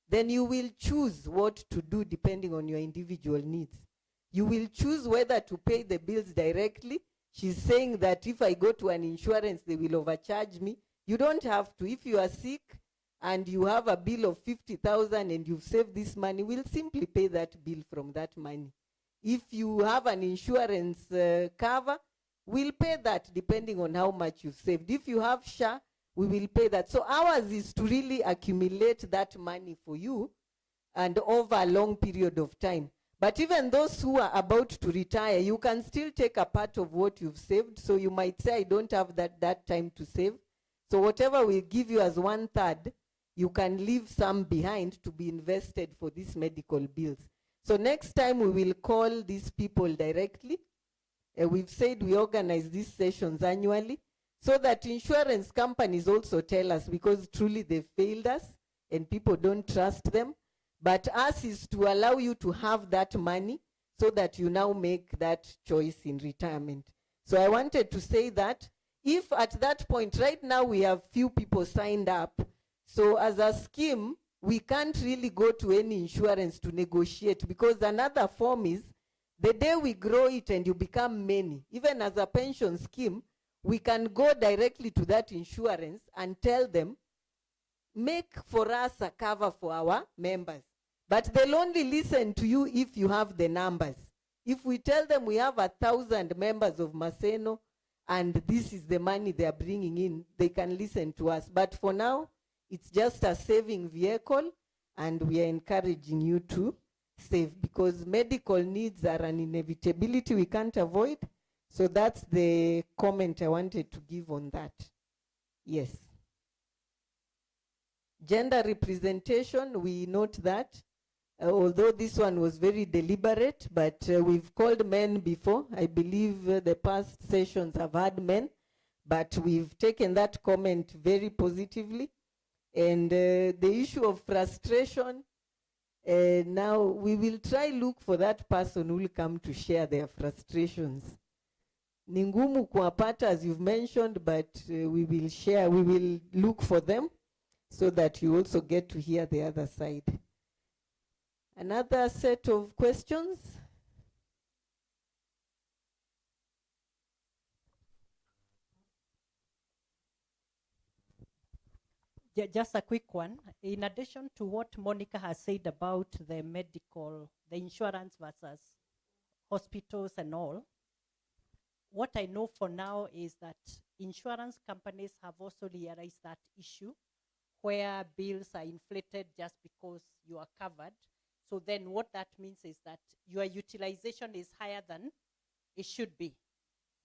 then you will choose what to do depending on your individual needs. You will choose whether to pay the bills directly. She's saying that if I go to an insurance, they will overcharge me. You don't have to. If you are sick and you have a bill of 50,000 and you've saved this money, we'll simply pay that bill from that money. If you have an insurance cover, we'll pay that depending on how much you've saved. If you have SHA, we will pay that. So ours is to really accumulate that money for you and over a long period of time. But even those who are about to retire, you can still take a part of what you've saved. So you might say, I don't have that time to save. So whatever we give you as 1/3, you can leave some behind to be invested for these medical bills. So next time we will call these people directly. We've said we organize these sessions annually so that insurance companies also tell us, because truly they failed us and people don't trust them. But us is to allow you to have that money so that you now make that choice in retirement. So I wanted to say that if at that point, right now we have few people signed up, so as a scheme, we can't really go to any insurance to negotiate, because another form is the day we grow it and you become many, even as a pension scheme, we can go directly to that insurance and tell them, make for us a cover for our members. But they'll only listen to you if you have the numbers. If we tell them we have 1,000 members of Maseno and this is the money they are bringing in, they can listen to us. But for now, it's just a saving vehicle, and we are encouraging you to save, because medical needs are an inevitability we can't avoid. So that's the comment I wanted to give on that. Yes. Gender representation, we note that, although this one was very deliberate, but we've called men before. I believe the past sessions have had men, but we've taken that comment very positively. And the issue of frustration, now we will try look for that person who will come to share their frustrations. Ni ngumu kuwapata, as you've mentioned, but we will share, we will look for them so that you also get to hear the other side. Another set of questions? Just a quick one. In addition to what Monica has said about the medical, the insurance versus hospitals and all, what I know for now is that insurance companies have also realized that issue where bills are inflated just because you are covered. So then what that means is that your utilization is higher than it should be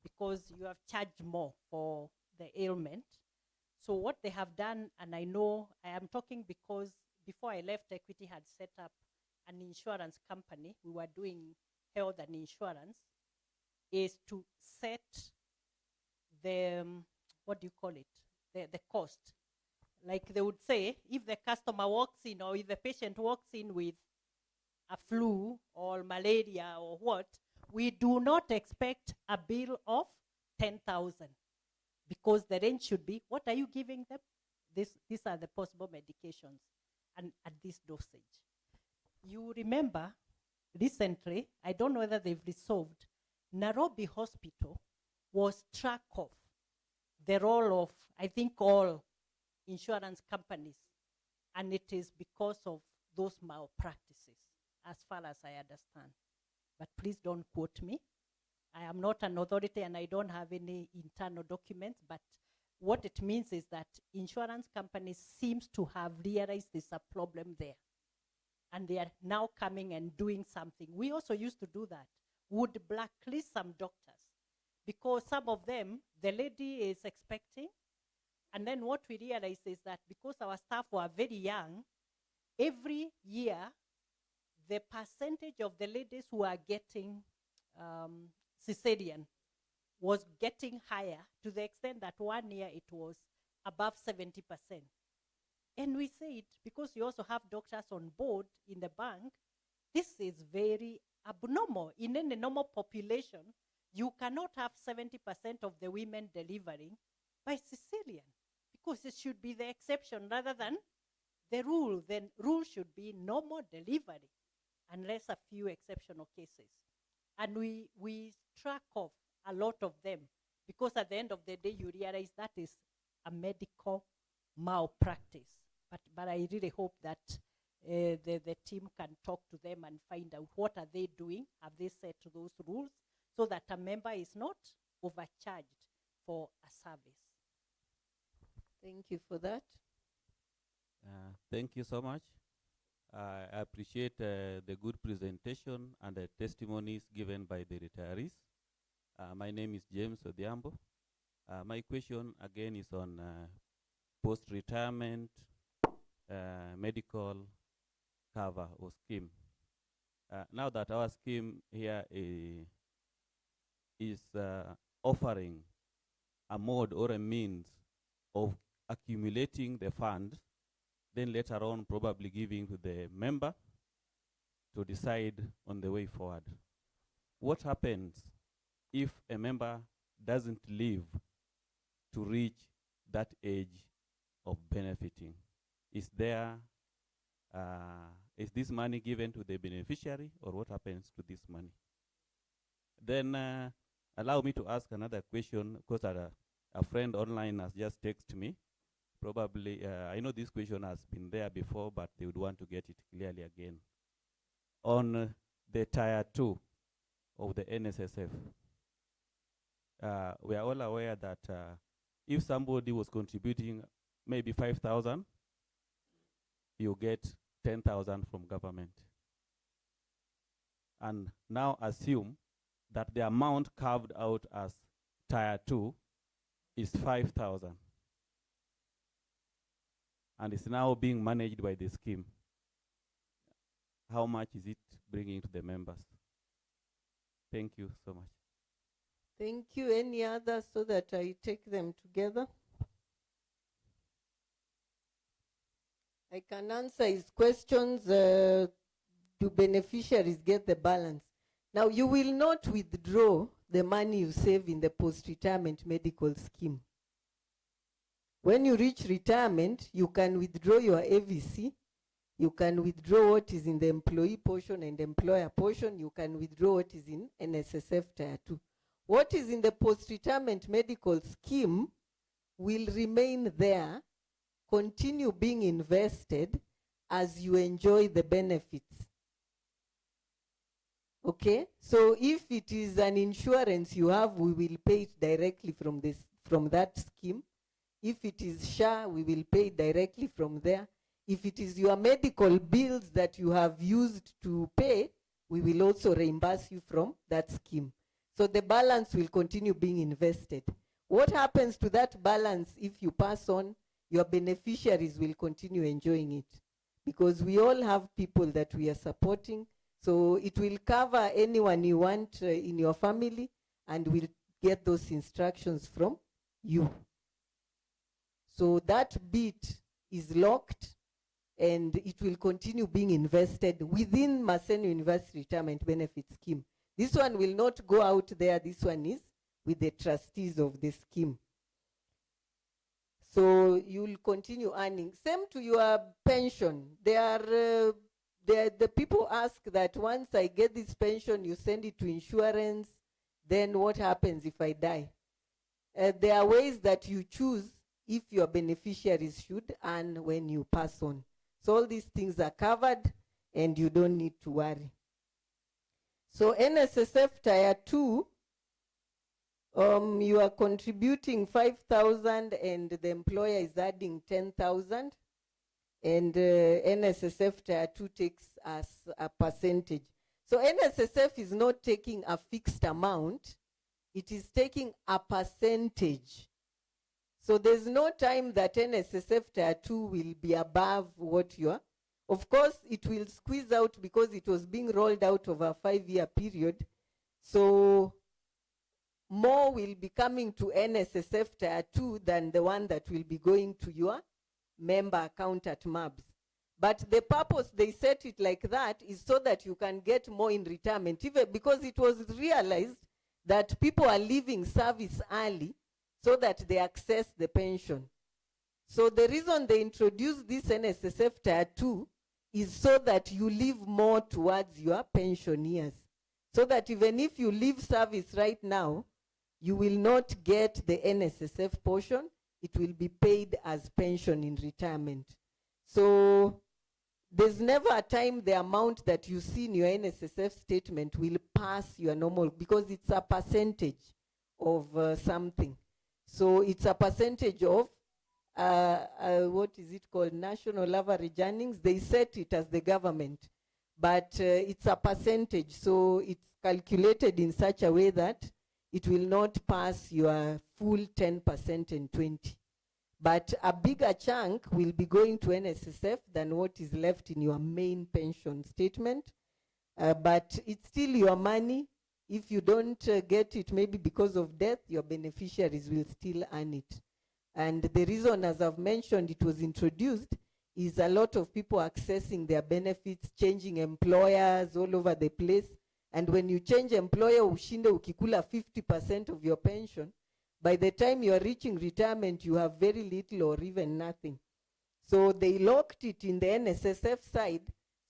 because you have charged more for the ailment. So what they have done, and I know I am talking because before I left, Equity had set up an insurance company, we were doing health and insurance, is to set the, what do you call it, the cost. Like they would say, if the customer walks in or if the patient walks in with a flu or malaria or what, we do not expect a bill of 10,000 because the range should be, what are you giving them? These are the possible medications and at this dosage. You remember recently, I don't know whether they've resolved, Nairobi Hospital was struck off the role of, I think, all insurance companies, and it is because of those malpractices, as far as I understand. But please don't quote me. I am not an authority and I don't have any internal documents, but what it means is that insurance companies seems to have realized there's a problem there. And they are now coming and doing something. We also used to do that. Would blacklist some doctors because some of them, the lady is expecting. And then what we realized is that because our staff were very young, every year, the percentage of the ladies who are getting cesarean was getting higher to the extent that 1 year it was above 70%. And we said, because you also have doctors on board in the bank, this is very abnormal. In any normal population, you cannot have 70% of the women delivering by cesarean, because it should be the exception rather than the rule. The rule should be normal delivery, unless a few exceptional cases. And we struck off a lot of them, because at the end of the day, you realize that is a medical malpractice. But I really hope that the team can talk to them and find out what are they doing, have they set to those rules, so that a member is not overcharged for a service. Thank you for that. Thank you so much. I appreciate the good presentation and the testimonies given by the retirees. My name is James Odhiambo. My question again is on post-retirement medical cover or scheme. Now that our scheme here is offering a mode or a means of accumulating the funds, then later on probably giving to the member to decide on the way forward. What happens if a member doesn't live to reach that age of benefiting? Is this money given to the beneficiary, or what happens to this money? Then allow me to ask another question, because a friend online has just texted me. Probably, I know this question has been there before, but they would want to get it clearly again. On the Tier 2 of the NSSF, we are all aware that if somebody was contributing maybe 5,000, you get 10,000 from government. And now assume that the amount carved out as Tier 2 is 5,000. And it's now being managed by the scheme. How much is it bringing to the members? Thank you so much. Thank you. Any others, so that I take them together? I can answer his questions. Do beneficiaries get the balance? Now, you will not withdraw the money you save in the post-retirement medical scheme. When you reach retirement, you can withdraw your AVC. You can withdraw what is in the employee portion and employer portion. You can withdraw what is in NSSF Tier 2. What is in the post-retirement medical scheme will remain there, continue being invested as you enjoy the benefits. Okay? So if it is an insurance you have, we will pay it directly from that scheme. If it is SHA, we will pay directly from there. If it is your medical bills that you have used to pay, we will also reimburse you from that scheme. So the balance will continue being invested. What happens to that balance if you pass on? Your beneficiaries will continue enjoying it. because we all have people that we are supporting. So it will cover anyone you want in your family, and we'll get those instructions from you. So that bit is locked, and it will continue being invested within Maseno University Retirement Benefit Scheme. This one will not go out there. This one is with the trustees of the scheme. So you'll continue earning. Same to your pension. The people ask that once I get this pension, you send it to insurance, then what happens if I die? There are ways that you choose if your beneficiaries should earn when you pass on. So all these things are covered, and you don't need to worry. So NSSF Tier 2, you are contributing 5,000 and the employer is adding 10,000, and NSSF Tier 2 takes as a percentage. So NSSF is not taking a fixed amount, it is taking a percentage. So there's no time that NSSF Tier 2 will be above what you are. Of course, it will squeeze out because it was being rolled out over a 5-year period. So more will be coming to NSSF Tier 2 than the one that will be going to your member account at MURBS. But the purpose they set it like that is so that you can get more in retirement, even because it was realized that people are leaving service early so that they access the pension. So the reason they introduced this NSSF Tier 2 is so that you leave more towards your pension years. So that even if you leave service right now, you will not get the NSSF portion. It will be paid as pension in retirement. So there's never a time the amount that you see in your NSSF statement will pass your normal, because it's a percentage of something. So it's a percentage of, what is it called, national average earnings. They set it as the government, but it's a percentage. So it's calculated in such a way that it will not pass your full 10% and 20%. But a bigger chunk will be going to NSSF than what is left in your main pension statement. But it's still your money. If you don't get it, maybe because of death, your beneficiaries will still earn it. And the reason, as I've mentioned, it was introduced is a lot of people accessing their benefits, changing employers all over the place. And when you change employer, ushinde ukikula 50% of your pension, by the time you are reaching retirement, you have very little or even nothing. So they locked it in the NSSF side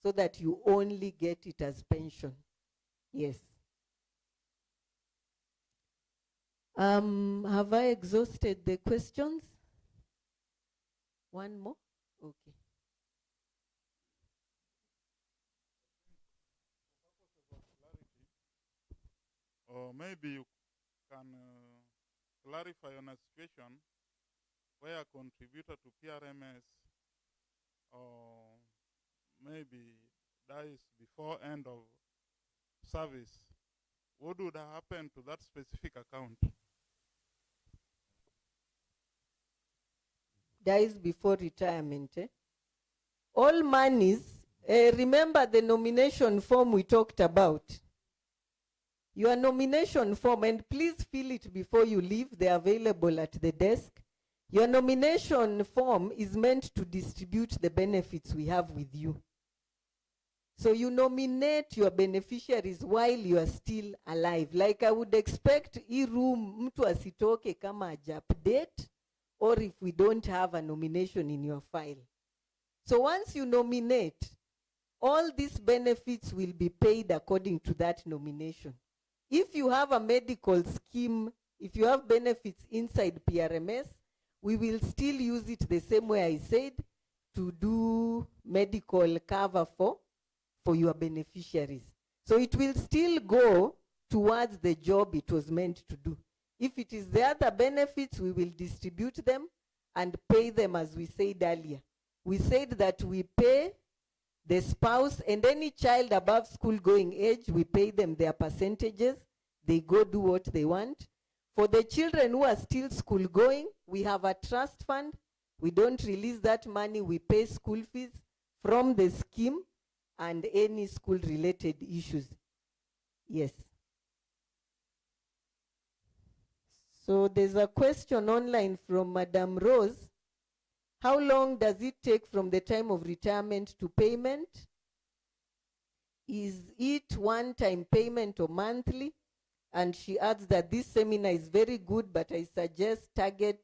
so that you only get it as pension. Yes. Have I exhausted the questions? One more? Okay. Or maybe you can clarify on a situation where a contributor to PRMS or maybe dies before end of service. What would happen to that specific account? Dies before retirement. All monies, remember the nomination form we talked about. Your nomination form, and please fill it before you leave, they're available at the desk. Your nomination form is meant to distribute the benefits we have with you. So you nominate your beneficiaries while you are still alive. Like I would expect hii room mtu asitoke kama haja-update, or if we don't have a nomination in your file. So once you nominate, all these benefits will be paid according to that nomination. If you have a medical scheme, if you have benefits inside PRMS, we will still use it the same way I said, to do medical cover for your beneficiaries. So it will still go towards the job it was meant to do. If it is the other benefits, we will distribute them and pay them as we said earlier. We said that we pay the spouse and any child above school going age, we pay them their percentages. They go do what they want. For the children who are still school going, we have a trust fund. We don't release that money, we pay school fees. from the scheme and any school-related issues. Yes. So there's a question online from Madam Rose. How long does it take from the time of retirement to payment? Is it one-time payment or monthly? And she adds that this seminar is very good, but I suggest target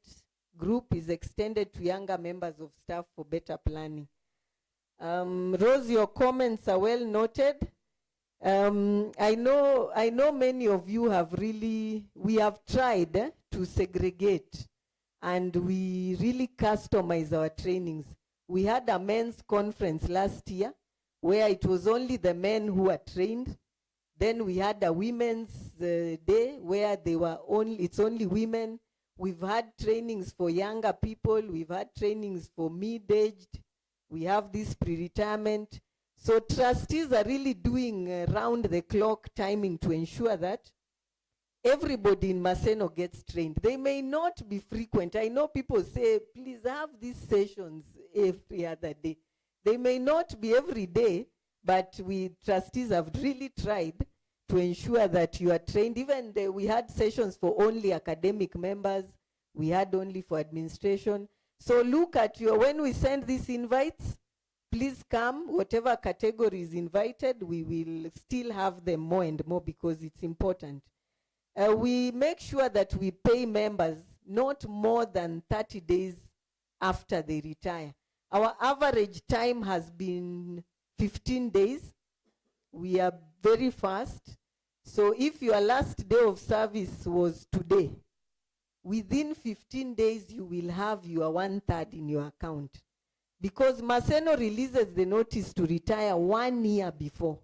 group is extended to younger members of staff for better planning. Rose, your comments are well noted. I know many of you have we have tried to segregate, and we really customize our trainings. We had a men's conference last year where it was only the men who were trained. Then we had a women's day where it's only women. We've had trainings for younger people. We've had trainings for mid-aged. We have this pre-retirement. So trustees are really doing round-the-clock timing to ensure that everybody in Maseno gets trained. They may not be frequent. I know people say, please have these sessions every other day. They may not be every day, but we trustees have really tried to ensure that you are trained. Even we had sessions for only academic members. We had only for administration. So look at when we send these invites, please come, whatever category is invited, we will still have them more and more because it's important. We make sure that we pay members not more than 30 days after they retire. Our average time has been 15 days. We are very fast. So if your last day of service was today, within 15 days you will have your 1/3 in your account. Because Maseno releases the notice to retire 1 year before.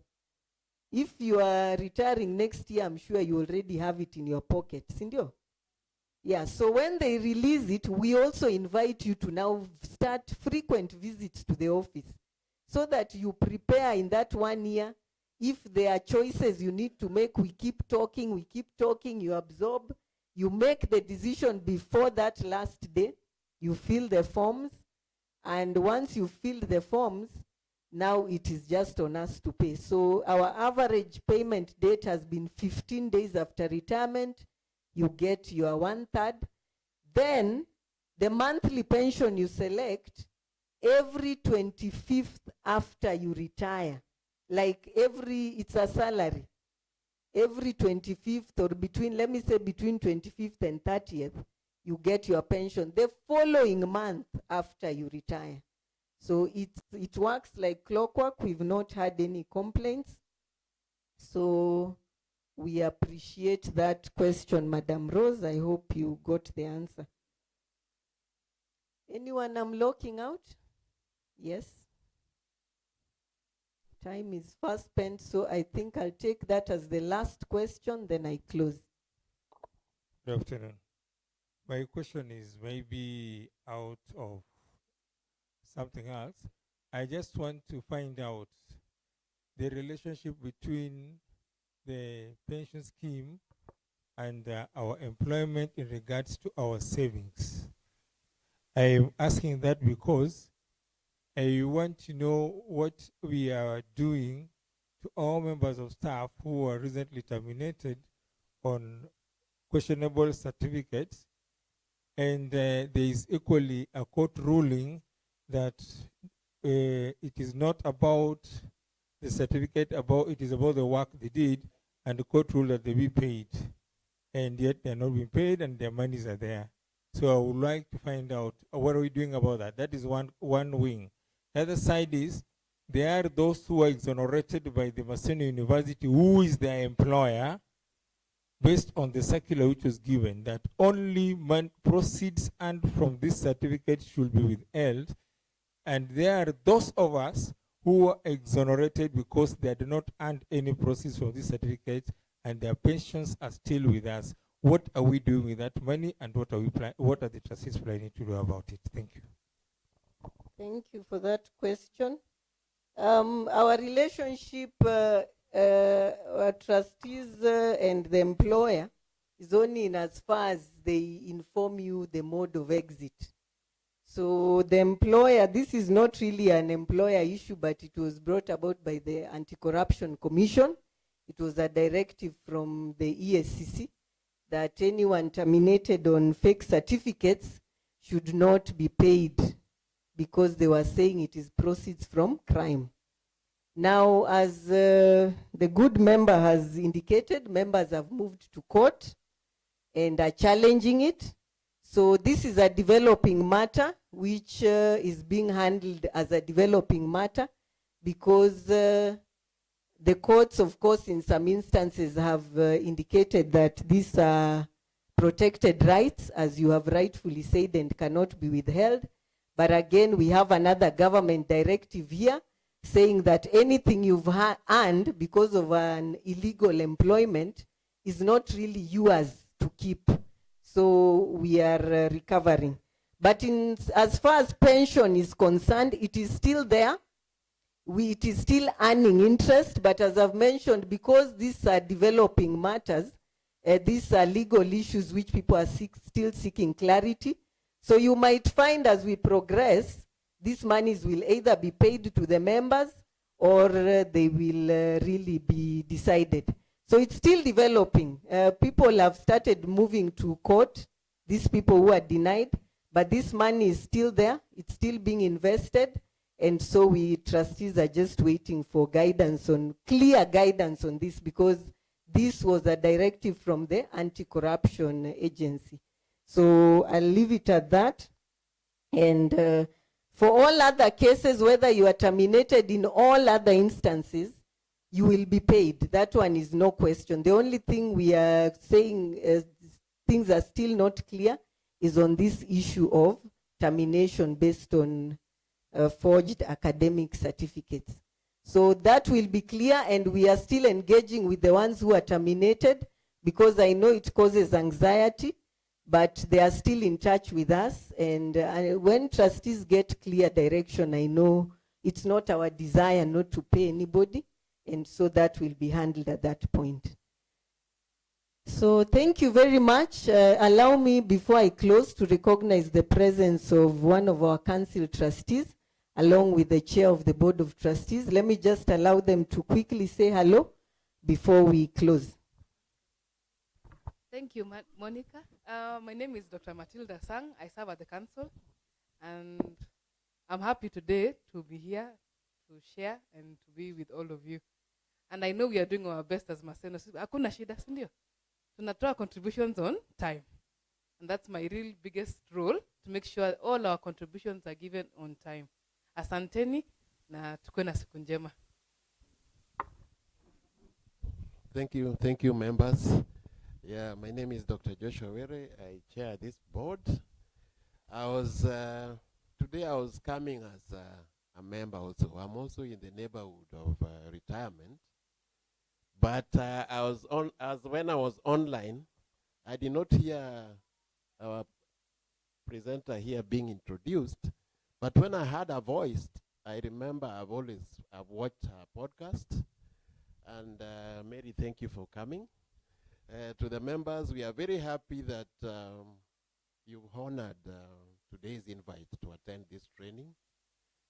If you are retiring next year, I'm sure you already have it in your pocket. Sindio? Yeah, so when they release it, we also invite you to now start frequent visits to the office so that you prepare in that 1 year. If there are choices you need to make, we keep talking, you absorb, you make the decision before that last day, you fill the forms, and once you fill the forms, now it is just on us to pay. So our average payment date has been 15 days after retirement. You get your 1/3. Then the monthly pension you select every 25th after you retire. Like it's a salary. Every 25th or let me say between 25th and 30th, you get your pension the following month after you retire. So it works like clockwork. We've not had any complaints. So we appreciate that question, Madam Rose. I hope you got the answer. Anyone I'm locking out? Yes. Time is fast spent, so I think I'll take that as the last question, then I close. Good afternoon. My question is maybe out of something else. I just want to find out the relationship between the pension scheme and our employment in regards to our savings. I'm asking that because I want to know what we are doing to all members of staff who were recently terminated on questionable certificates. And there is equally a court ruling that it is not about the certificate, it is about the work they did, and the court ruled that they be paid. And yet they're not being paid and their monies are there. So I would like to find out what are we doing about that. That is one wing. The other side is there are those who are exonerated by the Maseno University, who is their employer, based on the circular which was given, that only proceeds earned from this certificate should be withheld. And there are those of us who are exonerated because they did not earn any proceeds from this certificate and their pensions are still with us. What are we doing with that money, and what are the trustees planning to do about it? Thank you. Thank you for that question. Our relationship, our trustees and the employer, is only in as far as they inform you the mode of exit. So the employer, this is not really an employer issue, but it was brought about by the Anti-Corruption Commission. It was a directive from the ESCC that anyone terminated on fake certificates should not be paid because they were saying it is proceeds from crime. Now, as the good member has indicated, members have moved to court and are challenging it. So this is a developing matter which is being handled as a developing matter because the courts, of course, in some instances have indicated that these are protected rights, as you have rightfully said, and cannot be withheld. But again, we have another government directive here saying that anything you've earned because of an illegal employment is not really yours to keep. So we are recovering. But as far as pension is concerned, it is still there. It is still earning interest, but as I've mentioned, because these are developing matters, these are legal issues which people are still seeking clarity. So you might find as we progress, these monies will either be paid to the members or they will really be decided. So it's still developing. People have started moving to court, these people who are denied, but this money is still there. It's still being invested. And so we trustees are just waiting for guidance on, clear guidance on this, because this was a directive from the Anti-Corruption Agency. So I'll leave it at that. And for all other cases, whether you are terminated in all other instances, you will be paid. That one is no question. The only thing we are saying things are still not clear is on this issue of termination based on forged academic certificates. So that will be clear, and we are still engaging with the ones who are terminated because I know it causes anxiety, but they are still in touch with us. And when trustees get clear direction, I know it's not our desire not to pay anybody, and so that will be handled at that point. So thank you very much. Allow me, before I close, to recognize the presence of one of our council trustees, along with the chair of the board of trustees. Let me just allow them to quickly say hello before we close. Thank you, Monica. My name is Dr. Matilda Sang. I serve at the council, and I'm happy today to be here to share and to be with all of you. And I know we are doing our best as Maseno. Hakuna shida, si ndio? Tunatoa contributions on time. And that's my real biggest role, to make sure all our contributions are given on time. Asanteni na tukue na siku njema. Thank you, members. Yeah, my name is Dr. Joshua Were. I chair this board. Today I was coming as a member also. I'm also in the neighborhood of retirement. But when I was online, I did not hear our presenter here being introduced. But when I heard her voice, I remember I've watched her podcast. And Mary, thank you for coming. To the members, we are very happy that you've honored today's invite to attend this training.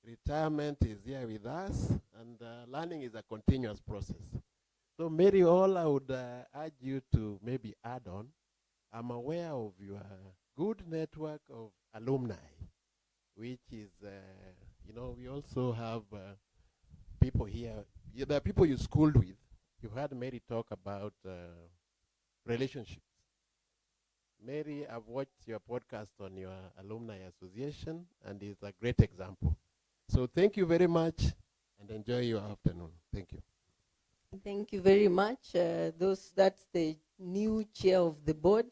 Retirement is here with us, and learning is a continuous process. So Mary, all I would urge you to maybe add on, I'm aware of your good network of alumni, which is, we also have people here. There are people you schooled with. You heard Mary talk about relationships. Mary, I've watched your podcast on your alumni association, and it's a great example. So thank you very much, and enjoy your afternoon. Thank you. Thank you very much. That's the new chair of the board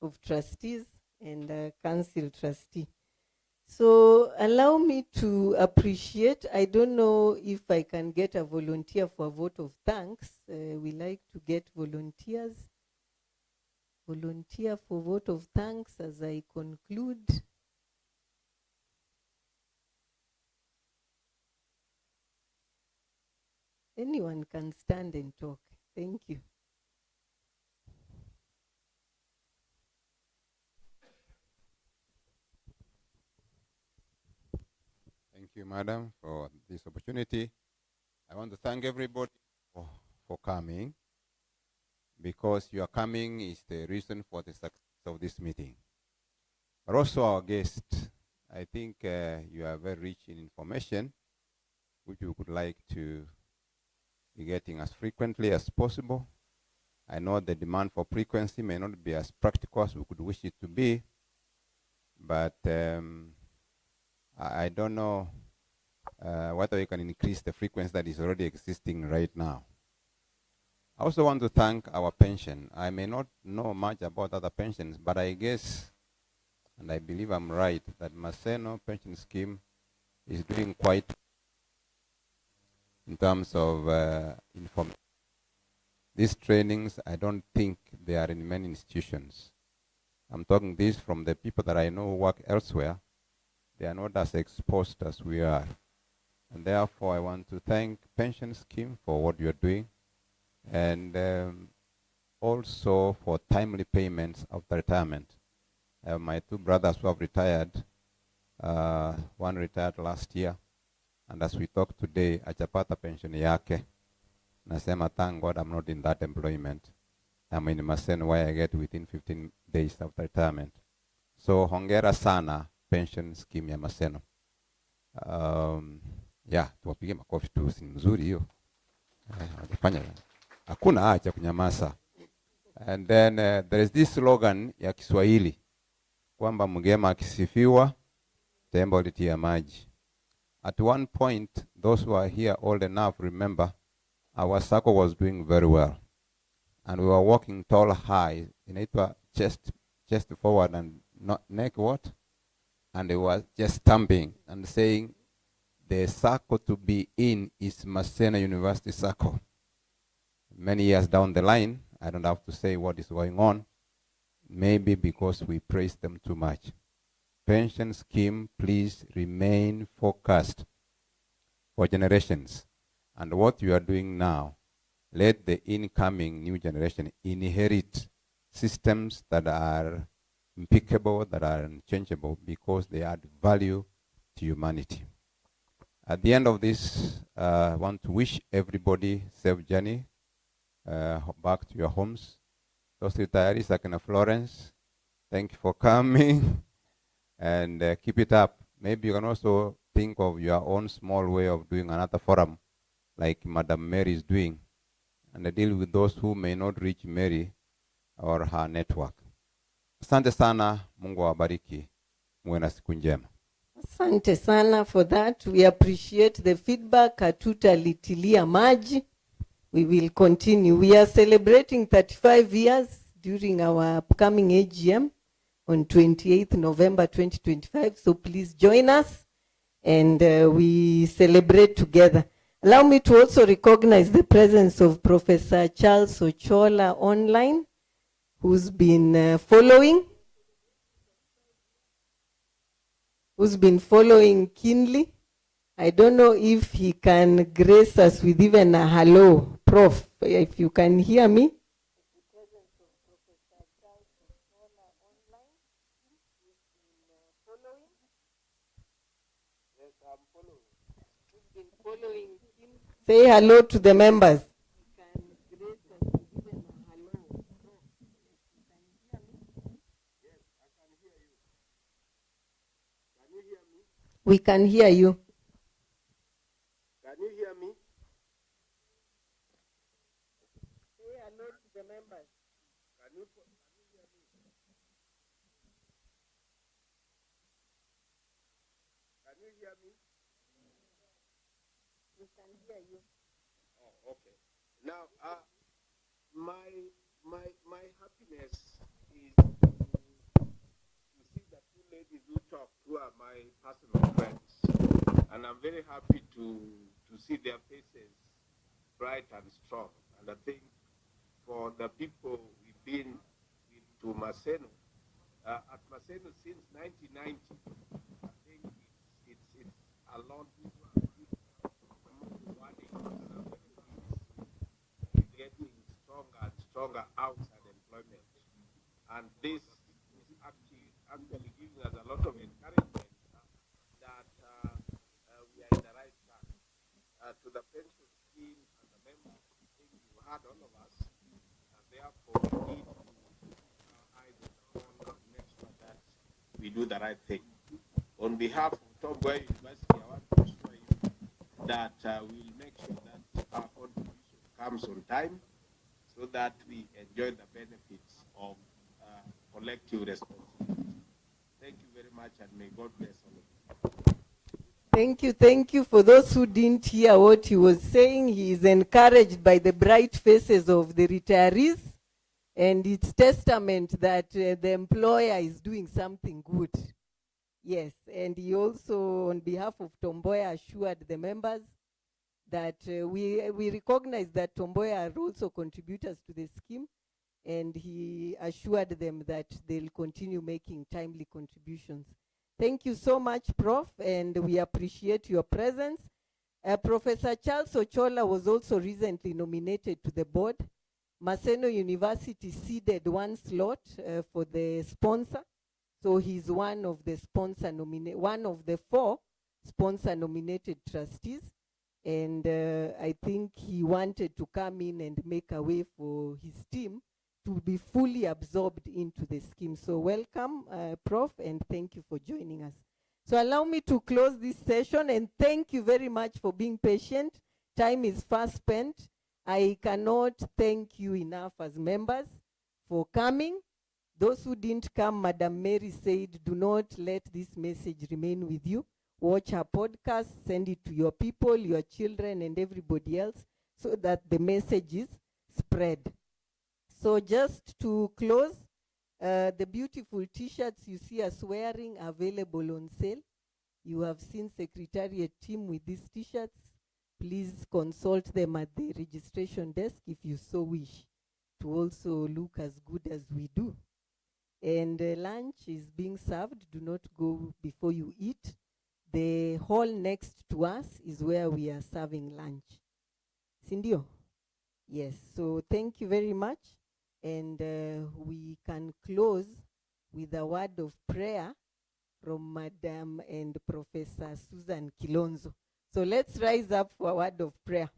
of trustees and council trustee. So allow me to appreciate, I don't know if I can get a volunteer for a vote of thanks. We like to get volunteers. Volunteer for vote of thanks as I conclude. Anyone can stand and talk. Thank you. you, Madam, for this opportunity. I want to thank everybody for coming, because your coming is the reason for the success of this meeting. But also our guests, I think you are very rich in information, which we would like to be getting as frequently as possible. I know the demand for frequency may not be as practical as we could wish it to be, but I don't know whether we can increase the frequency that is already existing right now. I also want to thank our pension. I may not know much about other pensions, but I guess, and I believe I'm right, that Maseno pension scheme is doing quite in terms of information. These trainings, I don't think they are in many institutions. I'm talking this from the people that I know who work elsewhere. They are not as exposed as we are. And therefore, I want to thank pension scheme for what you're doing, and also for timely payments after retirement. I have my two brothers who have retired. One retired last year, and as we talk today, achapata pension yake. Nasema, thank God I'm not in that employment. I'm in Maseno, where I get within 15 days after retirement. So hongera sana pension scheme ya Maseno. Yeah, tuwapige makofi tu, si mzuri hiyo. Wanafanya. Hakuna haja kunyamaza. And then there is this slogan ya Kiswahili kwamba mgema akisifiwa tembo litia maji. At one point, those who are here old enough remember our circle was doing very well, and we were walking tall high. Inaitwa chest forward and neck what? And they were just stamping and saying the circle to be in is Maseno University Circle. Many years down the line, I don't have to say what is going on, maybe because we praise them too much. Pension scheme, please remain focused for generations. And what you are doing now, let the incoming new generation inherit systems that are impeccable, that are unchangeable, because they add value to humanity. At the end of this, I want to wish everybody safe journey back to your homes. Those retirees like in Florence, thank you for coming, and keep it up. Maybe you can also think of your own small way of doing another forum, like Madam Mary is doing, and deal with those who may not reach Mary or her network. Asante sana, Mungu awabariki, muwe na siku njema. Asante sana for that. We appreciate the feedback. Hatutalitilia maji. We will continue. We are celebrating 35 years during our upcoming AGM on 28th November 2025. So please join us, and we celebrate together. Allow me to also recognize the presence of Professor Charles Ochola online, who's been following keenly. I don't know if he can grace us with even a hello, Prof, if you can hear me. Say hello to the members. We can hear you. Can you hear me? Say hello to the members. Can you hear me? Can you hear me? We can hear you. Oh, okay. Now, my happiness is to see the two ladies who talk, who are my personal friends, and I'm very happy to see their faces bright and strong. And I think for the people we've been into Maseno, at Maseno since 1990, I think it's a lot getting stronger and stronger outside employment. And this is actually giving us a lot of encouragement that the pension scheme and the members, I think you heard all of us, and therefore we need to eyes on make sure that we do the right thing. On behalf of Tom Mboya University, I want to assure you that we'll make sure that our contribution comes on time so that we enjoy the benefits of collective responsibility. Thank you very much, and may God bless all of you. Thank you. For those who didn't hear what he was saying, he is encouraged by the bright faces of the retirees, and it's testament that the employer is doing something good. Yes, and he also, on behalf of Tom Mboya, assured the members that we recognize that Tom Mboya are also contributors to the scheme, and he assured them that they'll continue making timely contributions. Thank you so much, Prof, and we appreciate your presence. Professor Charles Ochola was also recently nominated to the board. Maseno University ceded one slot for the sponsor, so he's one of the one of the 4 sponsor-nominated trustees, and I think he wanted to come in and make a way for his team to be fully absorbed into the scheme. So welcome, Prof, and thank you for joining us. So allow me to close this session, and thank you very much for being patient. Time is fast spent. I cannot thank you enough as members for coming. Those who didn't come, Madam Mary said, do not let this message remain with you. Watch our podcast, send it to your people, your children, and everybody else, so that the message is spread. So just to close, the beautiful t-shirts you see us wearing are available on sale. You have seen Secretariat team with these t-shirts. Please consult them at the registration desk if you so wish to also look as good as we do. And lunch is being served. Do not go before you eat. The hall next to us is where we are serving lunch. Sindio? Yes, so thank you very much. And we can close with a word of prayer from Madam and Professor Susan Kilonzo. So let's rise up for a word of prayer.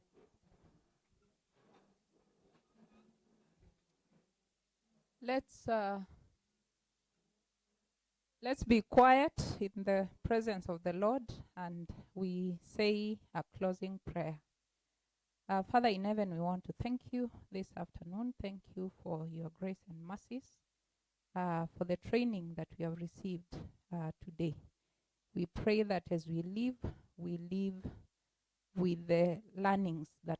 Let's be quiet in the presence of the Lord, and we say a closing prayer. Father in heaven, we want to thank you this afternoon. Thank you for your grace and mercies, for the training that we have received today. We pray that as we live with the learnings that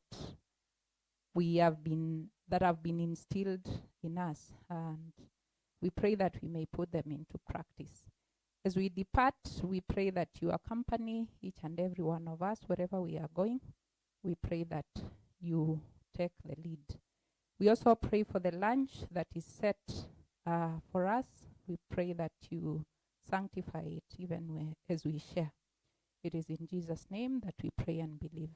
have been instilled in us, and we pray that we may put them into practice. As we depart, we pray that you accompany each and every one of us wherever we are going. We pray that you take the lead. We also pray for the lunch that is set for us. We pray that you sanctify it even as we share. It is in Jesus' name that we pray and believe.